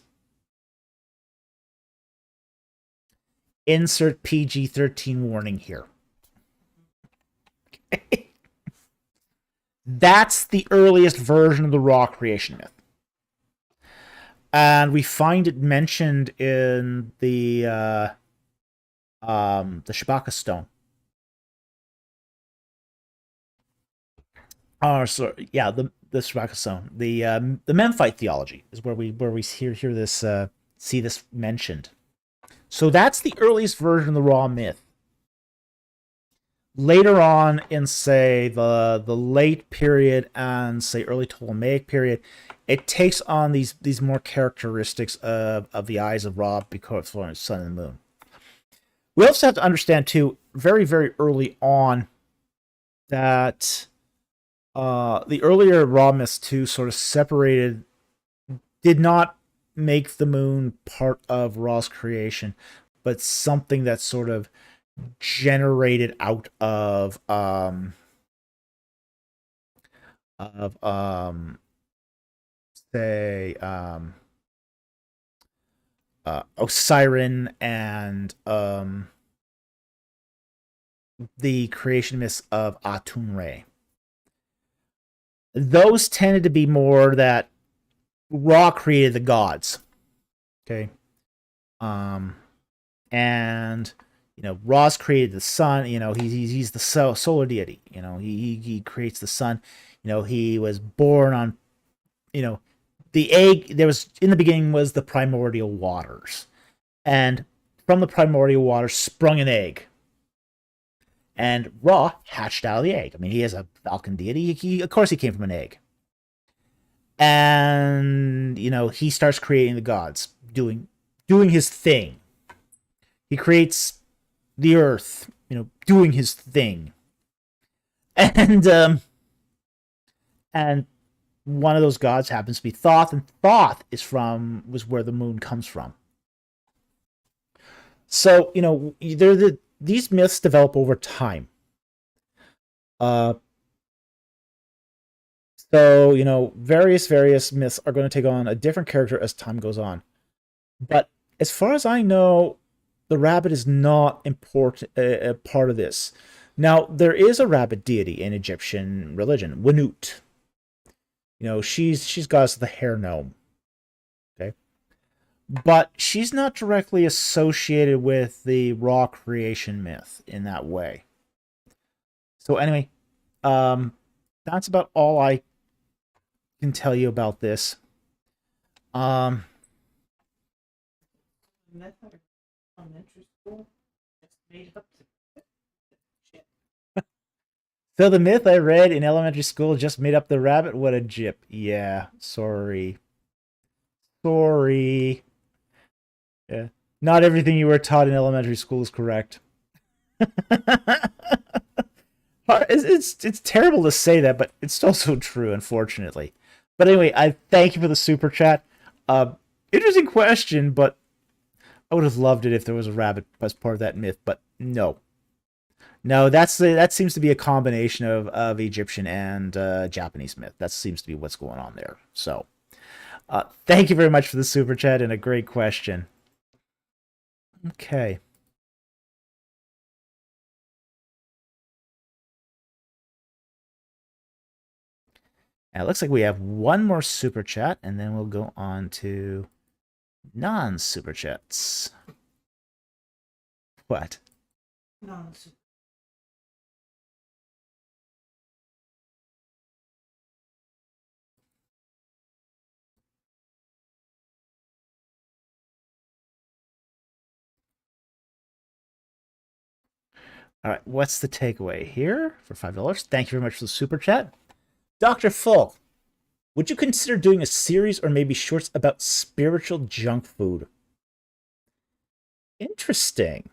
Insert PG-13 warning here. Okay. That's the earliest version of the Ra creation myth. And we find it mentioned in the Shabaka stone. The Shabaka stone. The Memphite theology is where we hear this see this mentioned. So that's the earliest version of the Ra myth. Later on in, say, the late period and, say, early Ptolemaic period, it takes on these more characteristics of the eyes of Ra because of the sun and the moon. We also have to understand, too, very, very early on, that the earlier Ra myths, too, sort of separated, did not make the moon part of Ra's creation, but something that sort of generated out of Osiris and the creation myths of Atum-Re. Those tended to be more that Ra created the gods. Okay. And Ra's created the sun. He's the solar deity. He creates the sun. He was born on, the egg. There was, in the beginning, was the primordial waters, and from the primordial waters sprung an egg. And Ra hatched out of the egg. I mean, he is a falcon deity. Of course, he came from an egg. And he starts creating the gods, doing his thing. He creates the earth, doing his thing. And one of those gods happens to be Thoth, and Thoth was where the moon comes from. So, these myths develop over time. So, various myths are going to take on a different character as time goes on. But as far as I know, the rabbit is not important a part of this. Now, there is a rabbit deity in Egyptian religion, Wenut. She's goddess of the hair gnome. Okay, but she's not directly associated with the Ra creation myth in that way. So anyway, that's about all I can tell you about this. The myth that elementary school just made up the shit. So the myth I read in elementary school just made up the rabbit. What a jip. Yeah, sorry. Sorry. Yeah. Not everything you were taught in elementary school is correct. It's terrible to say that, but it's also true, unfortunately. But anyway, I thank you for the super chat. Interesting question, but I would have loved it if there was a rabbit as part of that myth, but no. No, that seems to be a combination of Egyptian and Japanese myth. That seems to be what's going on there. So, thank you very much for the super chat and a great question. Okay. Now, it looks like we have one more super chat, and then we'll go on to non-super chats. What? Non-super. All right, what's the takeaway here for $5? Thank you very much for the super chat. Dr. Fulk, would you consider doing a series or maybe shorts about spiritual junk food? Interesting.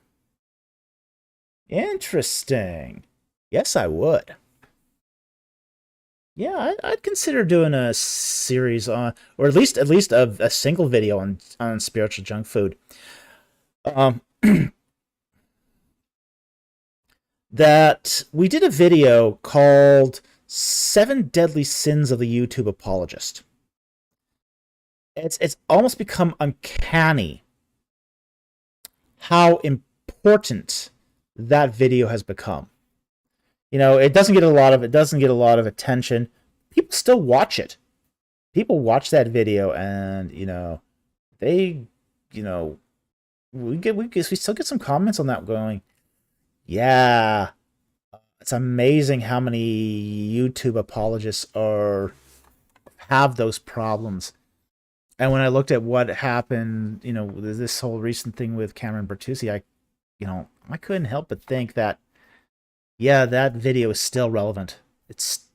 Interesting. Yes, I would. Yeah, I'd consider doing a series on, or at least a single video on spiritual junk food. That we did a video called 7 Deadly Sins of the YouTube Apologist. It's almost become uncanny how important that video has become. You know, it doesn't get a lot of attention. People still watch it. People watch that video, and we still get some comments on that going, yeah, it's amazing how many YouTube apologists have those problems. And when I looked at what happened, this whole recent thing with Cameron Bertuzzi, I couldn't help but think that, yeah, that video is still relevant. It's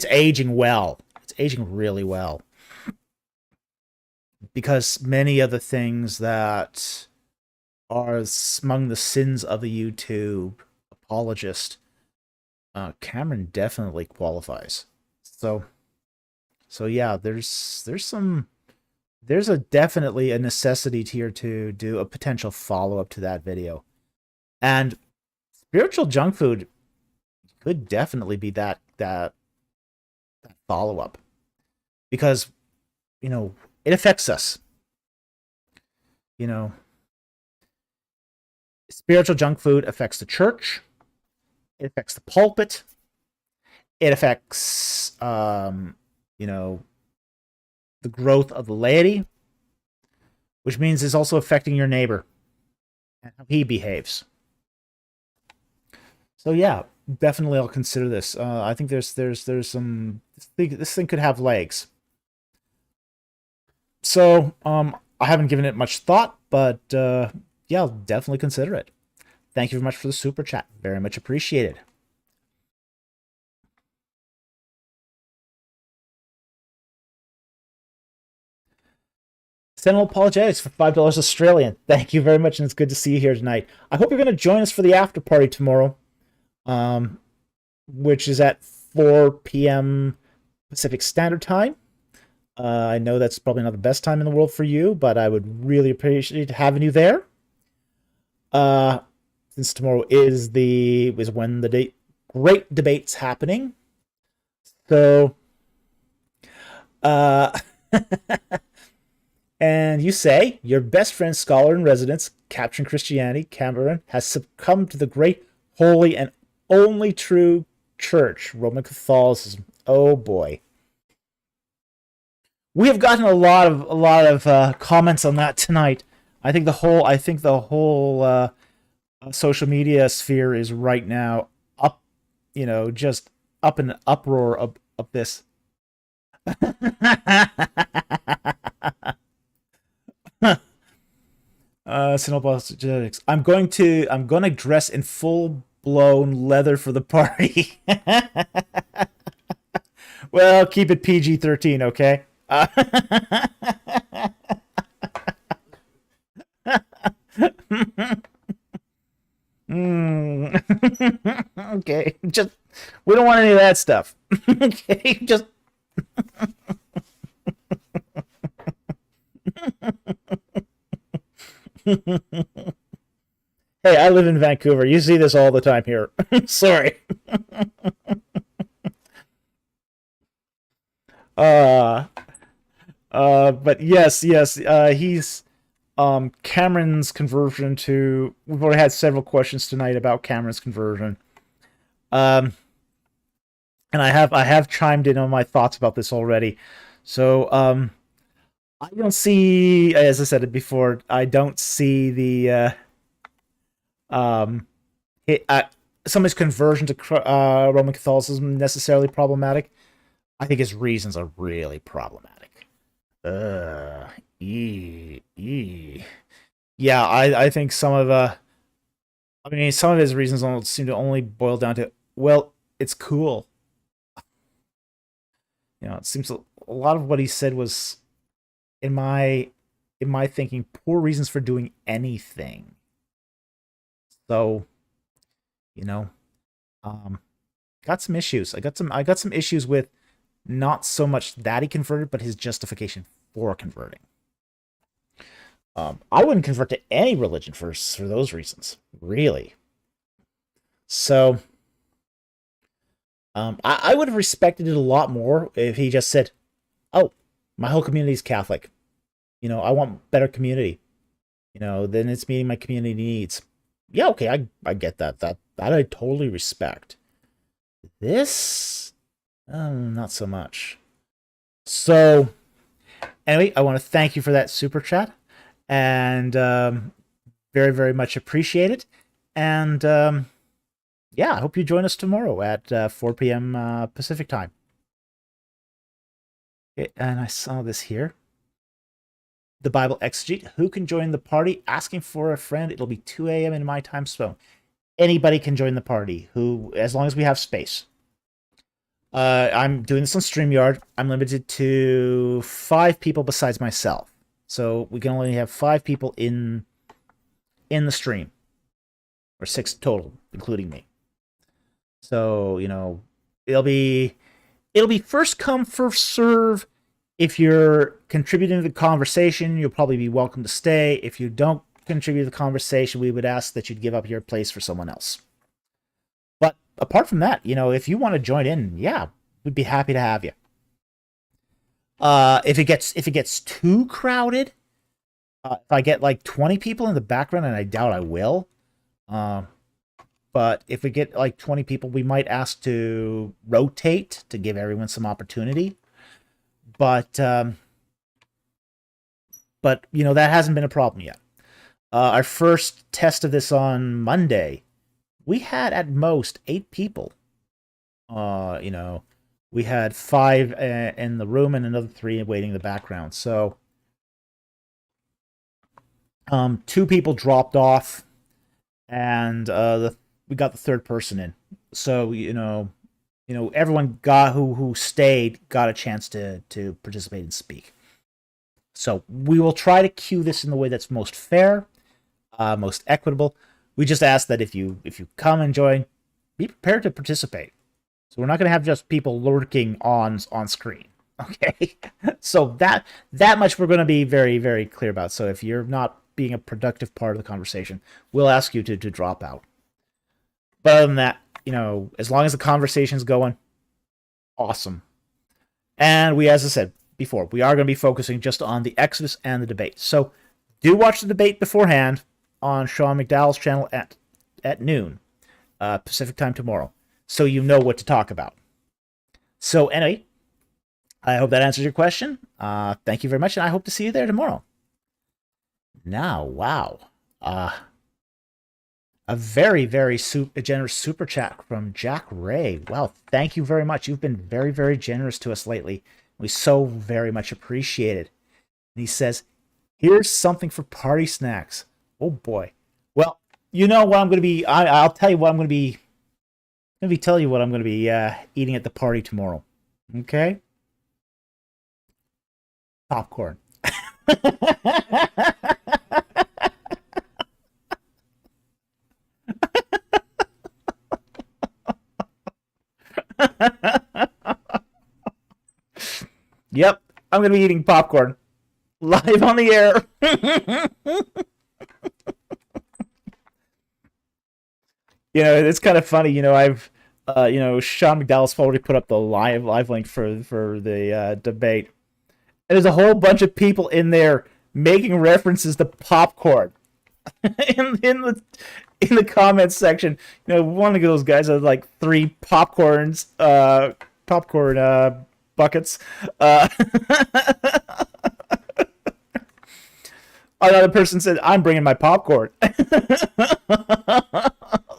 aging well. It's aging really well. Because many of the things that are among the sins of the YouTube apologist, Cameron definitely qualifies. So yeah, there's definitely a necessity here to do a potential follow-up to that video. And spiritual junk food could definitely be that follow-up. Because, it affects us. Spiritual junk food affects the church. It affects the pulpit. It affects, the growth of the laity, which means it's also affecting your neighbor and how he behaves. So yeah, definitely I'll consider this. I think there's some, this thing could have legs. So I haven't given it much thought, but yeah, I'll definitely consider it. Thank you very much for the super chat. Very much appreciated. Sentinel Apologetics for $5 Australian. Thank you very much, and it's good to see you here tonight. I hope you're going to join us for the after party tomorrow, which is at 4 p.m. Pacific Standard Time. I know that's probably not the best time in the world for you, but I would really appreciate having you there. Since tomorrow is when the great debate's happening. So, and you say, your best friend, scholar in residence, Captain Christianity, Cameron, has succumbed to the great, holy, and only true church, Roman Catholicism. Oh boy. We have gotten a lot of comments on that tonight. I think the whole social media sphere is right now up, just up in an uproar of this. Sinopos genetics. I'm going to dress in full blown leather for the party. Well, keep it PG-13, okay? Okay, just we don't want any of that stuff. Okay, just hey, I live in Vancouver. You see this all the time here. Sorry. Uh, but yes. He's Cameron's conversion to. We've already had several questions tonight about Cameron's conversion. Um, and I have chimed in on my thoughts about this already. So I don't see, as I said it before, I don't see the um, it, some of his conversion to Roman Catholicism necessarily problematic. I think his reasons are really problematic. Uh, ee, ee. Yeah, I think some of his reasons seem to only boil down to, well, it's cool. It seems a lot of what he said was, in my thinking, poor reasons for doing anything. So, you know, um, got some issues. I got some issues with not so much that he converted, but his justification for converting. I wouldn't convert to any religion for those reasons, really. So, I would have respected it a lot more if he just said, "Oh, my whole community is Catholic. I want better community. Then it's meeting my community needs." Yeah, okay, I get that. That I totally respect. This, not so much. So, anyway, I want to thank you for that super chat, and very, very much appreciate it. And yeah, I hope you join us tomorrow at 4 p.m. Pacific time. Okay, and I saw this here. The Bible Exegete. Who can join the party? Asking for a friend. It'll be 2 a.m. in my time zone. Anybody can join the party, as long as we have space. I'm doing this on StreamYard. I'm limited to 5 people besides myself. So we can only have 5 people in the stream. Or 6 total, including me. So, it'll be first come, first serve. If you're contributing to the conversation, you'll probably be welcome to stay. If you don't contribute to the conversation, we would ask that you'd give up your place for someone else. But apart from that, if you want to join in, yeah, we'd be happy to have you. If it gets too crowded, if I get like 20 people in the background, and I doubt I will, but if we get like 20 people, we might ask to rotate to give everyone some opportunity. But that hasn't been a problem yet. Our first test of this on Monday, we had at most 8 people. We had 5 in the room and another 3 waiting in the background. So 2 people dropped off, and we got the third person in. So everyone who stayed got a chance to participate and speak. So we will try to cue this in the way that's most fair, most equitable. We just ask that if you come and join, be prepared to participate. So we're not going to have just people lurking on screen. Okay, so that much we're going to be very, very clear about. So if you're not being a productive part of the conversation, we'll ask you to drop out. But other than that, as long as the conversation's going, awesome. And as I said before, we are going to be focusing just on the Exodus and the debate. So do watch the debate beforehand on Sean McDowell's channel at noon Pacific time tomorrow, so you know what to talk about. So anyway, I hope that answers your question. Thank you very much, and I hope to see you there tomorrow. Now, wow. A very, very generous super chat from Jack Ray. Wow, thank you very much. You've been very, very generous to us lately. We so very much appreciate it. And he says, here's something for party snacks. Oh boy. Well, you know what I'm going to be, I'll tell you what I'm going to be, telling you what I'm going to be eating at the party tomorrow. Okay? Popcorn. Yep, I'm going to be eating popcorn live on the air. It's kind of funny. I've, Sean McDowell's already put up the live link for the debate. And there's a whole bunch of people in there making references to popcorn in the comments section. One of those guys has like 3 popcorn buckets. Another person said, "I'm bringing my popcorn."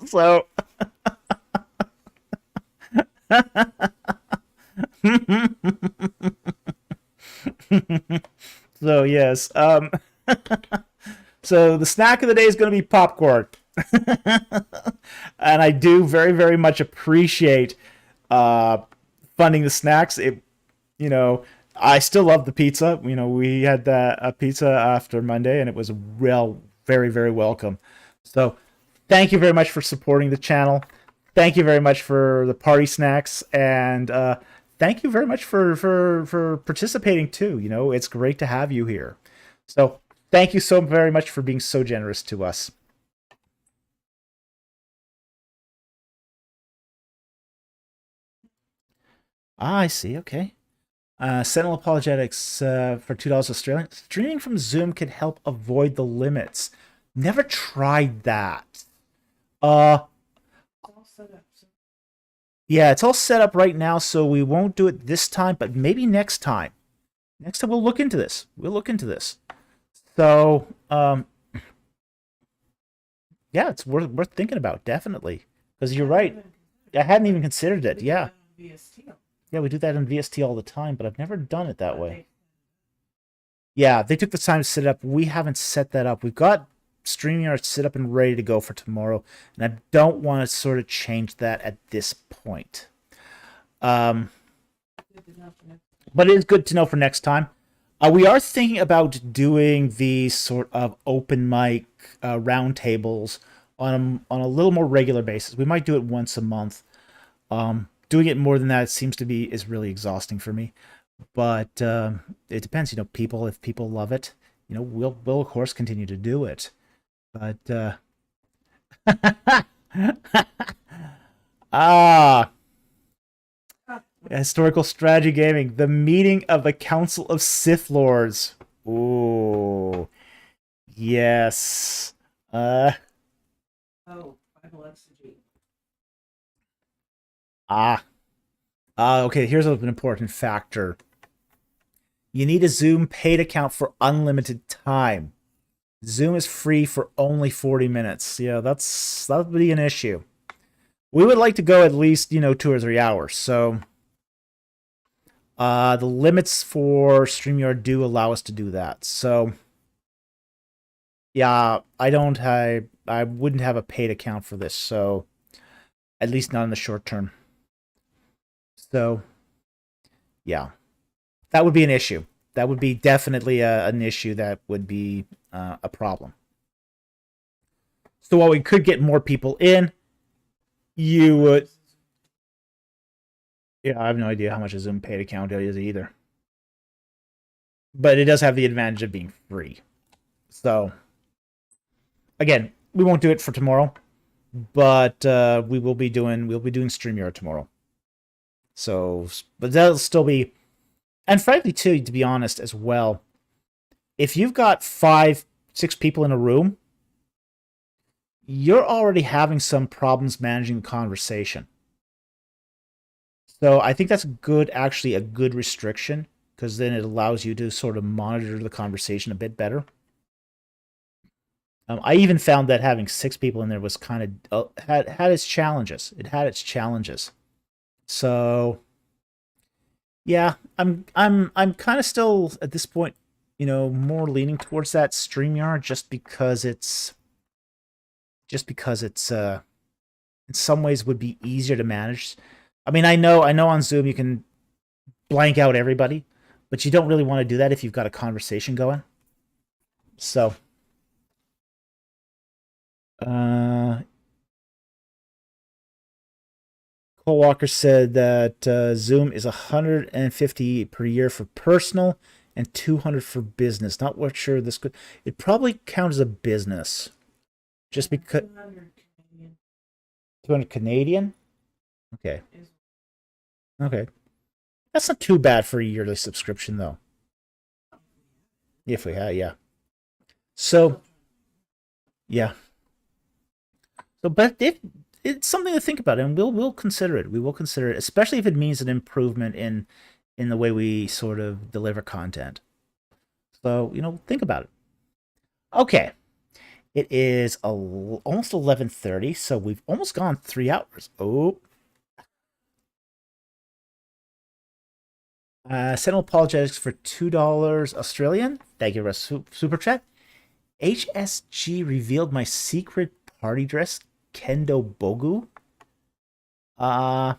So. So yes. So the snack of the day is going to be popcorn. And I do very, very much appreciate funding the snacks. I still love the pizza. We had a pizza after Monday, and it was very, very welcome. So thank you very much for supporting the channel. Thank you very much for the party snacks, and thank you very much for participating too. It's great to have you here. So thank you so very much for being so generous to us. I see. Okay. Sentinel Apologetics for $2 Australian. Streaming from Zoom can help avoid the limits. Never tried that. Yeah, it's all set up right now, so we won't do it this time, but maybe next time. Next time we'll look into this. So, yeah, it's worth thinking about, definitely. Because you're right. I hadn't even considered it. Yeah. Yeah, we do that in VST all the time, but I've never done it that way. Yeah, they took the time to set it up. We haven't set that up. We've got StreamYard set up and ready to go for tomorrow, and I don't want to sort of change that at this point. But it is good to know for next time. We are thinking about doing these sort of open mic roundtables on a little more regular basis. We might do it once a month. Doing it more than that is really exhausting for me. But it depends, if people love it, we'll of course continue to do it. But historical strategy gaming, the meeting of the Council of Sith Lords. Ooh, yes. Bible exegete. Okay, here's an important factor. You need a Zoom paid account for unlimited time. Zoom is free for only 40 minutes. Yeah, that would be an issue. We would like to go at least, 2 or 3 hours. So the limits for StreamYard do allow us to do that. So yeah, I wouldn't have a paid account for this, so at least not in the short term. So yeah, that would be an issue. That would be definitely an issue that would be a problem. So while we could get more people in, you would... Yeah, I have no idea how much a Zoom paid account is either. But it does have the advantage of being free. So, again, we won't do it for tomorrow, but we'll be doing StreamYard tomorrow. So, but that'll still be... And frankly, too, to be honest, as well, if you've got 5, 6 people in a room, you're already having some problems managing the conversation. So I think that's actually a good restriction, because then it allows you to sort of monitor the conversation a bit better. I even found that having 6 people in there was kind of had its challenges. It had its challenges. So Yeah, I'm kind of still at this point, more leaning towards that StreamYard just because it's in some ways would be easier to manage. I mean, I know on Zoom you can blank out everybody, but you don't really want to do that if you've got a conversation going. So, uh, Cole Walker said that Zoom is 150 per year for personal and 200 for business. Not what sure this could. It probably counts as a business, just because 200 Canadian 200 Canadian. Okay, is okay, that's not too bad for a yearly subscription though. If we had, yeah. So yeah. So, but it's something to think about, and we'll consider it. We will consider it, especially if it means an improvement in the way we sort of deliver content. So, think about it. Okay, it is almost 11:30, so we've almost gone 3 hours. Oh, Sentinel apologetics for $2 Australian. Thank you for a super chat. HSG revealed my secret party dress, Kendo Bogu. Uh,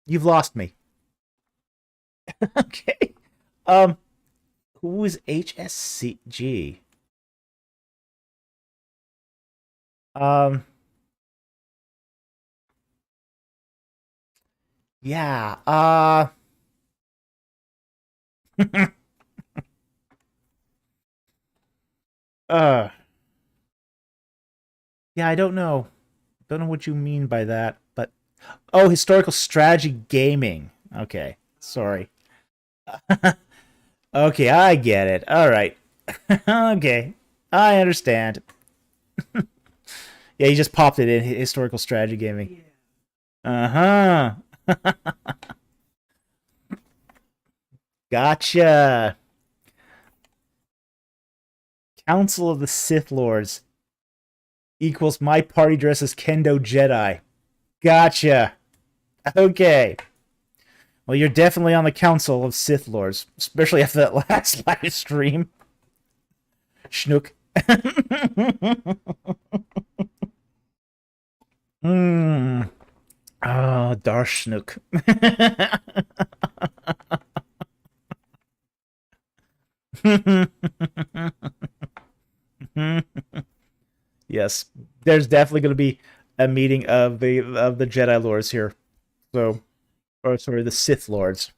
you've lost me. Okay. Um, who is HSCG? Um, yeah. Uh, yeah, I don't know. Don't know what you mean by that, but oh, historical strategy gaming. Okay, sorry. Okay, I get it. All right. Okay, I understand. Yeah, you just popped it in historical strategy gaming. yeah. Uh huh. Gotcha. Council of the Sith Lords equals my party dress as Kendo Jedi. Gotcha. Okay. Well, you're definitely on the Council of Sith Lords, especially after that last live stream. Schnook. Mmm. Oh, Darshnook. Yes, there's definitely going to be a meeting of the Jedi Lords here. So, or sorry, the Sith Lords.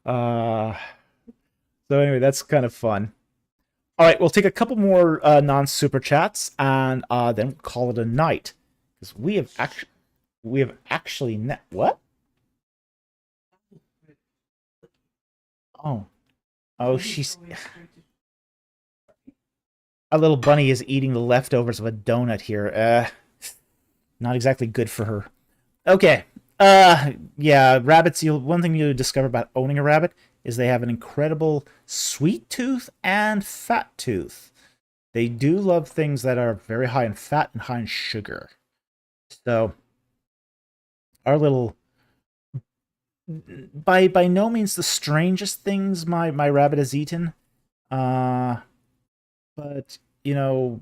Uh so anyway, that's kind of fun. All right, we'll take a couple more non super chats and then we'll call it a night because we have actually what? Oh, oh, she's a little bunny is eating the leftovers of a donut here. Not exactly good for her. Okay. Yeah, rabbits. One thing you discover about owning a rabbit is they have an incredible sweet tooth and fat tooth. They do love things that are very high in fat and high in sugar. So our little, by no means the strangest things my rabbit has eaten. Uh, but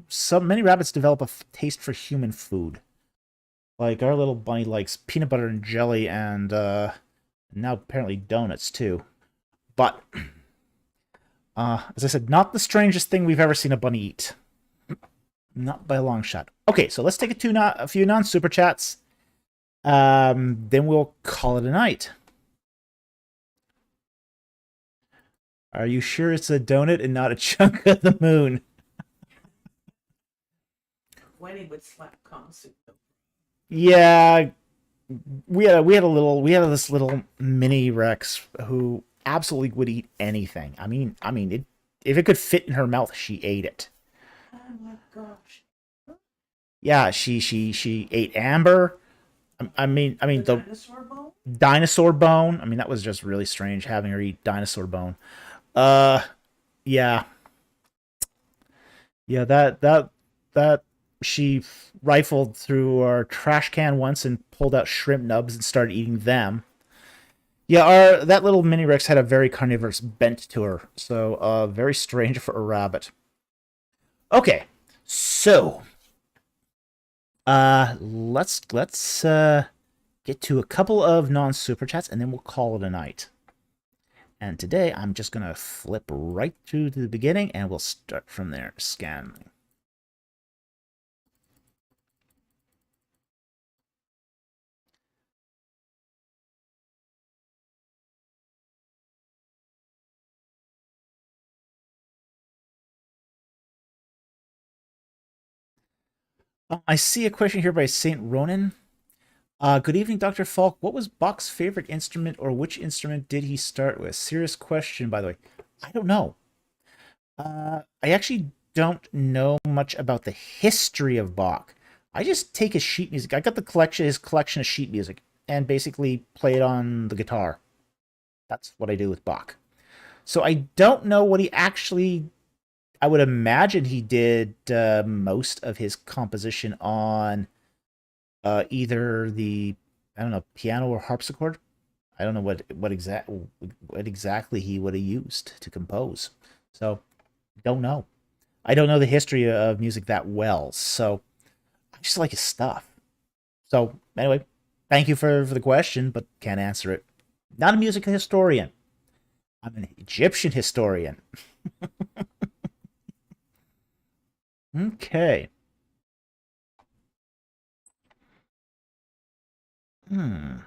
some many rabbits develop a taste for human food. Like our little bunny likes peanut butter and jelly, and now apparently donuts too. But as I said, not the strangest thing we've ever seen a bunny eat. Not by a long shot. Okay, so let's take a few non super chats. Then we'll call it a night. Are you sure it's a donut and not a chunk of the moon? Wendy would slap Kongsu. Yeah, we had this little mini Rex who absolutely would eat anything. If it could fit in her mouth, she ate it. Oh my gosh. Yeah, she ate Amber. The Dinosaur bone? dinosaur bone. I mean, that was just really strange having her eat dinosaur bone. Uh, yeah, yeah. That she rifled through our trash can once and pulled out shrimp nubs and started eating them. Yeah, that little mini Rex had a very carnivorous bent to her, so very strange for a rabbit. Okay, so let's get to a couple of non-super chats, and then we'll call it a night. And today I'm just gonna flip right through to the beginning, and we'll start from there. Scanning. I see a question here by Saint Ronan. Good evening, Dr. Falk. What was Bach's favorite instrument, or which instrument did he start with? Serious question, by the way. I don't know. I actually don't know much about the history of Bach. I just take his sheet music. I got his collection of sheet music, and basically play it on the guitar. That's what I do with Bach. So I don't know what he actually. I would imagine he did most of his composition on either the, I don't know, piano or harpsichord. I don't know what exactly he would have used to compose. So don't know. I don't know the history of music that well, so I just like his stuff. So anyway, thank you for the question, but can't answer it. Not a music historian. I'm an Egyptian historian. Okay. Hmm.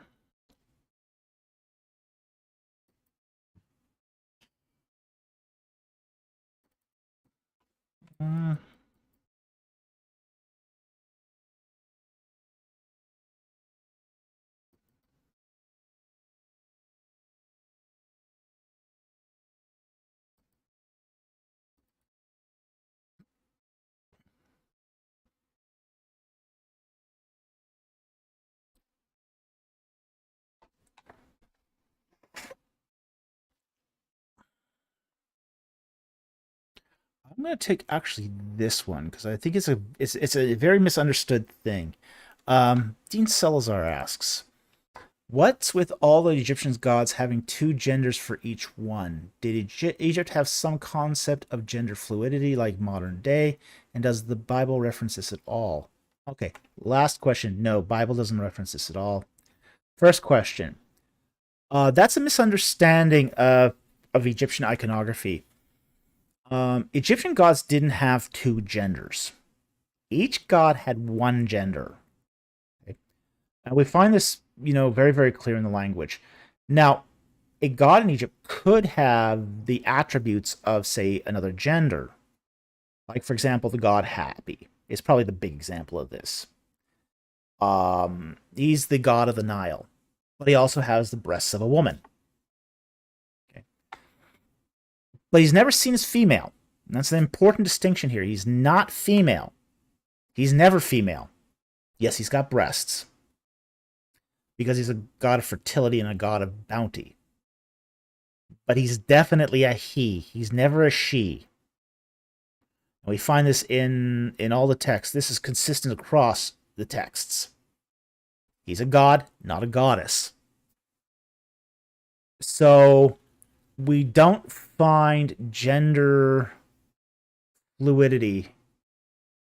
Uh, I'm gonna take actually this one because I think it's a very misunderstood thing. Dean Salazar asks, "What's with all the Egyptians gods having two genders for each one? Did Egypt have some concept of gender fluidity like modern day? And does the Bible reference this at all?" Okay, last question. No, Bible doesn't reference this at all. First question. That's a misunderstanding of Egyptian iconography. Egyptian gods didn't have two genders. Each god had one gender. Okay? And we find this, very, very clear in the language. Now, a god in Egypt could have the attributes of, say, another gender. Like, for example, the god Happy is probably the big example of this. He's the god of the Nile, but he also has the breasts of a woman. Okay. But he's never seen as female. And that's an important distinction here. He's not female. He's never female. Yes, he's got breasts. Because he's a god of fertility and a god of bounty. But he's definitely a he. He's never a she. And we find this in all the texts. This is consistent across the texts. He's a god, not a goddess. So we don't find gender fluidity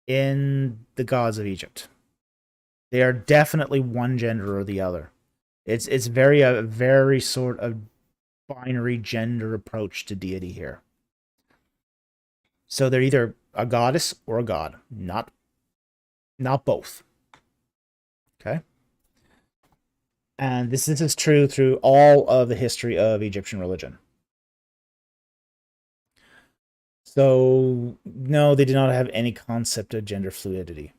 in the gods of Egypt. They are definitely one gender or the other. It's a very sort of binary gender approach to deity here. So they're either a goddess or a god, not both. Okay? And this is true through all of the history of Egyptian religion. So, no, they did not have any concept of gender fluidity.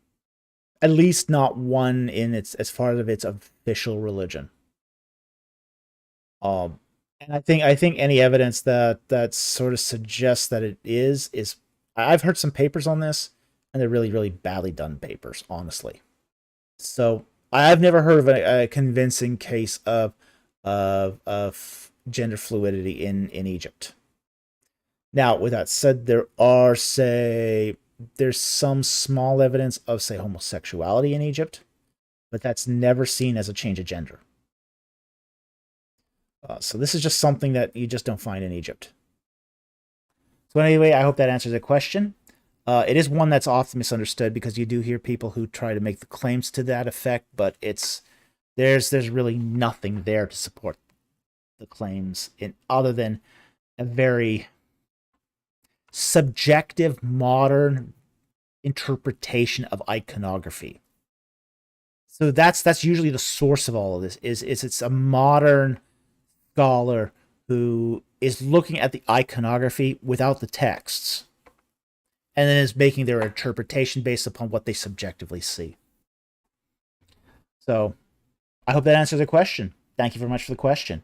At least not one in its as far as its official religion. And I think any evidence that sort of suggests that it is I've heard some papers on this, and they're really, really badly done papers, honestly. So I've never heard of a convincing case of gender fluidity in Egypt. Now, with that said, there are, say, there's some small evidence of, say, homosexuality in Egypt, but that's never seen as a change of gender. So this is just something that you just don't find in Egypt. So anyway, I hope that answers the question. It is one that's often misunderstood because you do hear people who try to make the claims to that effect, but there's really nothing there to support the claims in other than a very subjective modern interpretation of iconography. So that's usually the source of all of this. Is it's a modern scholar who is looking at the iconography without the texts, and then is making their interpretation based upon what they subjectively see. So I hope that answers the question. Thank you very much for the question.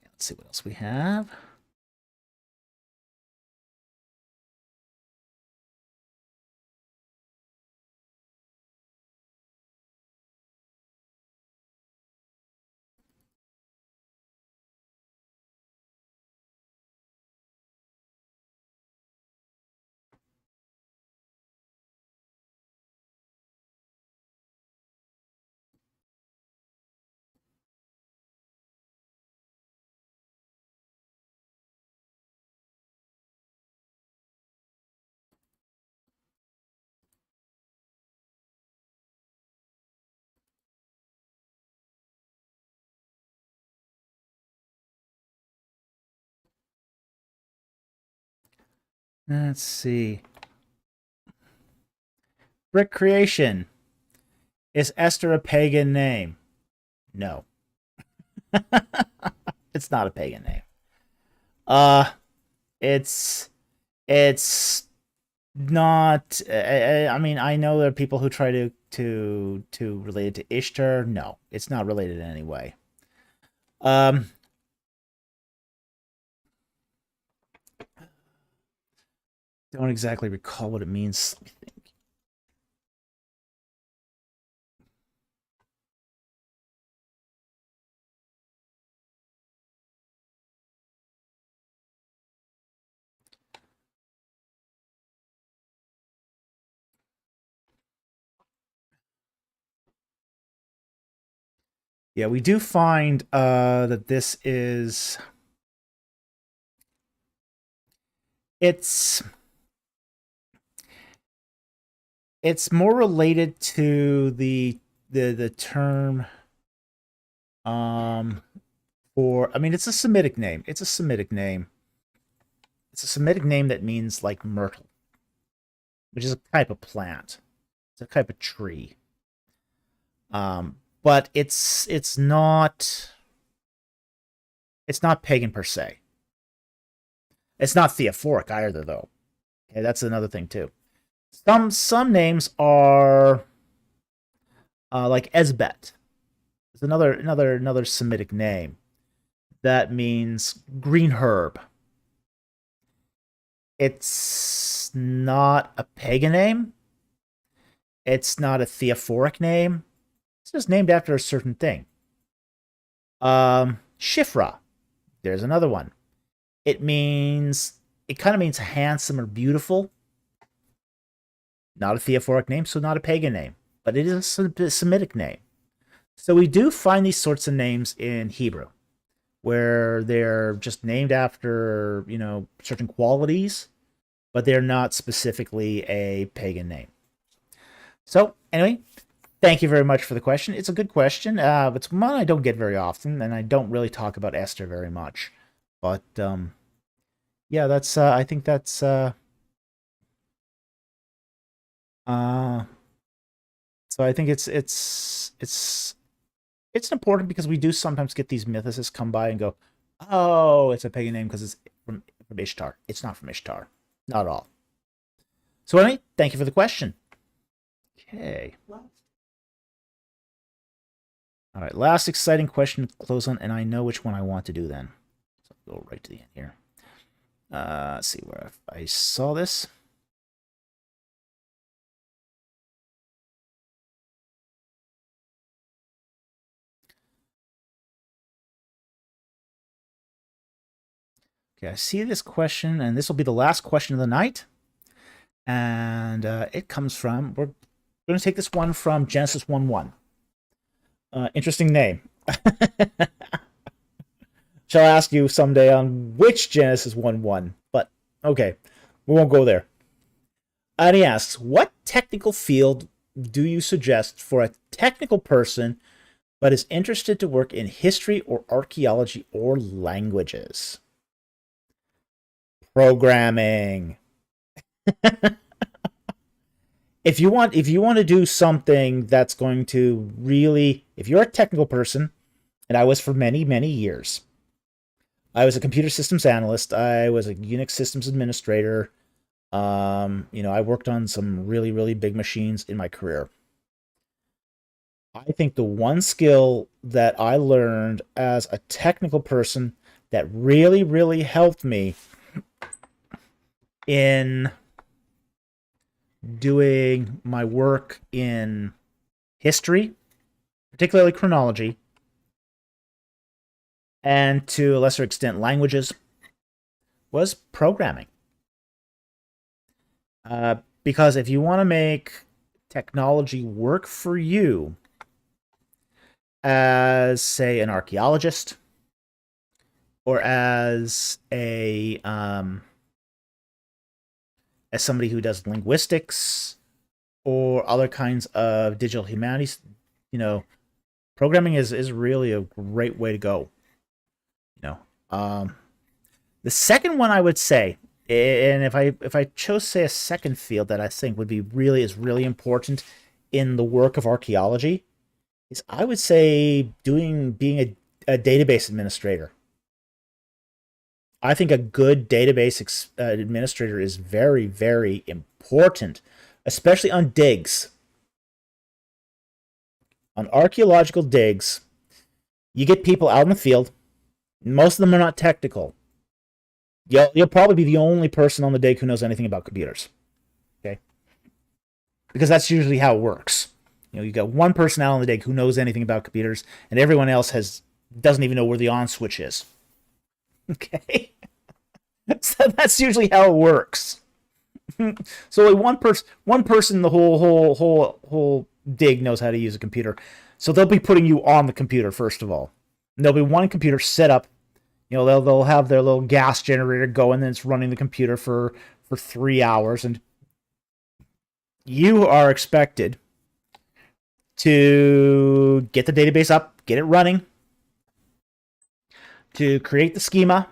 Let's see what else we have. Let's see. Brick Creation. Is Esther a pagan name? No. It's not a pagan name. It's it's not. I mean, I know there are people who try to relate it to Ishtar. No, it's not related in any way. Don't exactly recall what it means. I think. Yeah, we do find that this is it's more related to the term for, I mean, it's a Semitic name. It's a Semitic name. It's a Semitic name that means like myrtle, which is a type of plant. It's a type of tree. But it's not pagan per se. It's not theophoric either, though. Okay, that's another thing too. Some names are like Esbet. It's another Semitic name that means green herb. It's not a pagan name. It's not a theophoric name. It's just named after a certain thing. Shifra. There's another one. It kind of means handsome or beautiful. Not a theophoric name, so not a pagan name, but it is a Semitic name. So we do find these sorts of names in Hebrew, where they're just named after, certain qualities, but they're not specifically a pagan name. So anyway, thank you very much for the question. It's a good question. It's one I don't get very often, and I don't really talk about Esther very much. But yeah, that's I think that's so I think it's important because we do sometimes get these mythicists come by and go, oh, it's a pagan name because it's from Ishtar. It's not from Ishtar. Not at all. So anyway, thank you for the question. Okay. All right, last exciting question to close on, and I know which one I want to do then. So I'll go right to the end here. Let's see where I saw this. Okay, I see this question, and this will be the last question of the night. And it comes from, we're going to take this one from Genesis 1:1. Interesting name. Shall ask you someday on which Genesis 1:1, but okay, we won't go there. And he asks, what technical field do you suggest for a technical person but is interested to work in history or archaeology or languages? Programming. If you want to do something that's going to really, if you're a technical person, and I was for many, many years, I was a computer systems analyst, I was a Unix systems administrator, I worked on some really, really big machines in my career. I think the one skill that I learned as a technical person that really, really helped me in doing my work in history, particularly chronology, and to a lesser extent languages, was programming. Because if you want to make technology work for you as, say, an archaeologist, or as somebody who does linguistics or other kinds of digital humanities, programming is really a great way to go. The second one I would say, and if I chose, say, a second field that I think would be really important in the work of archaeology, is I would say being a database administrator. I think a good database administrator is very, very important, especially on digs. On archaeological digs, you get people out in the field. Most of them are not technical. You'll probably be the only person on the dig who knows anything about computers. Okay? Because that's usually how it works. You got one person out on the dig who knows anything about computers, and everyone else doesn't even know where the on switch is. Okay? So that's usually how it works. So one person, the whole dig knows how to use a computer. So they'll be putting you on the computer first of all. And there'll be one computer set up. They'll have their little gas generator going, and it's running the computer for 3 hours, and you are expected to get the database up, get it running, to create the schema,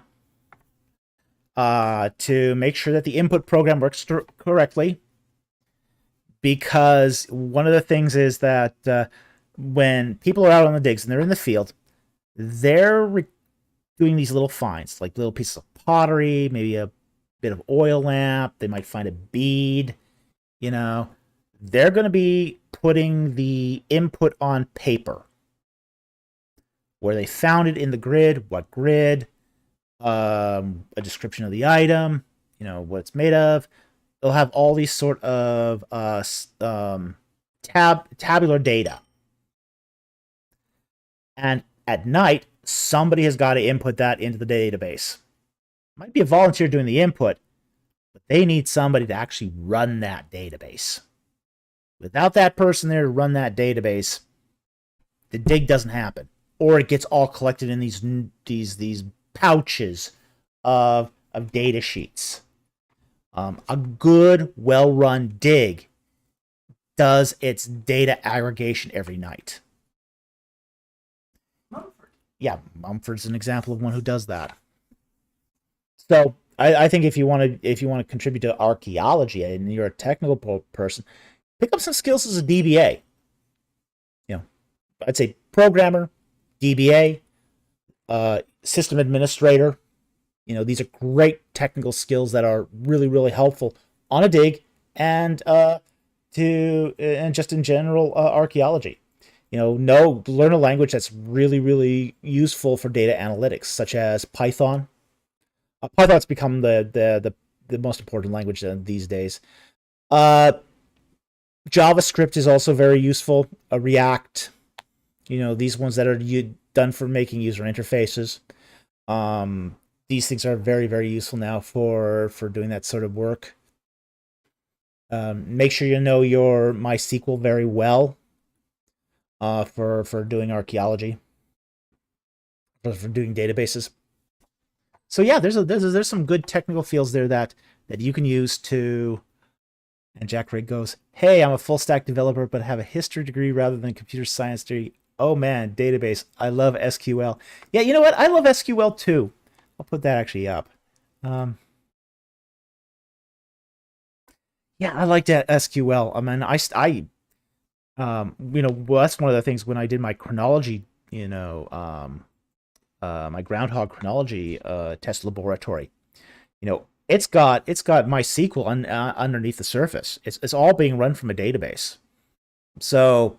to make sure that the input program works correctly. Because one of the things is that when people are out on the digs and they're in the field, they're doing these little finds, like little pieces of pottery, maybe a bit of oil lamp. They might find a bead. They're going to be putting the input on paper, where they found it in the grid, what grid, a description of the item, what it's made of. They'll have all these sort of tabular data. And at night, somebody has got to input that into the database. Might be a volunteer doing the input, but they need somebody to actually run that database. Without that person there to run that database, the dig doesn't happen, or it gets all collected in these pouches of data sheets. A good, well-run dig does its data aggregation every night. Yeah, Mumford's an example of one who does that. So I think if you want to contribute to archaeology and you're a technical person, pick up some skills as a DBA. I'd say programmer, DBA, system administrator. These are great technical skills that are really, really helpful on a dig and just in general archaeology. Learn a language that's really, really useful for data analytics, such as Python. Python's become the most important language these days. JavaScript is also very useful. React, these ones that are done for making user interfaces. these things are very, very useful now for doing that sort of work. Make sure you know your MySQL very well for doing archaeology, for doing databases. So yeah, there's some good technical fields there that you can use to. And Jack Ray goes, "Hey, I'm a full stack developer, but have a history degree rather than computer science degree. Oh man, database. I love SQL. Yeah, you know what? I love SQL too. I'll put that actually up. Yeah, I like that SQL. I mean, well, that's one of the things when I did my chronology, my groundhog chronology test laboratory. It's got MySQL underneath the surface. It's all being run from a database. So,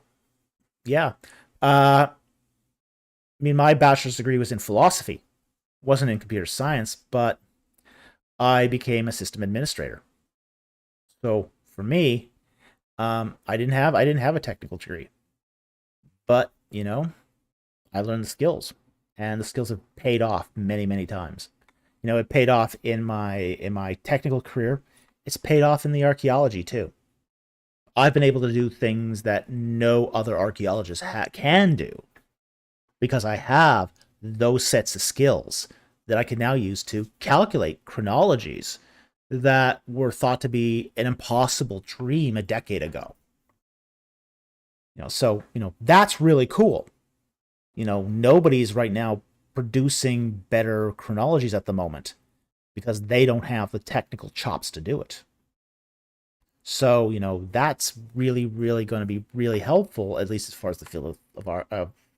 yeah. I mean, my bachelor's degree was in philosophy, wasn't in computer science, but I became a system administrator. So for me, I didn't have a technical degree, but I learned the skills, and the skills have paid off many, many times. It paid off in my technical career. It's paid off in the archaeology too. I've been able to do things that no other archaeologist can do because I have those sets of skills that I can now use to calculate chronologies that were thought to be an impossible dream a decade ago. So that's really cool. Nobody's right now producing better chronologies at the moment because they don't have the technical chops to do it. So, that's really, really going to be really helpful, at least as far as the field of our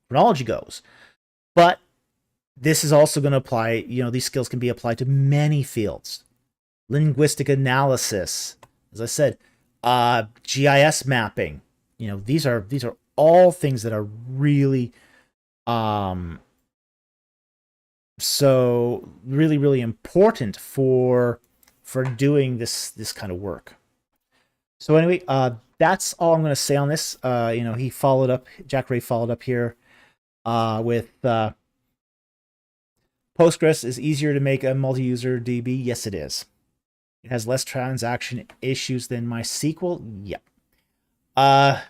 chronology goes. But this is also going to apply, these skills can be applied to many fields. Linguistic analysis, as I said, GIS mapping. These are all things that are really so really, really important for doing this kind of work. So anyway, that's all I'm going to say on this. He followed up, Jack Ray followed up here with Postgres is easier to make a multi-user DB. Yes, it is. It has less transaction issues than MySQL. Yep. The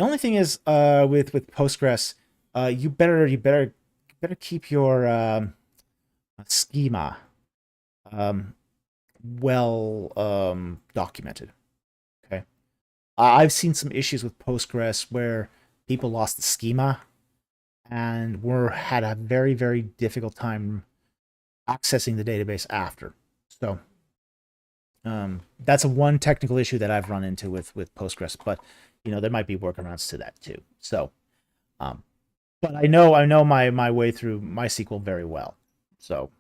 only thing is with Postgres, you better keep your schema well documented. Okay. I've seen some issues with Postgres where people lost the schema and had a very, very difficult time accessing the database after. So that's one technical issue that I've run into with Postgres, but there might be workarounds to that too. So, but I know my way through MySQL very well. So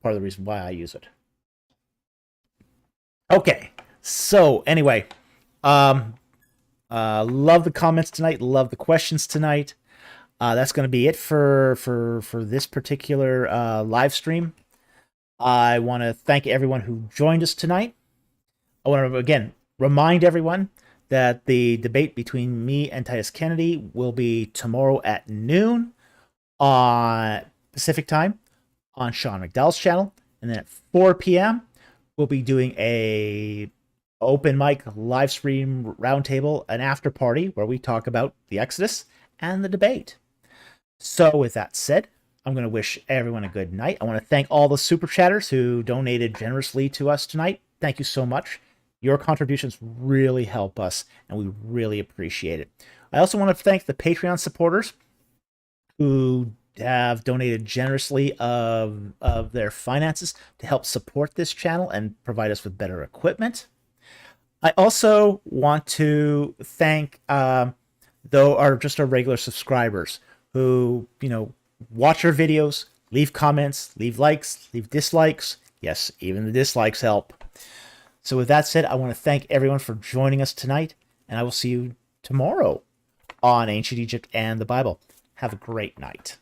part of the reason why I use it. Okay. So anyway, love the comments tonight. Love the questions tonight. That's going to be it for this particular live stream. I want to thank everyone who joined us tonight. I want to, again, remind everyone that the debate between me and Titus Kennedy will be tomorrow at noon on Pacific time on Sean McDowell's channel. And then at 4 p.m., we'll be doing a open mic live stream roundtable, an after party where we talk about the Exodus and the debate. So with that said, I'm going to wish everyone a good night. I want to thank all the super chatters who donated generously to us tonight. Thank you so much. Your contributions really help us, and we really appreciate it. I also want to thank the Patreon supporters who have donated generously of their finances to help support this channel and provide us with better equipment. I also want to thank our regular subscribers who, watch our videos, leave comments, leave likes, leave dislikes. Yes, even the dislikes help. So with that said, I want to thank everyone for joining us tonight, and I will see you tomorrow on Ancient Egypt and the Bible. Have a great night.